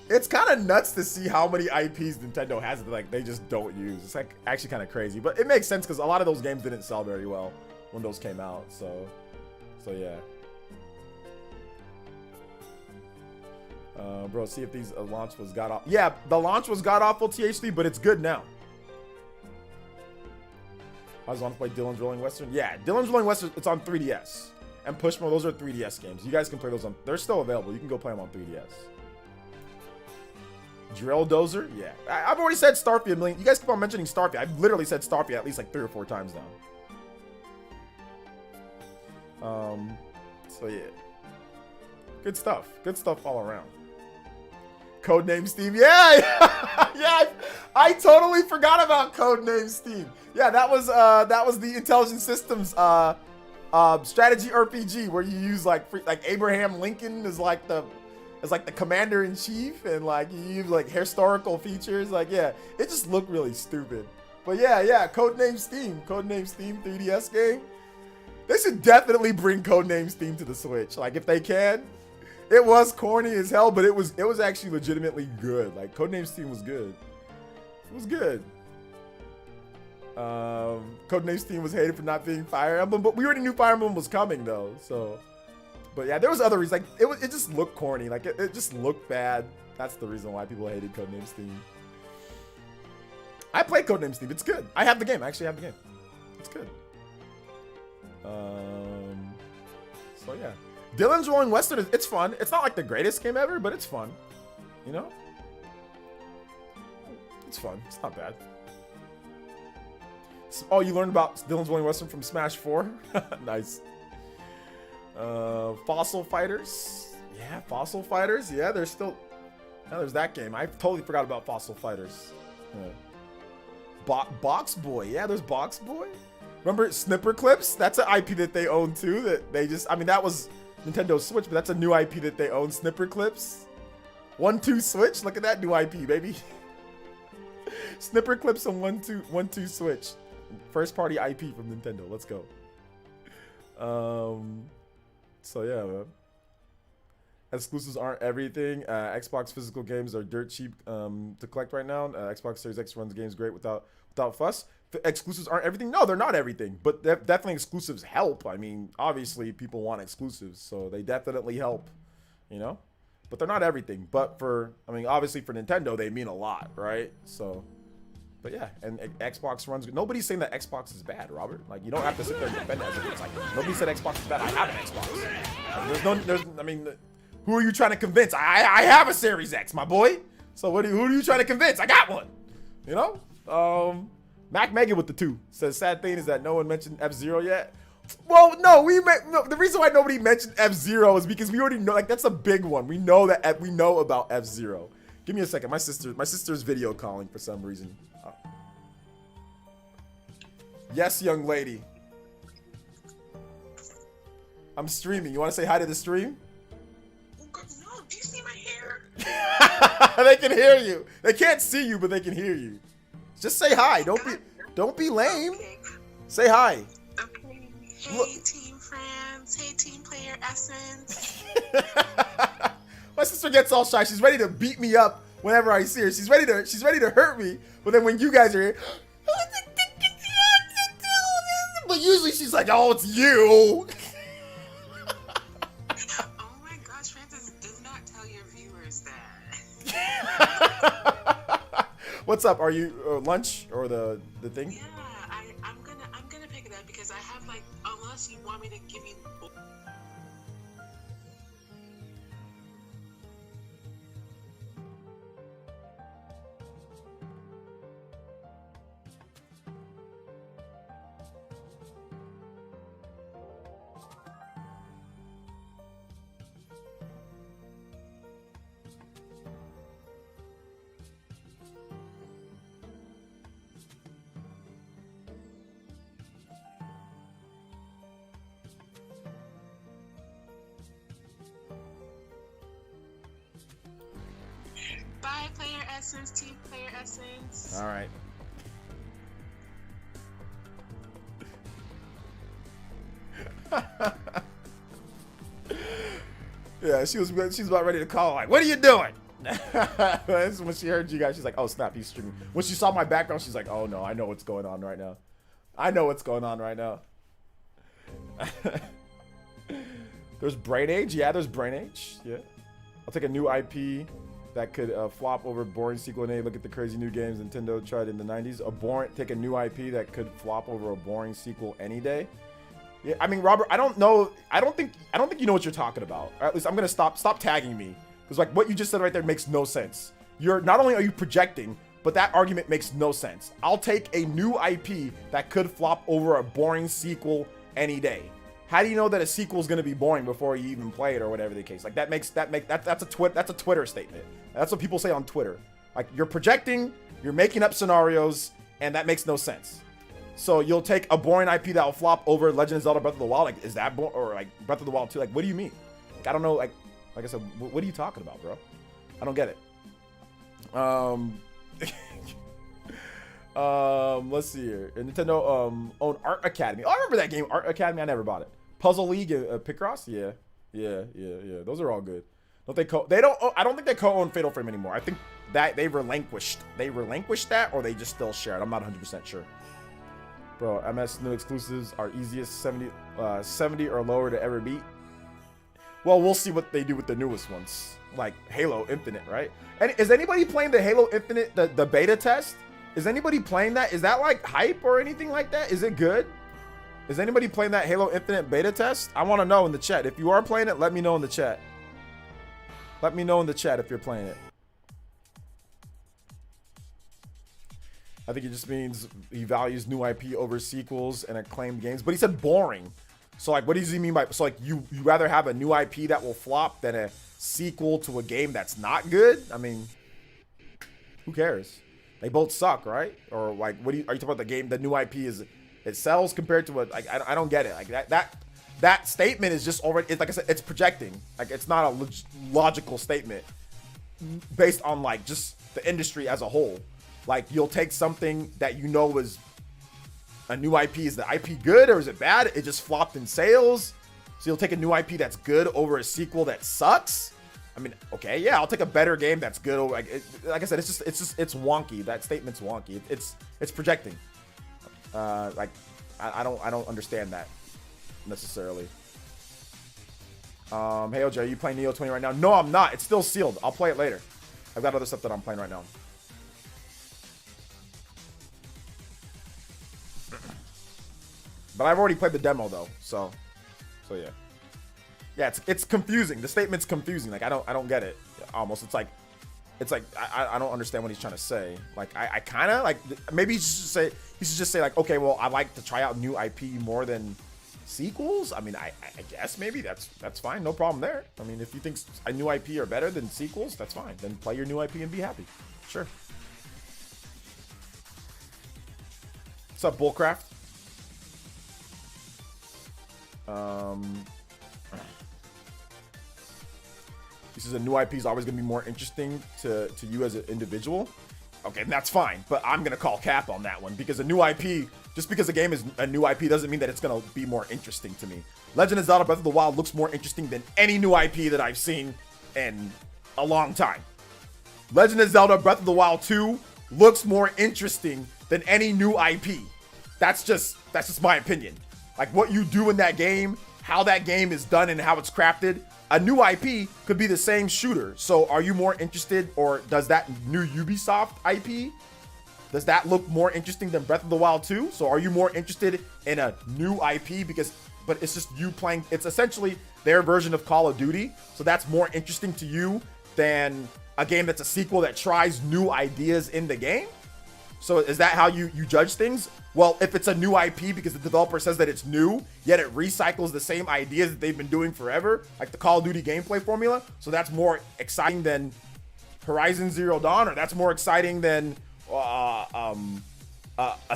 It's kind of nuts to see how many IPs Nintendo has that like they just don't use. It's like actually kind of crazy, but it makes sense because a lot of those games didn't sell very well when those came out. So yeah. Bro, see if these launch was god awful. Yeah, the launch was god awful, THD, but it's good now. I was on to play Dylan's Rolling Western. Yeah, Dylan's Rolling Western, it's on 3DS. And Pushmo, those are 3DS games. You guys can play those on, they're still available. You can go play them on 3DS. Drill Dozer, yeah. I've already said Starfy a million. You guys keep on mentioning Starfy. I've literally said Starfy at least like 3 or 4 times now. So yeah. Good stuff all around. Codename Steam, yeah, yeah. I totally forgot about Codename Steam. Yeah, that was the Intelligent Systems strategy RPG where you use like Abraham Lincoln is like the commander in chief, and like you use like historical features. Like, yeah, it just looked really stupid. But yeah, Codename Steam 3DS game. They should definitely bring Codename Steam to the Switch. Like if they can. It was corny as hell, but it was actually legitimately good. Like Codename Steam was good. It was good. Codename Steam was hated for not being Fire Emblem, but we already knew Fire Emblem was coming though. So, but yeah, there was other reasons. Like it just looked corny. Like it just looked bad. That's the reason why people hated Codename Steam. I played Codename Steam. It's good. I have the game. I actually have the game. It's good. So yeah. Dylan's Rolling Western, it's fun. It's not like the greatest game ever, but it's fun. You know? It's fun. It's not bad. Oh, you learned about Dylan's Rolling Western from Smash 4? Nice. Fossil Fighters. Yeah, Fossil Fighters. Yeah, there's still... Yeah, there's that game. I totally forgot about Fossil Fighters. Yeah. Box Boy. Yeah, there's Box Boy. Remember Snipper Clips? That's an IP that they own too. That they just... I mean, that was... Nintendo Switch, but that's a new IP that they own. Snipper Clips. 1-2 Switch. Look at that new IP, baby. Snipper Clips on 1-2 Switch. First party IP from Nintendo. Let's go. So yeah, man. Exclusives aren't everything. Xbox physical games are dirt cheap to collect right now. Xbox Series X runs games great without fuss. Exclusives aren't everything. No, they're not everything, but definitely exclusives help. I mean, obviously people want exclusives, so they definitely help, you know, but they're not everything. But I mean, obviously for Nintendo, they mean a lot, right? So, but yeah, and Xbox runs. Nobody's saying that Xbox is bad, Robert. Like, you don't have to sit there and defend it as if it's like, nobody said Xbox is bad. I have an Xbox. I mean, who are you trying to convince? I have a Series X, my boy. So who are you trying to convince? I got one, you know? Mac Megan with the 2 says, sad thing is that no one mentioned F-Zero yet. Well, no, no, the reason why nobody mentioned F-Zero is because we already know, like, that's a big one. We know that we know about F-Zero. Give me a second. My sister's video calling for some reason. Oh. Yes, young lady. I'm streaming. You want to say hi to the stream?
No, do you see my hair?
They can hear you. They can't see you, but they can hear you. Just say hi. Don't be lame.
Okay.
Say hi.
Okay. Hey,
Look.
team friends. Hey, team PlayerEssence.
My sister gets all shy. She's ready to beat me up whenever I see her. She's ready to hurt me. But then when you guys are here, but usually she's like, "Oh, it's you."
Oh my gosh, Francis, do not tell your viewers that.
What's up? Are you lunch or the thing?
Yeah, I'm gonna pick it up because I have like, unless you want me to give you. Bye, PlayerEssence, team PlayerEssence.
All right. Yeah, she's about ready to call. Like, what are you doing? That's when she heard you guys. She's like, oh snap, he's streaming. When she saw my background, she's like, oh no, I know what's going on right now. I know what's going on right now. There's Brain Age. Yeah, there's Brain Age. Yeah. I'll take a new IP that could flop over boring sequel. And look at the crazy new games Nintendo tried in the 90s. Take a new IP that could flop over a boring sequel any day. Yeah, I mean, Robert, I don't know. I don't think you know what you're talking about. Or at least I'm gonna stop tagging me, because like what you just said right there makes no sense. You're not only are you projecting, but that argument makes no sense. I'll take a new IP that could flop over a boring sequel any day. How do you know that a sequel is going to be boring before you even play it or whatever the case? Like that's a Twitter statement. That's what people say on Twitter. Like you're projecting, you're making up scenarios, and that makes no sense. So you'll take a boring IP that will flop over Legend of Zelda Breath of the Wild. Like is that boring? Or like Breath of the Wild 2? Like what do you mean? Like I don't know. Like I said, what are you talking about, bro? I don't get it. Let's see here. Nintendo owned Art Academy. Oh, I remember that game, Art Academy. I never bought it. Puzzle League and Picross. Yeah. Those are all good. I don't think they co-own Fatal Frame anymore. I think that they relinquished that, or they just still share it. I'm not 100% sure. Bro, MS new exclusives are easiest 70 or lower to ever beat. Well, we'll see what they do with the newest ones, like Halo Infinite, right? And is anybody playing the Halo Infinite, the beta test? Is anybody playing that? Is that like hype or anything like that? Is it good? Is anybody playing that Halo Infinite beta test? I want to know in the chat. If you are playing it, let me know in the chat. Let me know in the chat if you're playing it. I think it just means he values new IP over sequels and acclaimed games. But he said boring. So like, what does he mean by, so like you rather have a new IP that will flop than a sequel to a game that's not good? I mean, who cares? They both suck, right? Or like, are you talking about the game, the new IP it sells compared to what, like, I don't get it. Like that statement is just already, like I said, it's projecting. Like it's not a logical statement based on like just the industry as a whole. Like you'll take something that you know is a new IP. Is the IP good or is it bad? It just flopped in sales. So you'll take a new IP that's good over a sequel that sucks. I mean, okay, yeah, I'll take a better game that's good over, like I said, it's wonky. That statement's wonky. It's projecting. Like I don't understand that necessarily. Hey OJ, are you playing Neo 20 right now? No, I'm not. It's still sealed. I'll play it later. I've got other stuff that I'm playing right now. But I've already played the demo though, so yeah. Yeah, it's confusing. The statement's confusing. Like I don't get it. Almost, it's like I don't understand what he's trying to say. Like I kind of like, maybe he should just say like, okay, well I like to try out new IP more than Sequels? I mean, I guess maybe that's fine. No problem there. I mean, if you think a new IP are better than sequels, that's fine. Then play your new IP and be happy. Sure. What's up, Bullcraft? He says a new IP is always going to be more interesting to you as an individual. Okay, and that's fine, but I'm going to call cap on that one because a new IP, just because a game is a new IP doesn't mean that it's going to be more interesting to me. Legend of Zelda Breath of the Wild looks more interesting than any new IP that I've seen in a long time. Legend of Zelda Breath of the Wild 2 looks more interesting than any new IP. That's just my opinion. Like what you do in that game, how that game is done and how it's crafted. A new IP could be the same shooter. So are you more interested, or does that new Ubisoft IP, does that look more interesting than Breath of the Wild 2? So are you more interested in a new IP but it's just you playing, it's essentially their version of Call of Duty. So that's more interesting to you than a game that's a sequel that tries new ideas in the game? So is that how you judge things? Well, if it's a new IP because the developer says that it's new, yet it recycles the same ideas that they've been doing forever, like the Call of Duty gameplay formula, so that's more exciting than Horizon Zero Dawn, or that's more exciting than a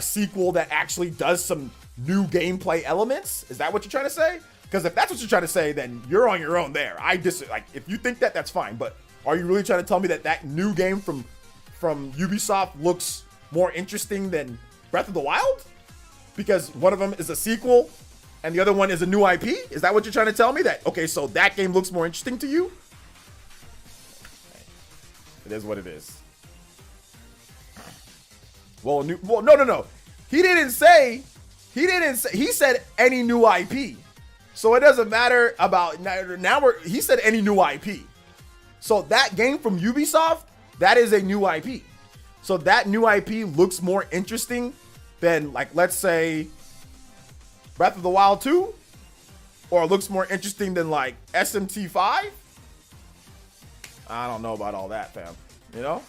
sequel that actually does some new gameplay elements? Is that what you're trying to say? Because if that's what you're trying to say, then you're on your own there. Like, if you think that, that's fine. But are you really trying to tell me that new game from Ubisoft looks more interesting than Breath of the Wild? Because one of them is a sequel and the other one is a new IP? Is that what you're trying to tell me? That, okay, so that game looks more interesting to you? It is what it is. Well, no. He said any new IP. So it doesn't matter about he said any new IP. So that game from Ubisoft, that is a new IP. So that new IP looks more interesting than, like, let's say Breath of the Wild 2, or looks more interesting than like SMT5. I don't know about all that, fam. You know?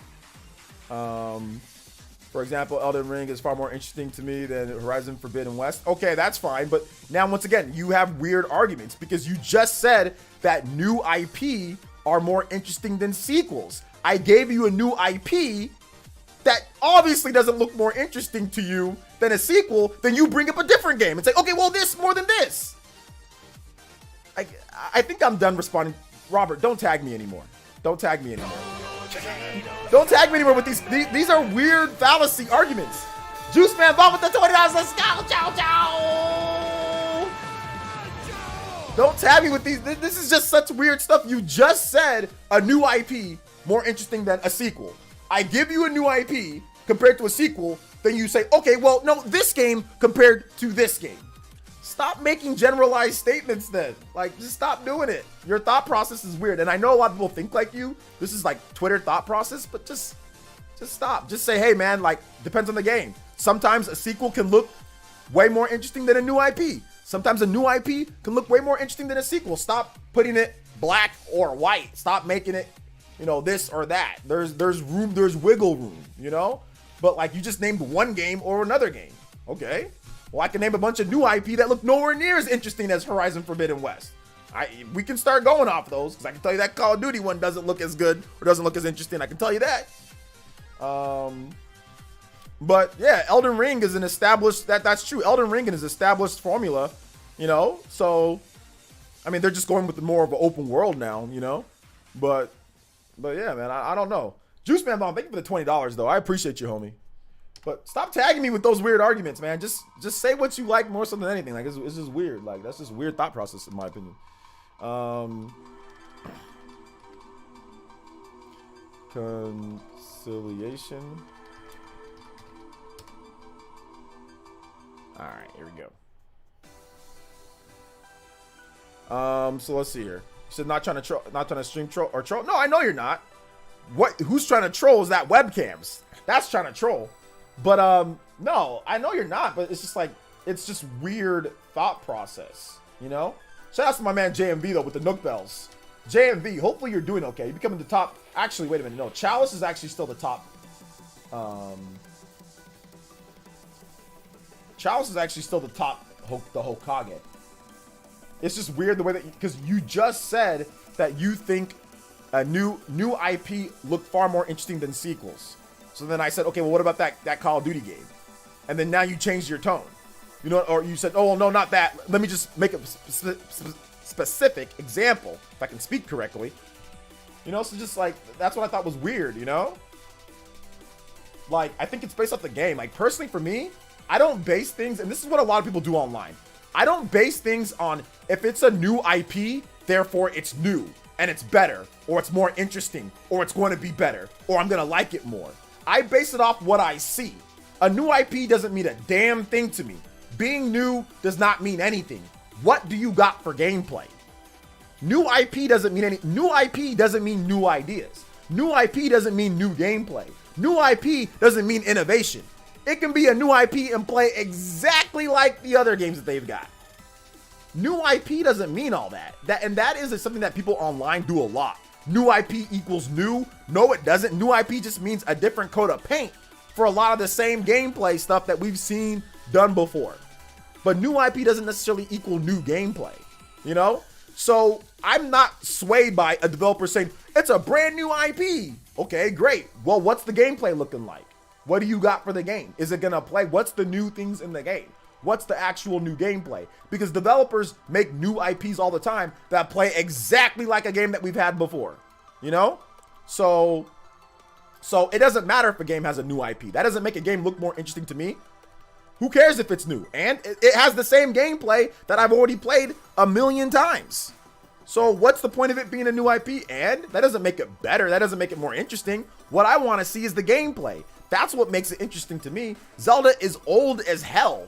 For example, Elden Ring is far more interesting to me than Horizon Forbidden West. Okay, that's fine. But now, once again, you have weird arguments because you just said that new IP are more interesting than sequels. I gave you a new IP that obviously doesn't look more interesting to you than a sequel. Then you bring up a different game and say, okay, well, this more than this. I think I'm done responding. Robert, don't tag me anymore. Don't tag me anymore. Don't tag me anymore with these. These are weird fallacy arguments. Juice Man Bob with the $20. Let's go. Ciao. Don't tag me with these. This is just such weird stuff. You just said a new IP more interesting than a sequel. I give you a new IP compared to a sequel. Then you say, okay, well, no, this game compared to this game. Stop making generalized statements then. Like, just stop doing it. Your thought process is weird. And I know a lot of people think like you. This is like Twitter thought process, but just stop. Just say, hey, man, like, depends on the game. Sometimes a sequel can look way more interesting than a new IP. Sometimes a new IP can look way more interesting than a sequel. Stop putting it black or white. Stop making it, you know, this or that. There's room, there's wiggle room, you know? But like, you just named one game or another game. Okay. Well, I can name a bunch of new IP that look nowhere near as interesting as Horizon Forbidden West. We can start going off those, because I can tell you that Call of Duty one doesn't look as good or doesn't look as interesting. I can tell you that. But yeah, Elden Ring is an established, that's true. Elden Ring is an established formula, you know? So, I mean, they're just going with more of an open world now, you know? But yeah, man, I don't know. Juice Man Bomb, thank you for the $20 though. I appreciate you, homie. But stop tagging me with those weird arguments, man. Just say what you like more so than anything. Like, it's just weird. Like, that's just weird thought process in my opinion. Conciliation. All right, here we go. So let's see here. You said not trying to stream troll or troll. No, I know you're not. Who's trying to troll is that webcams. That's trying to troll. But no, I know you're not, but it's just like, it's just weird thought process, you know? Shout out to my man JMV though with the Nook Bells. JMV, hopefully you're doing okay. You're becoming the top. Actually, wait a minute. No, Chalice is actually still the top. Chalice is actually still the top, the Hokage. It's just weird the way that, because you just said that you think a new IP looked far more interesting than sequels. So then I said, okay, well, what about that Call of Duty game? And then now you changed your tone, you know, or you said, oh, no, not that. Let me just make a specific example, if I can speak correctly. You know, so just like, that's what I thought was weird, you know? Like, I think it's based off the game. Like, personally for me, I don't base things, and this is what a lot of people do online. I don't base things on if it's a new IP, therefore it's new and it's better, or it's more interesting, or it's going to be better, or I'm going to like it more. I base it off what I see. A new IP doesn't mean a damn thing to me. Being new does not mean anything. What do you got for gameplay? New IP doesn't mean new IP doesn't mean new ideas. New IP doesn't mean new gameplay. New IP doesn't mean innovation. It can be a new IP and play exactly like the other games that they've got. New IP doesn't mean all that. That is something that people online do a lot. New IP equals new. No, it doesn't. New IP just means a different coat of paint for a lot of the same gameplay stuff that we've seen done before. But new IP doesn't necessarily equal new gameplay, you know? So I'm not swayed by a developer saying, it's a brand new IP. Okay, great. Well, what's the gameplay looking like? What do you got for the game? Is it gonna play? What's the new things in the game? What's the actual new gameplay? Because developers make new IPs all the time that play exactly like a game that we've had before, you know? So it doesn't matter if a game has a new IP. That doesn't make a game look more interesting to me. Who cares if it's new? And it has the same gameplay that I've already played a million times. So what's the point of it being a new IP? And that doesn't make it better. That doesn't make it more interesting. What I want to see is the gameplay. That's what makes it interesting to me. Zelda is old as hell,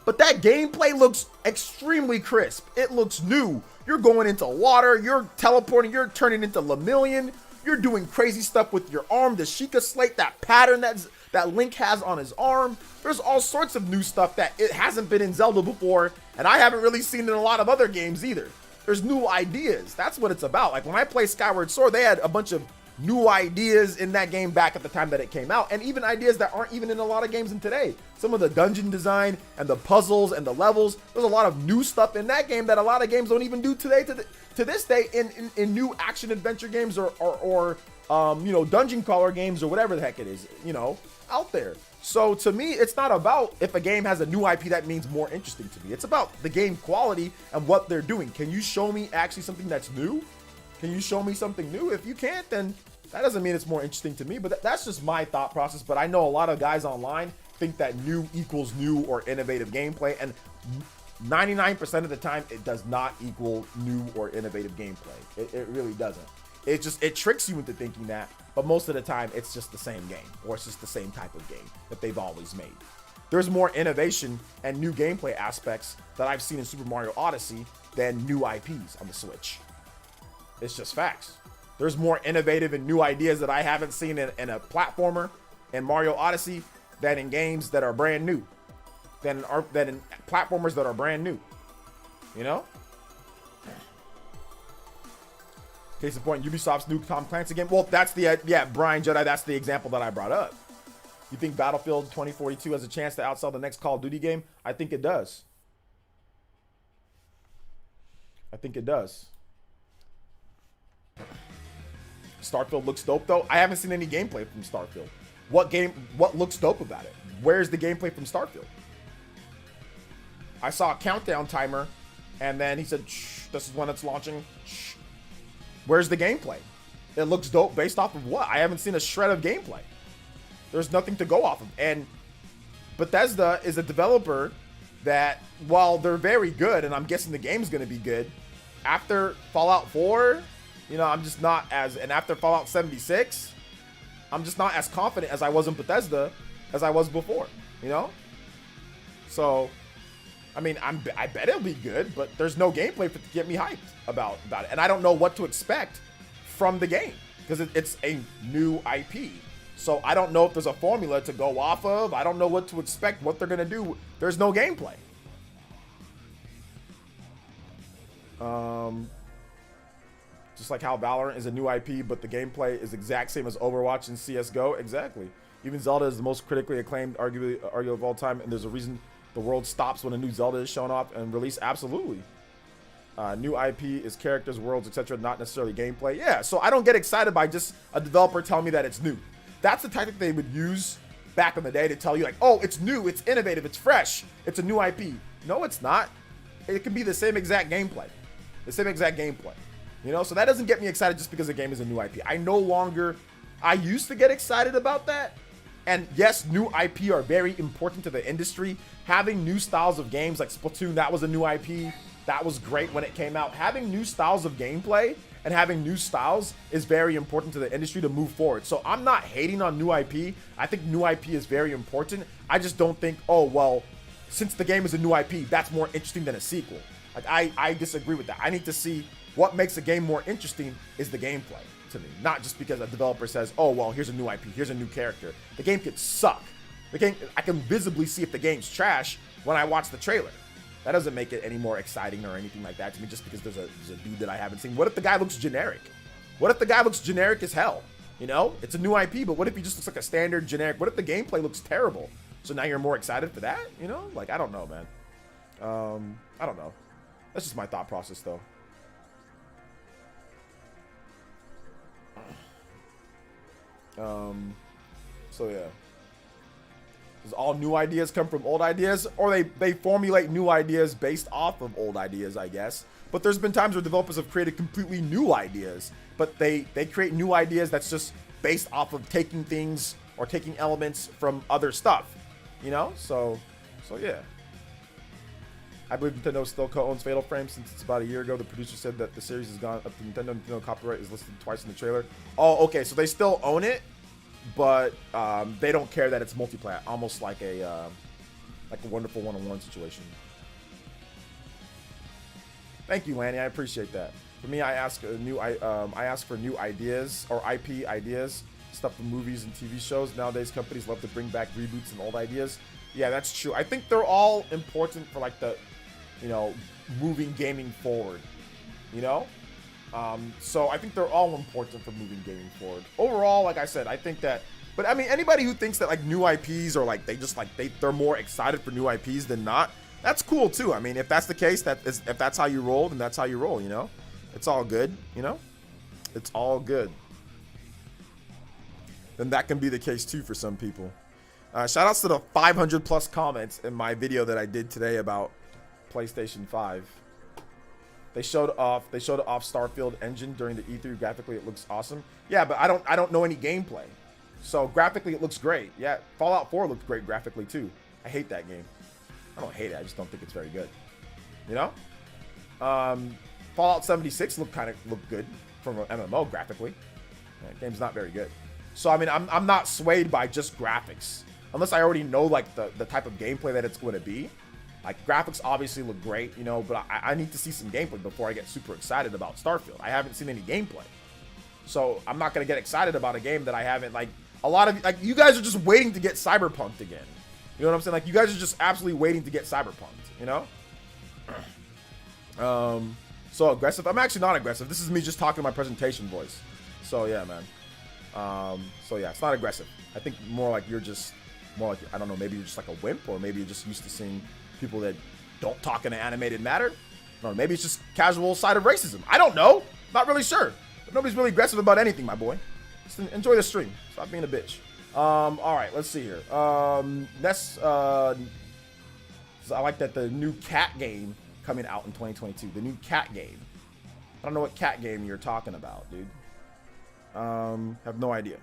but that gameplay looks extremely crisp. It looks new. You're going into water. You're teleporting. You're turning into Lemillion. You're doing crazy stuff with your arm. The Sheikah Slate, that pattern that Link has on his arm. There's all sorts of new stuff that it hasn't been in Zelda before, and I haven't really seen in a lot of other games either. There's new ideas. That's what it's about. Like when I play Skyward Sword, they had a bunch of new ideas in that game back at the time that it came out, and even ideas that aren't even in a lot of games in today. Some of the dungeon design and the puzzles and the levels, there's a lot of new stuff in that game that a lot of games don't even do today to this day in new action adventure games or you know, dungeon crawler games or whatever the heck it is, you know, out there. So to me, it's not about if a game has a new IP that means more interesting to me. It's about the game quality and what they're doing. Can you show me actually something that's new? Can you show me something new? If you can't, then that doesn't mean it's more interesting to me, but that's just my thought process. But I know a lot of guys online think that new equals new or innovative gameplay, and 99% of the time, it does not equal new or innovative gameplay. It really doesn't. It tricks you into thinking that, but most of the time, it's just the same game, or it's just the same type of game that they've always made. There's more innovation and new gameplay aspects that I've seen in Super Mario Odyssey than new IPs on the Switch. It's just facts. There's more innovative and new ideas that I haven't seen in a platformer in Mario Odyssey than in games that are brand new, than in platformers that are brand new, you know? Case in point, Ubisoft's new Tom Clancy game. Well, that's the, yeah, Brian Jedi, that's the example that I brought up. You think Battlefield 2042 has a chance to outsell the next Call of Duty game? I think it does. I think it does. Starfield looks dope though. I haven't seen any gameplay from Starfield. What looks dope about it? Where's the gameplay from Starfield? I saw a countdown timer and then he said, shh, this is when it's launching. Shh. Where's the gameplay? It looks dope based off of what? I haven't seen a shred of gameplay. There's nothing to go off of. And Bethesda is a developer that, while they're very good, and I'm guessing the game's going to be good, after Fallout 4, you know, I'm just not as, and after Fallout 76, I'm just not as confident as I was in Bethesda as I was before, you know? So, I mean, I bet it'll be good, but there's no gameplay to get me hyped about it. And I don't know what to expect from the game because it's a new IP. So I don't know if there's a formula to go off of. I don't know what to expect, what they're going to do. There's no gameplay. Just like how Valorant is a new IP, but the gameplay is exact same as Overwatch and CSGO. Exactly. Even Zelda is the most critically acclaimed, arguably of all time, and there's a reason the world stops when a new Zelda is shown off and released. Absolutely. New IP is characters, worlds, etc., not necessarily gameplay. Yeah, so I don't get excited by just a developer telling me that it's new. That's the tactic they would use back in the day to tell you like, oh, it's new, it's innovative, it's fresh, it's a new IP. No, it's not. It can be the same exact gameplay. The same exact gameplay. You know, so that doesn't get me excited just because the game is a new IP. I used to get excited about that. And yes, new IP are very important to the industry. Having new styles of games like Splatoon, that was a new IP. That was great when it came out. Having new styles of gameplay and having new styles is very important to the industry to move forward. So I'm not hating on new IP. I think new IP is very important. I just don't think, oh, well, since the game is a new IP, that's more interesting than a sequel. Like I disagree with that. I need to see what makes a game more interesting is the gameplay to me. Not just because a developer says, oh, well, here's a new IP, here's a new character. The game could suck. The game, I can visibly see if the game's trash when I watch the trailer. That doesn't make it any more exciting or anything like that to me just because there's a dude that I haven't seen. What if the guy looks generic? What if the guy looks generic as hell? You know, it's a new IP, but what if he just looks like a standard generic? What if the gameplay looks terrible? So now you're more excited for that? You know, like, I don't know, man. I don't know. That's just my thought process, though. So yeah. Does all new ideas come from old ideas? Or they formulate new ideas based off of old ideas, I guess. But there's been times where developers have created completely new ideas. But they create new ideas that's just based off of taking things or taking elements from other stuff. You know? So yeah. I believe Nintendo still co-owns Fatal Frame since it's about a year ago. The producer said that the series has gone up to Nintendo. Nintendo copyright is listed twice in the trailer. Oh, okay. So they still own it, but they don't care that it's multiplayer. Almost like a Wonderful 101 situation. Thank you, Lanny. I appreciate that. For me, I ask for new ideas or IP ideas, stuff from movies and TV shows. Nowadays, companies love to bring back reboots and old ideas. Yeah, that's true. I think they're all important for like the, you know, moving gaming forward. You know, so I think they're all important for moving gaming forward. Overall, like I said, I think that. But I mean, anybody who thinks that like new IPs or like they're more excited for new IPs than not, that's cool too. I mean, if that's the case, if that's how you roll, then that's how you roll. You know, it's all good. You know, it's all good. Then that can be the case too for some people. Shout outs to the 500 plus comments in my video that I did today about PlayStation 5. They showed off Starfield engine during the E3. Graphically, it looks awesome. Yeah, but I don't know any gameplay. So graphically, it looks great. Yeah, Fallout 4 looked great graphically too. I hate that game. I don't hate it. I just don't think it's very good. You know? Fallout 76 looked good from an MMO graphically. That game's not very good. So I mean, I'm not swayed by just graphics. Unless I already know like the type of gameplay that it's going to be. Like graphics obviously look great, you know, but I need to see some gameplay before I get super excited about Starfield. I haven't seen any gameplay. So I'm not going to get excited about a game that I haven't, like, a lot of, like, you guys are just waiting to get cyberpunked again. You know what I'm saying? Like, you guys are just absolutely waiting to get cyberpunked, you know? So aggressive. I'm actually not aggressive. This is me just talking my presentation voice. So yeah, man. So yeah, it's not aggressive. I think more like you're just, more like, I don't know, maybe you're just like a wimp, or maybe you're just used to seeing people that don't talk in an animated manner. No, maybe it's just casual side of racism. I don't know. Not really sure. But nobody's really aggressive about anything, my boy. Just enjoy the stream. Stop being a bitch. All right, let's see here. Next, I like that the new cat game coming out in 2022. The new cat game. I don't know what cat game you're talking about, dude. Have no idea.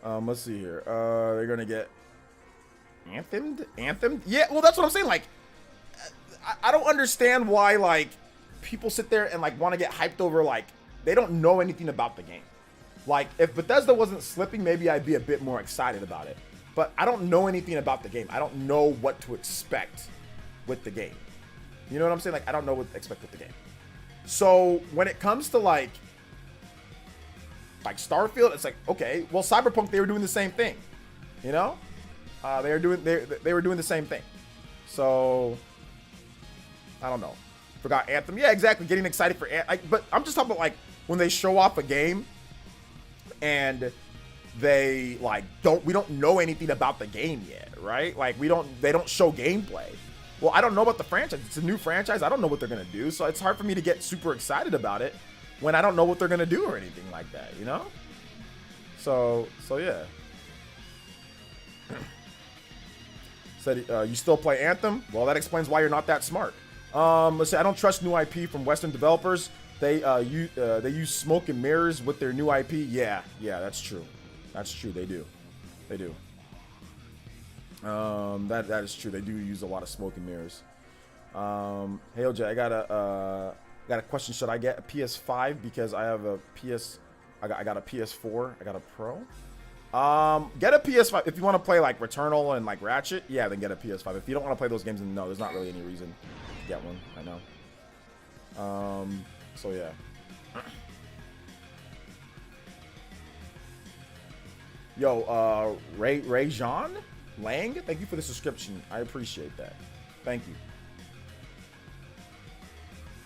Let's see here. They're gonna get Anthem? Yeah, well, that's what I'm saying. Like, I don't understand why, like, people sit there and, like, want to get hyped over, like, they don't know anything about the game. Like, if Bethesda wasn't slipping, maybe I'd be a bit more excited about it. But I don't know anything about the game. I don't know what to expect with the game. You know what I'm saying? Like, I don't know what to expect with the game. So, when it comes to, like Starfield, it's like, okay, well, Cyberpunk, they were doing the same thing. You know? They were doing the same thing. So, I don't know. Forgot Anthem. Yeah, exactly. Getting excited for Anthem. But I'm just talking about, like, when they show off a game and they, like, we don't know anything about the game yet, right? Like, they don't show gameplay. Well, I don't know about the franchise. It's a new franchise. I don't know what they're gonna do, so it's hard for me to get super excited about it when I don't know what they're gonna do or anything like that, you know? So yeah. Said you still play Anthem? Well, that explains why you're not that smart. Let's say I don't trust new IP from Western developers. They use smoke and mirrors with their new IP. Yeah, that's true. That's true. They do. That is true. They do use a lot of smoke and mirrors. Hey OJ, I got a question. Should I get a PS5 because I have a I got a PS4. I got a Pro. Get a PS5 if you want to play like Returnal and like Ratchet. Yeah, then get a PS5. If you don't want to play those games, then no, there's not really any reason to get one. I know. So yeah. Yo, Ray Jean Lang, thank you for the subscription. I appreciate that. Thank you.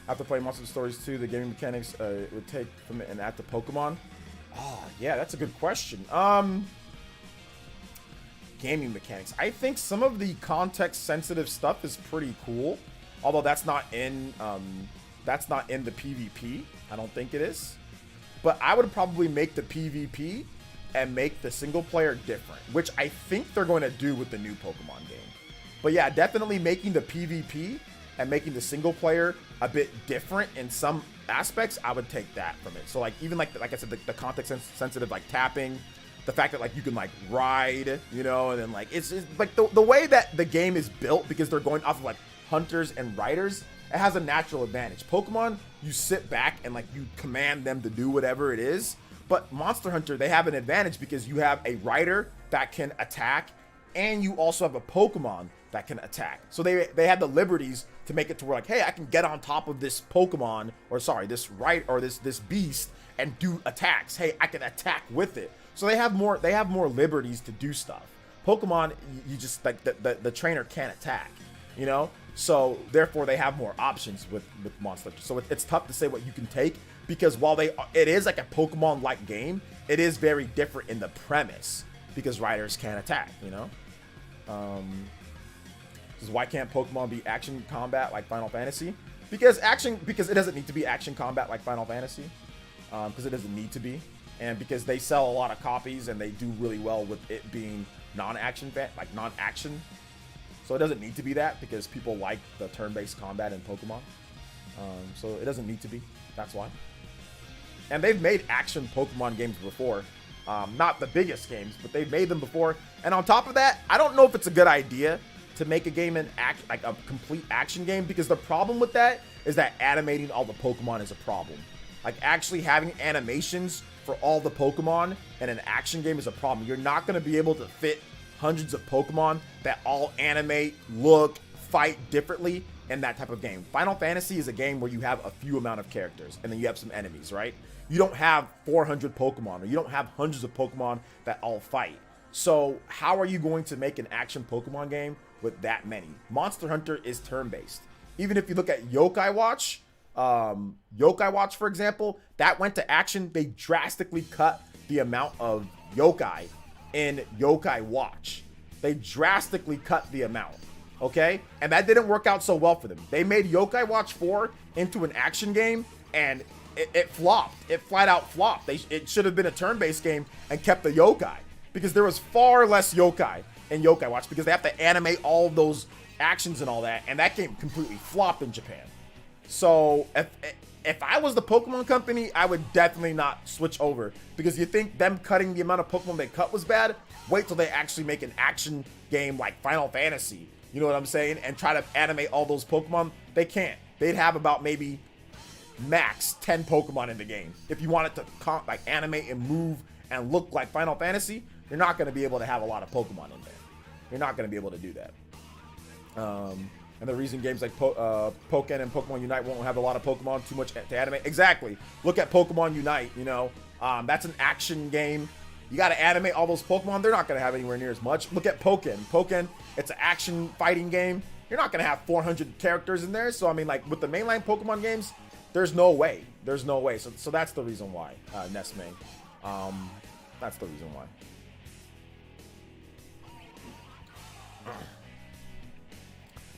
After playing Monster Stories 2, the gaming mechanics would take from it and add to Pokemon. Oh, yeah, that's a good question. Gaming mechanics. I think some of the context-sensitive stuff is pretty cool, although that's not in the PvP. I don't think it is. But I would probably make the PvP and make the single player different, which I think they're going to do with the new Pokemon game. But yeah, definitely making the PvP and making the single player a bit different in some aspects, I would take that from it. So like even like I said, the context sensitive like tapping, the fact that like you can like ride, you know, and then like it's like the way that the game is built, because they're going off of like hunters and riders, it has a natural advantage. Pokemon, you sit back and like you command them to do whatever it is. But Monster Hunter, they have an advantage because you have a rider that can attack, and you also have a Pokemon that can attack. So they had the liberties to make it to where like, hey, I can get on top of this Pokemon, or sorry, this this beast and do attacks. Hey, I can attack with it. So they have more liberties to do stuff. Pokemon, you just like the trainer can't attack, you know? So therefore they have more options with Monster Hunter. So it's tough to say what you can take, because while it is like a Pokemon-like game, it is very different in the premise because riders can't attack, you know? Why can't Pokemon be action combat like Final Fantasy? Because it doesn't need to be action combat like Final Fantasy. Because it doesn't need to be. And because they sell a lot of copies and they do really well with it being non-action. So it doesn't need to be that, because people like the turn-based combat in Pokemon. So it doesn't need to be. That's why. And they've made action Pokemon games before. Not the biggest games, but they've made them before. And on top of that, I don't know if it's a good idea to make a game like a complete action game, because the problem with that is that animating all the Pokemon is a problem. Like actually having animations for all the Pokemon in an action game is a problem. You're not going to be able to fit hundreds of Pokemon that all animate, look, fight differently in that type of game. Final Fantasy is a game where you have a few amount of characters and then you have some enemies, right? You don't have 400 Pokemon, or you don't have hundreds of Pokemon that all fight. So how are you going to make an action Pokemon game with that many? Monster Hunter is turn-based. Even if you look at Yokai Watch, for example, that went to action. They drastically cut the amount of yokai in Yokai Watch. They drastically cut the amount, okay? And that didn't work out so well for them. They made Yokai Watch 4 into an action game, and it flopped. It flat out flopped. It should have been a turn-based game and kept the yokai, because there was far less yokai in Yokai Watch, because they have to animate all of those actions and all that, and that game completely flopped in Japan. So if I was the Pokemon company, I would definitely not switch over, because you think them cutting the amount of Pokemon they cut was bad? Wait till they actually make an action game like Final Fantasy, you know what I'm saying, and try to animate all those Pokemon. They can't. They'd have about maybe max 10 Pokemon in the game. If you want it to like animate and move and look like Final Fantasy, you're not going to be able to have a lot of Pokemon in there. You're not going to be able to do that. And the reason games like Pokken and Pokemon Unite won't have a lot of Pokemon, too much to animate. Exactly. Look at Pokemon Unite, you know. That's an action game. You got to animate all those Pokemon. They're not going to have anywhere near as much. Look at Pokken. Pokken, it's an action fighting game. You're not going to have 400 characters in there. So, I mean, like, with the mainline Pokemon games, there's no way. There's no way. So that's the reason why, Nesme. That's the reason why.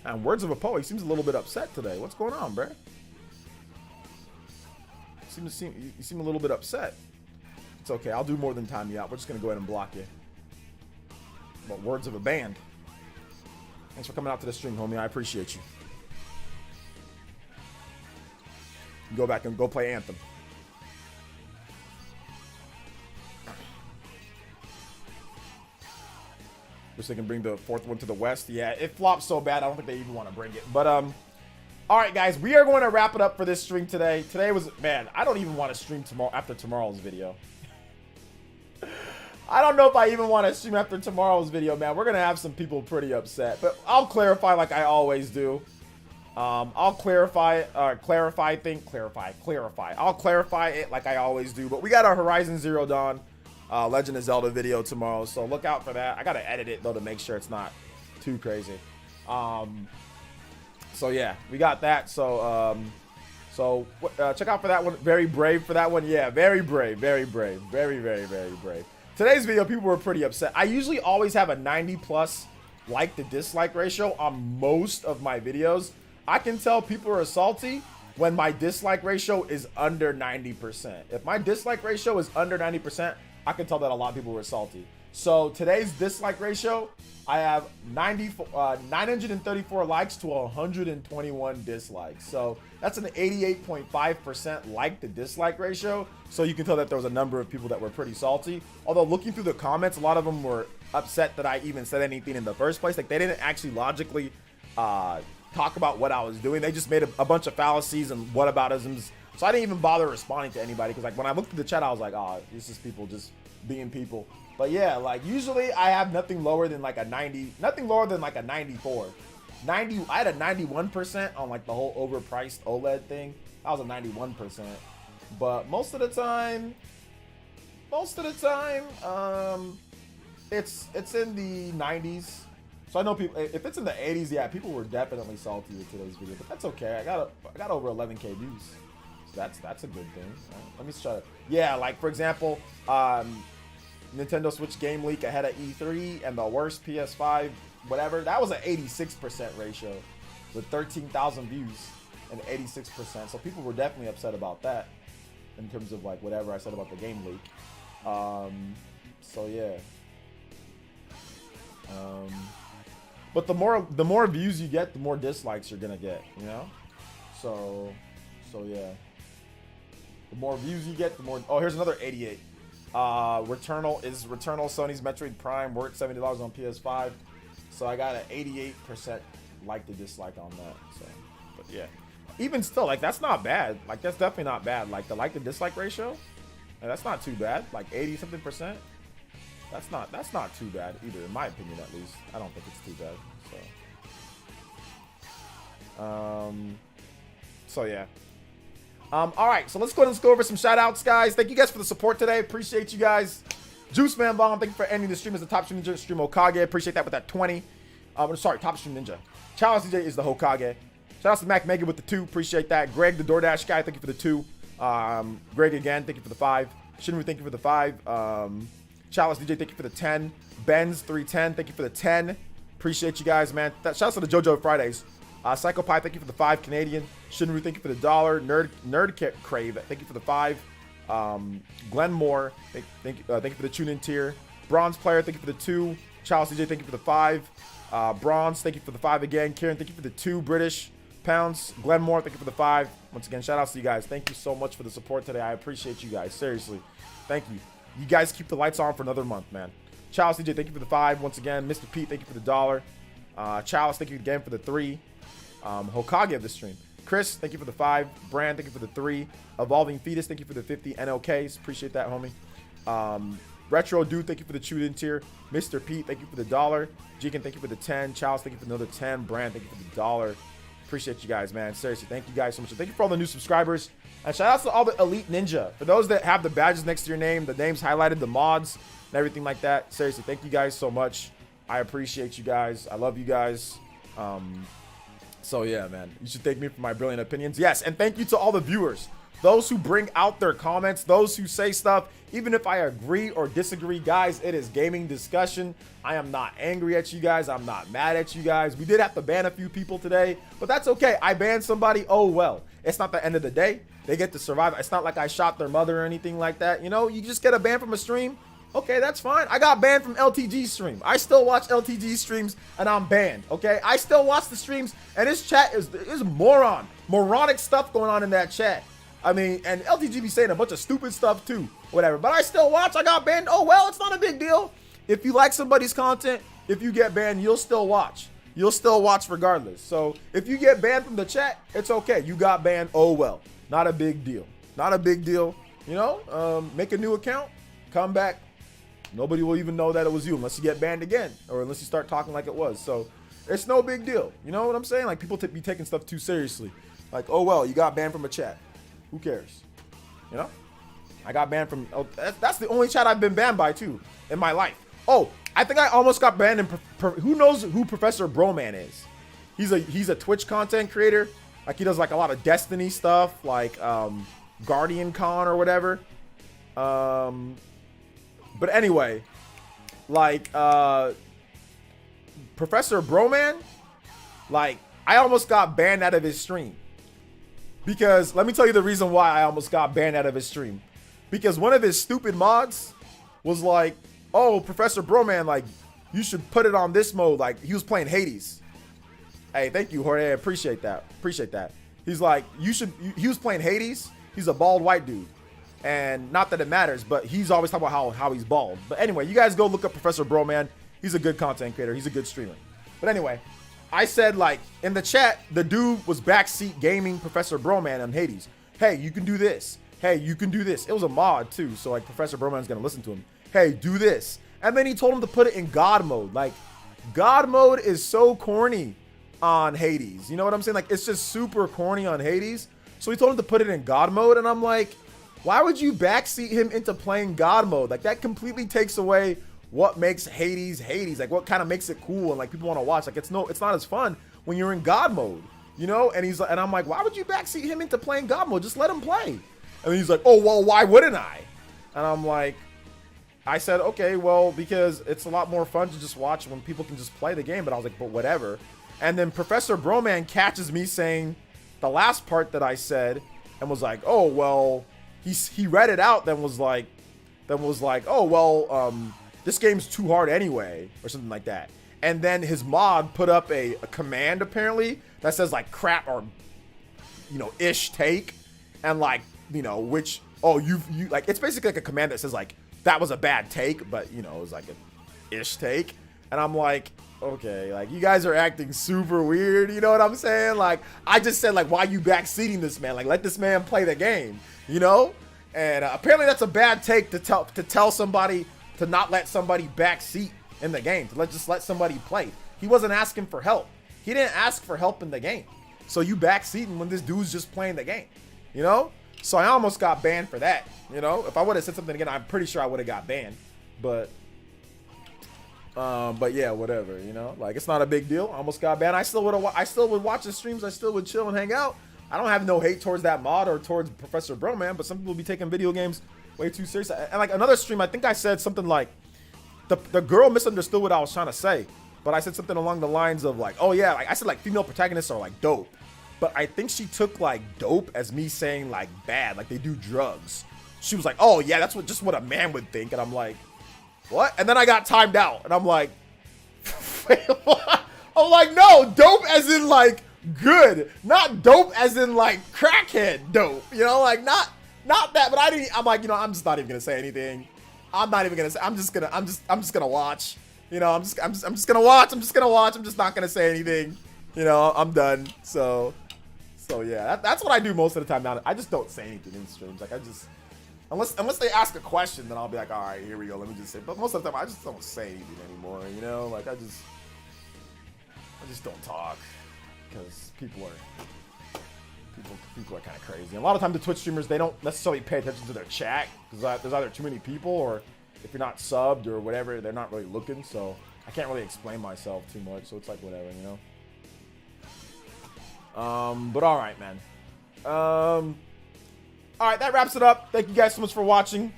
And words of a poet, he seems a little bit upset today. What's going on, bruh? You seem a little bit upset. It's okay. I'll do more than time you out. We're just going to go ahead and block you. But words of a band. Thanks for coming out to the stream, homie. I appreciate you. Go back and go play Anthem. Wish they can bring the fourth one to the West. Yeah, it flopped so bad, I don't think they even want to bring it. But, all right, guys, we are going to wrap it up for this stream today. Today was, man, I don't even want to stream tomorrow after tomorrow's video. I don't know if I even want to stream after tomorrow's video, man. We're going to have some people pretty upset. But I'll clarify like I always do. I'll clarify I'll clarify it like I always do. But we got our Horizon Zero Dawn Legend of Zelda video tomorrow, so look out for that. I gotta edit it though to make sure it's not too crazy. So yeah, we got that. So check out for that one. Very brave for that one. Yeah, very brave, very brave, very brave. Today's video, people were pretty upset. I usually always have a 90+ like to dislike ratio on most of my videos. I can tell people are salty when my dislike ratio is under 90%. If my dislike ratio is under 90%, I can tell that a lot of people were salty. So today's dislike ratio, I have 934 likes to 121 dislikes. So that's an 88.5% like to dislike ratio. So you can tell that there was a number of people that were pretty salty. Although looking through the comments, a lot of them were upset that I even said anything in the first place. Like they didn't actually logically talk about what I was doing. They just made a bunch of fallacies and whataboutisms. So I didn't even bother responding to anybody because like when I looked at the chat, I was like, oh, this is people just being people. But yeah, like usually I have nothing lower than like a 90, nothing lower than like a 94. 90, I had a 91% on like the whole overpriced OLED thing. That was a 91%. But most of the time, it's in the 90s. So I know people, if it's in the 80s, yeah, people were definitely salty with today's video, but that's okay. I got over 11K views. So that's a good thing. Let me try to, yeah, like for example, Nintendo Switch Game Leak ahead of E3 and the worst PS5, whatever. That was an 86% ratio with 13,000 views and 86%. So people were definitely upset about that in terms of like whatever I said about the Game Leak. So yeah. But the more views you get, the more dislikes you're gonna get, you know? So yeah. The more views you get, the more. Oh, here's another 88. Returnal, Sony's Metroid Prime worth $70 on PS5. So I got an 88% like to dislike on that. So, but yeah. Even still, like that's not bad. Like that's definitely not bad. Like the like to dislike ratio, that's not too bad. Like 80 something percent. That's not too bad either, in my opinion at least. I don't think it's too bad. So yeah. All right, so let's go over some shout outs, guys. Thank you guys for the support today. Appreciate you guys. Juice Man Bomb, thank you for ending the stream as the Top Stream Ninja. Stream Hokage, appreciate that with that 20. Sorry, Top Stream Ninja. Chalice DJ is the Hokage. Shout out to Mac Mega with the 2, appreciate that. Greg, the DoorDash guy, thank you for the 2. Greg again, thank you for the 5. Shinru, thank you for the 5. Chalice DJ, thank you for the 10. Benz 310, thank you for the 10. Appreciate you guys, man. Shout out to the JoJo Fridays. Psychopie, thank you for the 5 Canadian. Shinru, thank you for the $1. Nerd Crave, thank you for the 5. Glenn Moore, thank you for the tune-in tier. Bronze Player, thank you for the 2. Chalice DJ, thank you for the 5. Bronze, thank you for the 5 again. Kieran, thank you for the 2 British pounds. Glenn Moore, thank you for the 5. Once again, shout outs to you guys. Thank you so much for the support today. I appreciate you guys. Seriously. Thank you. You guys keep the lights on for another month, man. Chalice DJ, thank you for the 5. Once again, Mr. Pete, thank you for the $1. Chalice, thank you again for the 3. Hokage of the stream. Chris, thank you for the 5. Brand, thank you for the 3. Evolving Fetus, thank you for the 50. NLKs, appreciate that, homie. Retro Dude, thank you for the chewed-in tier. Mr. Pete, thank you for the $1. Jigen, thank you for the 10. Chalice, thank you for another 10. Brand, thank you for the $1. Appreciate you guys, man. Seriously, thank you guys so much. Thank you for all the new subscribers. And shout out to all the Elite Ninja. For those that have the badges next to your name, the names highlighted, the mods, and everything like that. Seriously, thank you guys so much. I appreciate you guys. I love you guys. So yeah, man, you should thank me for my brilliant opinions. Yes, and thank you to all the viewers those who bring out their comments, those who say stuff, even if I agree or disagree, guys, it is gaming discussion. I am not angry at you guys. I'm not mad at you guys. We did have to ban a few people today, but that's okay. I banned somebody. Oh, well, it's not the end of the day. They get to survive. It's not like I shot their mother or anything like that. You know, you just get a ban from a stream. Okay, that's fine. I got banned from LTG's stream. I still watch LTG streams and I'm banned. Okay, I still watch the streams and his chat is moronic stuff going on in that chat. I mean, and LTG be saying a bunch of stupid stuff too, whatever. But I still watch. I got banned. Oh well, it's not a big deal. If you like somebody's content, if you get banned, you'll still watch. You'll still watch regardless. So if you get banned from the chat, it's okay. You got banned. Oh well, not a big deal. Not a big deal. You know, make a new account, come back. Nobody will even know that it was you unless you get banned again or unless you start talking like it was. So it's no big deal. You know what I'm saying? Like people be taking stuff too seriously. Like, oh, well, you got banned from a chat. Who cares? You know, I got banned from. Oh, that's the only chat I've been banned by too in my life. Oh, I think I almost got banned in. Who knows who Professor Broman is? He's a Twitch content creator. Like he does like a lot of Destiny stuff, like Guardian Con or whatever. But anyway, like Professor Broman, like I almost got banned out of his stream. Because let me tell you the reason why I almost got banned out of his stream. Because one of his stupid mods was like, oh, Professor Broman, like you should put it on this mode. Like he was playing Hades. Hey, thank you, Jorge. I appreciate that. Appreciate that. He's like, he was playing Hades. He's a bald white dude. And not that it matters, but he's always talking about how he's bald. But anyway, you guys go look up Professor Broman. He's a good content creator. He's a good streamer. But anyway, I said like in the chat, the dude was backseat gaming Professor Broman on Hades. Hey, you can do this. Hey, you can do this. It was a mod too. So like Professor Broman's going to listen to him. Hey, do this. And then he told him to put it in God mode. Like God mode is so corny on Hades. You know what I'm saying? Like it's just super corny on Hades. So he told him to put it in God mode. And I'm like, why would you backseat him into playing God mode? Like that completely takes away what makes Hades Hades. Like what kind of makes it cool and like people want to watch. Like it's not as fun when you're in God mode, you know? And I'm like, why would you backseat him into playing God mode? Just let him play. And he's like, oh, well, why wouldn't I? And I'm like, I said, okay, well, because it's a lot more fun to just watch when people can just play the game. But I was like, but whatever. And then Professor Broman catches me saying the last part that I said and was like, oh, well, he read it out, then was like, oh, well, this game's too hard anyway, or something like that. And then his mod put up a command apparently that says like crap or, you know, ish take. And like, you know, which, oh, you like, it's basically like a command that says like, that was a bad take, but you know, it was like a ish take. And I'm like, okay, like you guys are acting super weird. You know what I'm saying? Like, I just said like, why you backseating this man? Like, let this man play the game, you know? And apparently that's a bad take to tell somebody to not let somebody backseat in the game, to just let somebody play. He wasn't asking for help. He didn't ask for help in the game. So you backseating when this dude's just playing the game, you know? So I almost got banned for that, you know? If I would have said something again, I'm pretty sure I would have got banned. But yeah, whatever, you know? Like, it's not a big deal. I almost got banned. I still would watch the streams. I still would chill and hang out. I don't have no hate towards that mod or towards Professor Broman, but some people be taking video games way too serious. And like another stream, I think I said something like, the girl misunderstood what I was trying to say, but I said something along the lines of like, oh yeah, like I said like female protagonists are like dope. But I think she took like dope as me saying like bad, like they do drugs. She was like, oh yeah, that's just what a man would think. And I'm like, what? And then I got timed out and I'm like, wait, what? I'm like, no, dope as in like good, not dope as in like crackhead dope, you know, like not that. But I'm like, you know, I'm just not even gonna say anything. I'm not even gonna say, I'm just gonna watch, you know, I'm just gonna watch. I'm just not gonna say anything, you know, I'm done. So yeah, that's what I do most of the time now. I just don't say anything in streams. Like I just, unless they ask a question, then I'll be like, all right, here we go. Let me just say. But most of the time, I just don't say anything anymore. You know, like I just don't talk because people are kind of crazy. And a lot of times the Twitch streamers, they don't necessarily pay attention to their chat because there's either too many people or if you're not subbed or whatever, they're not really looking. So I can't really explain myself too much. So it's like whatever, you know. But all right, man. All right, that wraps it up. Thank you guys so much for watching.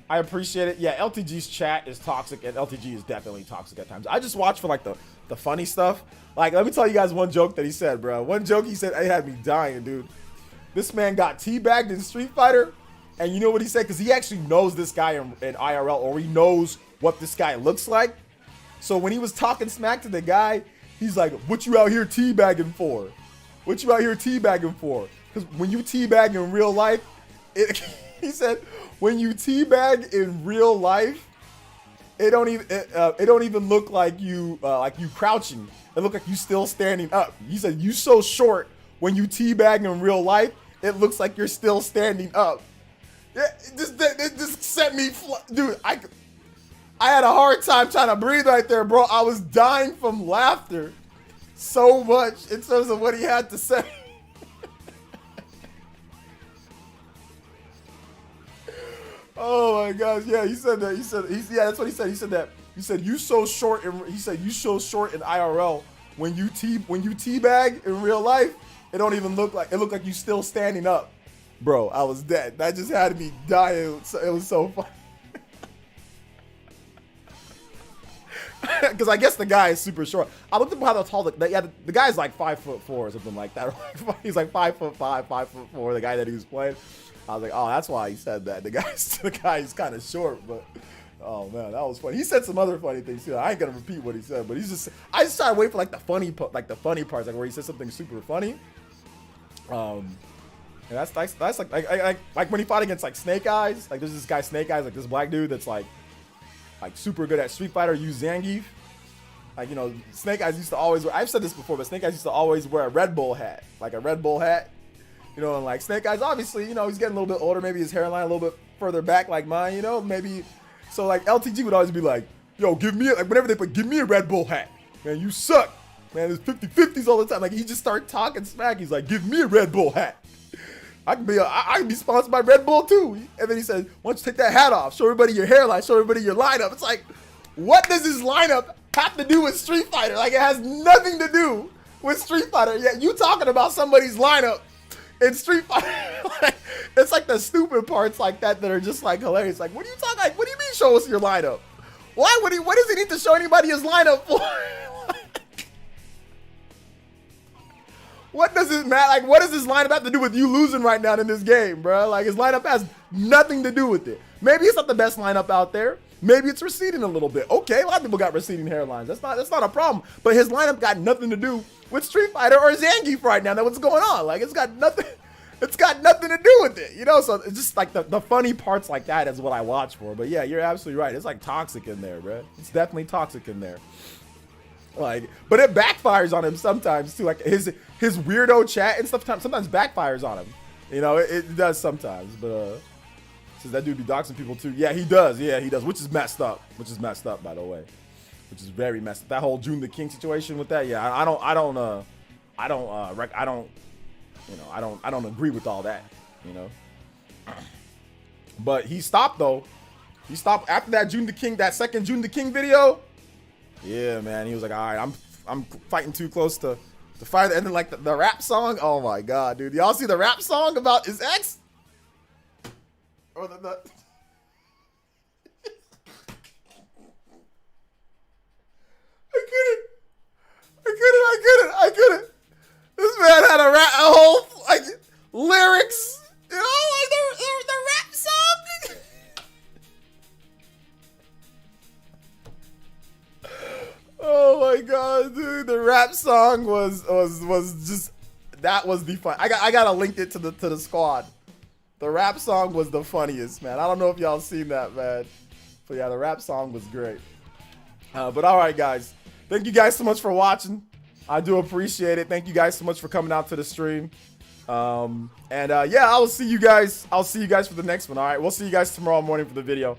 I appreciate it. Yeah, LTG's chat is toxic, and LTG is definitely toxic at times. I just watch for like the funny stuff. Like, let me tell you guys one joke that he said, bro. One joke he said, it had me dying, dude. This man got teabagged in Street Fighter, and you know what he said? Because he actually knows this guy in IRL, or he knows what this guy looks like. So when he was talking smack to the guy, he's like, what you out here teabagging for? What you out here teabagging for? Because when you teabag in real life, he said, when you teabag in real life, it don't even look like you crouching. It look like you still standing up. He said, you so short when you teabag in real life, it looks like you're still standing up. It just set me, dude. I had a hard time trying to breathe right there, bro. I was dying from laughter so much in terms of what he had to say. Oh my gosh, yeah, he said that. Yeah, that's what he said. He said that. He said you so short, and he said you so short in IRL. When you teabag in real life, it don't even look like, it looked like you still standing up. Bro, I was dead. That just had me dying. It was so funny. Because I guess the guy is super short. I looked at how tall the guy's like 5'4" or something like that. He's like 5'5", 5'4", the guy that he was playing. I was like, oh, that's why he said that. The guy's kind of short, but oh man, that was funny. He said some other funny things too. I ain't gonna repeat what he said, but I just try to wait for like the funny parts, like where he says something super funny. And that's like when he fought against like Snake Eyes. Like there's this guy Snake Eyes, like this black dude that's like super good at Street Fighter, use Zangief. Like, you know, Snake Eyes used to always wear, I've said this before, but Snake Eyes used to always wear a Red Bull hat, like a Red Bull hat. You know, and like Snake Eyes, obviously, you know, he's getting a little bit older. Maybe his hairline a little bit further back like mine, you know, maybe. So like LTG would always be like, yo, whenever they put, give me a Red Bull hat. Man, you suck. Man, there's 50-50s all the time. Like he just started talking smack. He's like, give me a Red Bull hat. I can be sponsored by Red Bull too. And then he said, why don't you take that hat off? Show everybody your hairline, show everybody your lineup. It's like, what does his lineup have to do with Street Fighter? Like it has nothing to do with Street Fighter. Yet you talking about somebody's lineup in Street Fighter. Like, it's like the stupid parts like that are just like hilarious. Like, what are you talking? Like, what do you mean show us your lineup? Why would he? What does he need to show anybody his lineup for? What does it matter? Like, what does this lineup have to do with you losing right now in this game, bro? Like, his lineup has nothing to do with it. Maybe it's not the best lineup out there. Maybe it's receding a little bit. Okay, a lot of people got receding hairlines. That's not a problem. But his lineup got nothing to do with Street Fighter or Zangief right now. That's what's going on. Like, it's got nothing to do with it, you know? So it's just like the funny parts like that is what I watch for. But yeah, you're absolutely right. It's like toxic in there, bro. It's definitely toxic in there. Like, but it backfires on him sometimes too. Like his weirdo chat and stuff sometimes backfires on him. You know, it does sometimes. But says that dude be doxing people too. Yeah, he does. Yeah, he does. Which is messed up. Which is messed up, by the way. Which is very messed up. That whole June the King situation with that. Yeah, I don't agree with all that. You know. But he stopped though. He stopped after that June the King, that second June the King video. Yeah, man. He was like, all right, I'm fighting too close to fight. And then like the rap song. Oh my god, dude. Y'all see the rap song about his ex? Or the I couldn't. This man had a whole like lyrics, you know, like the rap song. Oh my god, dude! The rap song was just, that was the fun. I gotta link it to the squad. The rap song was the funniest, man. I don't know if y'all seen that, man. But yeah, the rap song was great. But all right, guys. Thank you guys so much for watching. I do appreciate it. Thank you guys so much for coming out to the stream. Yeah, I'll see you guys for the next one. All right, we'll see you guys tomorrow morning for the video.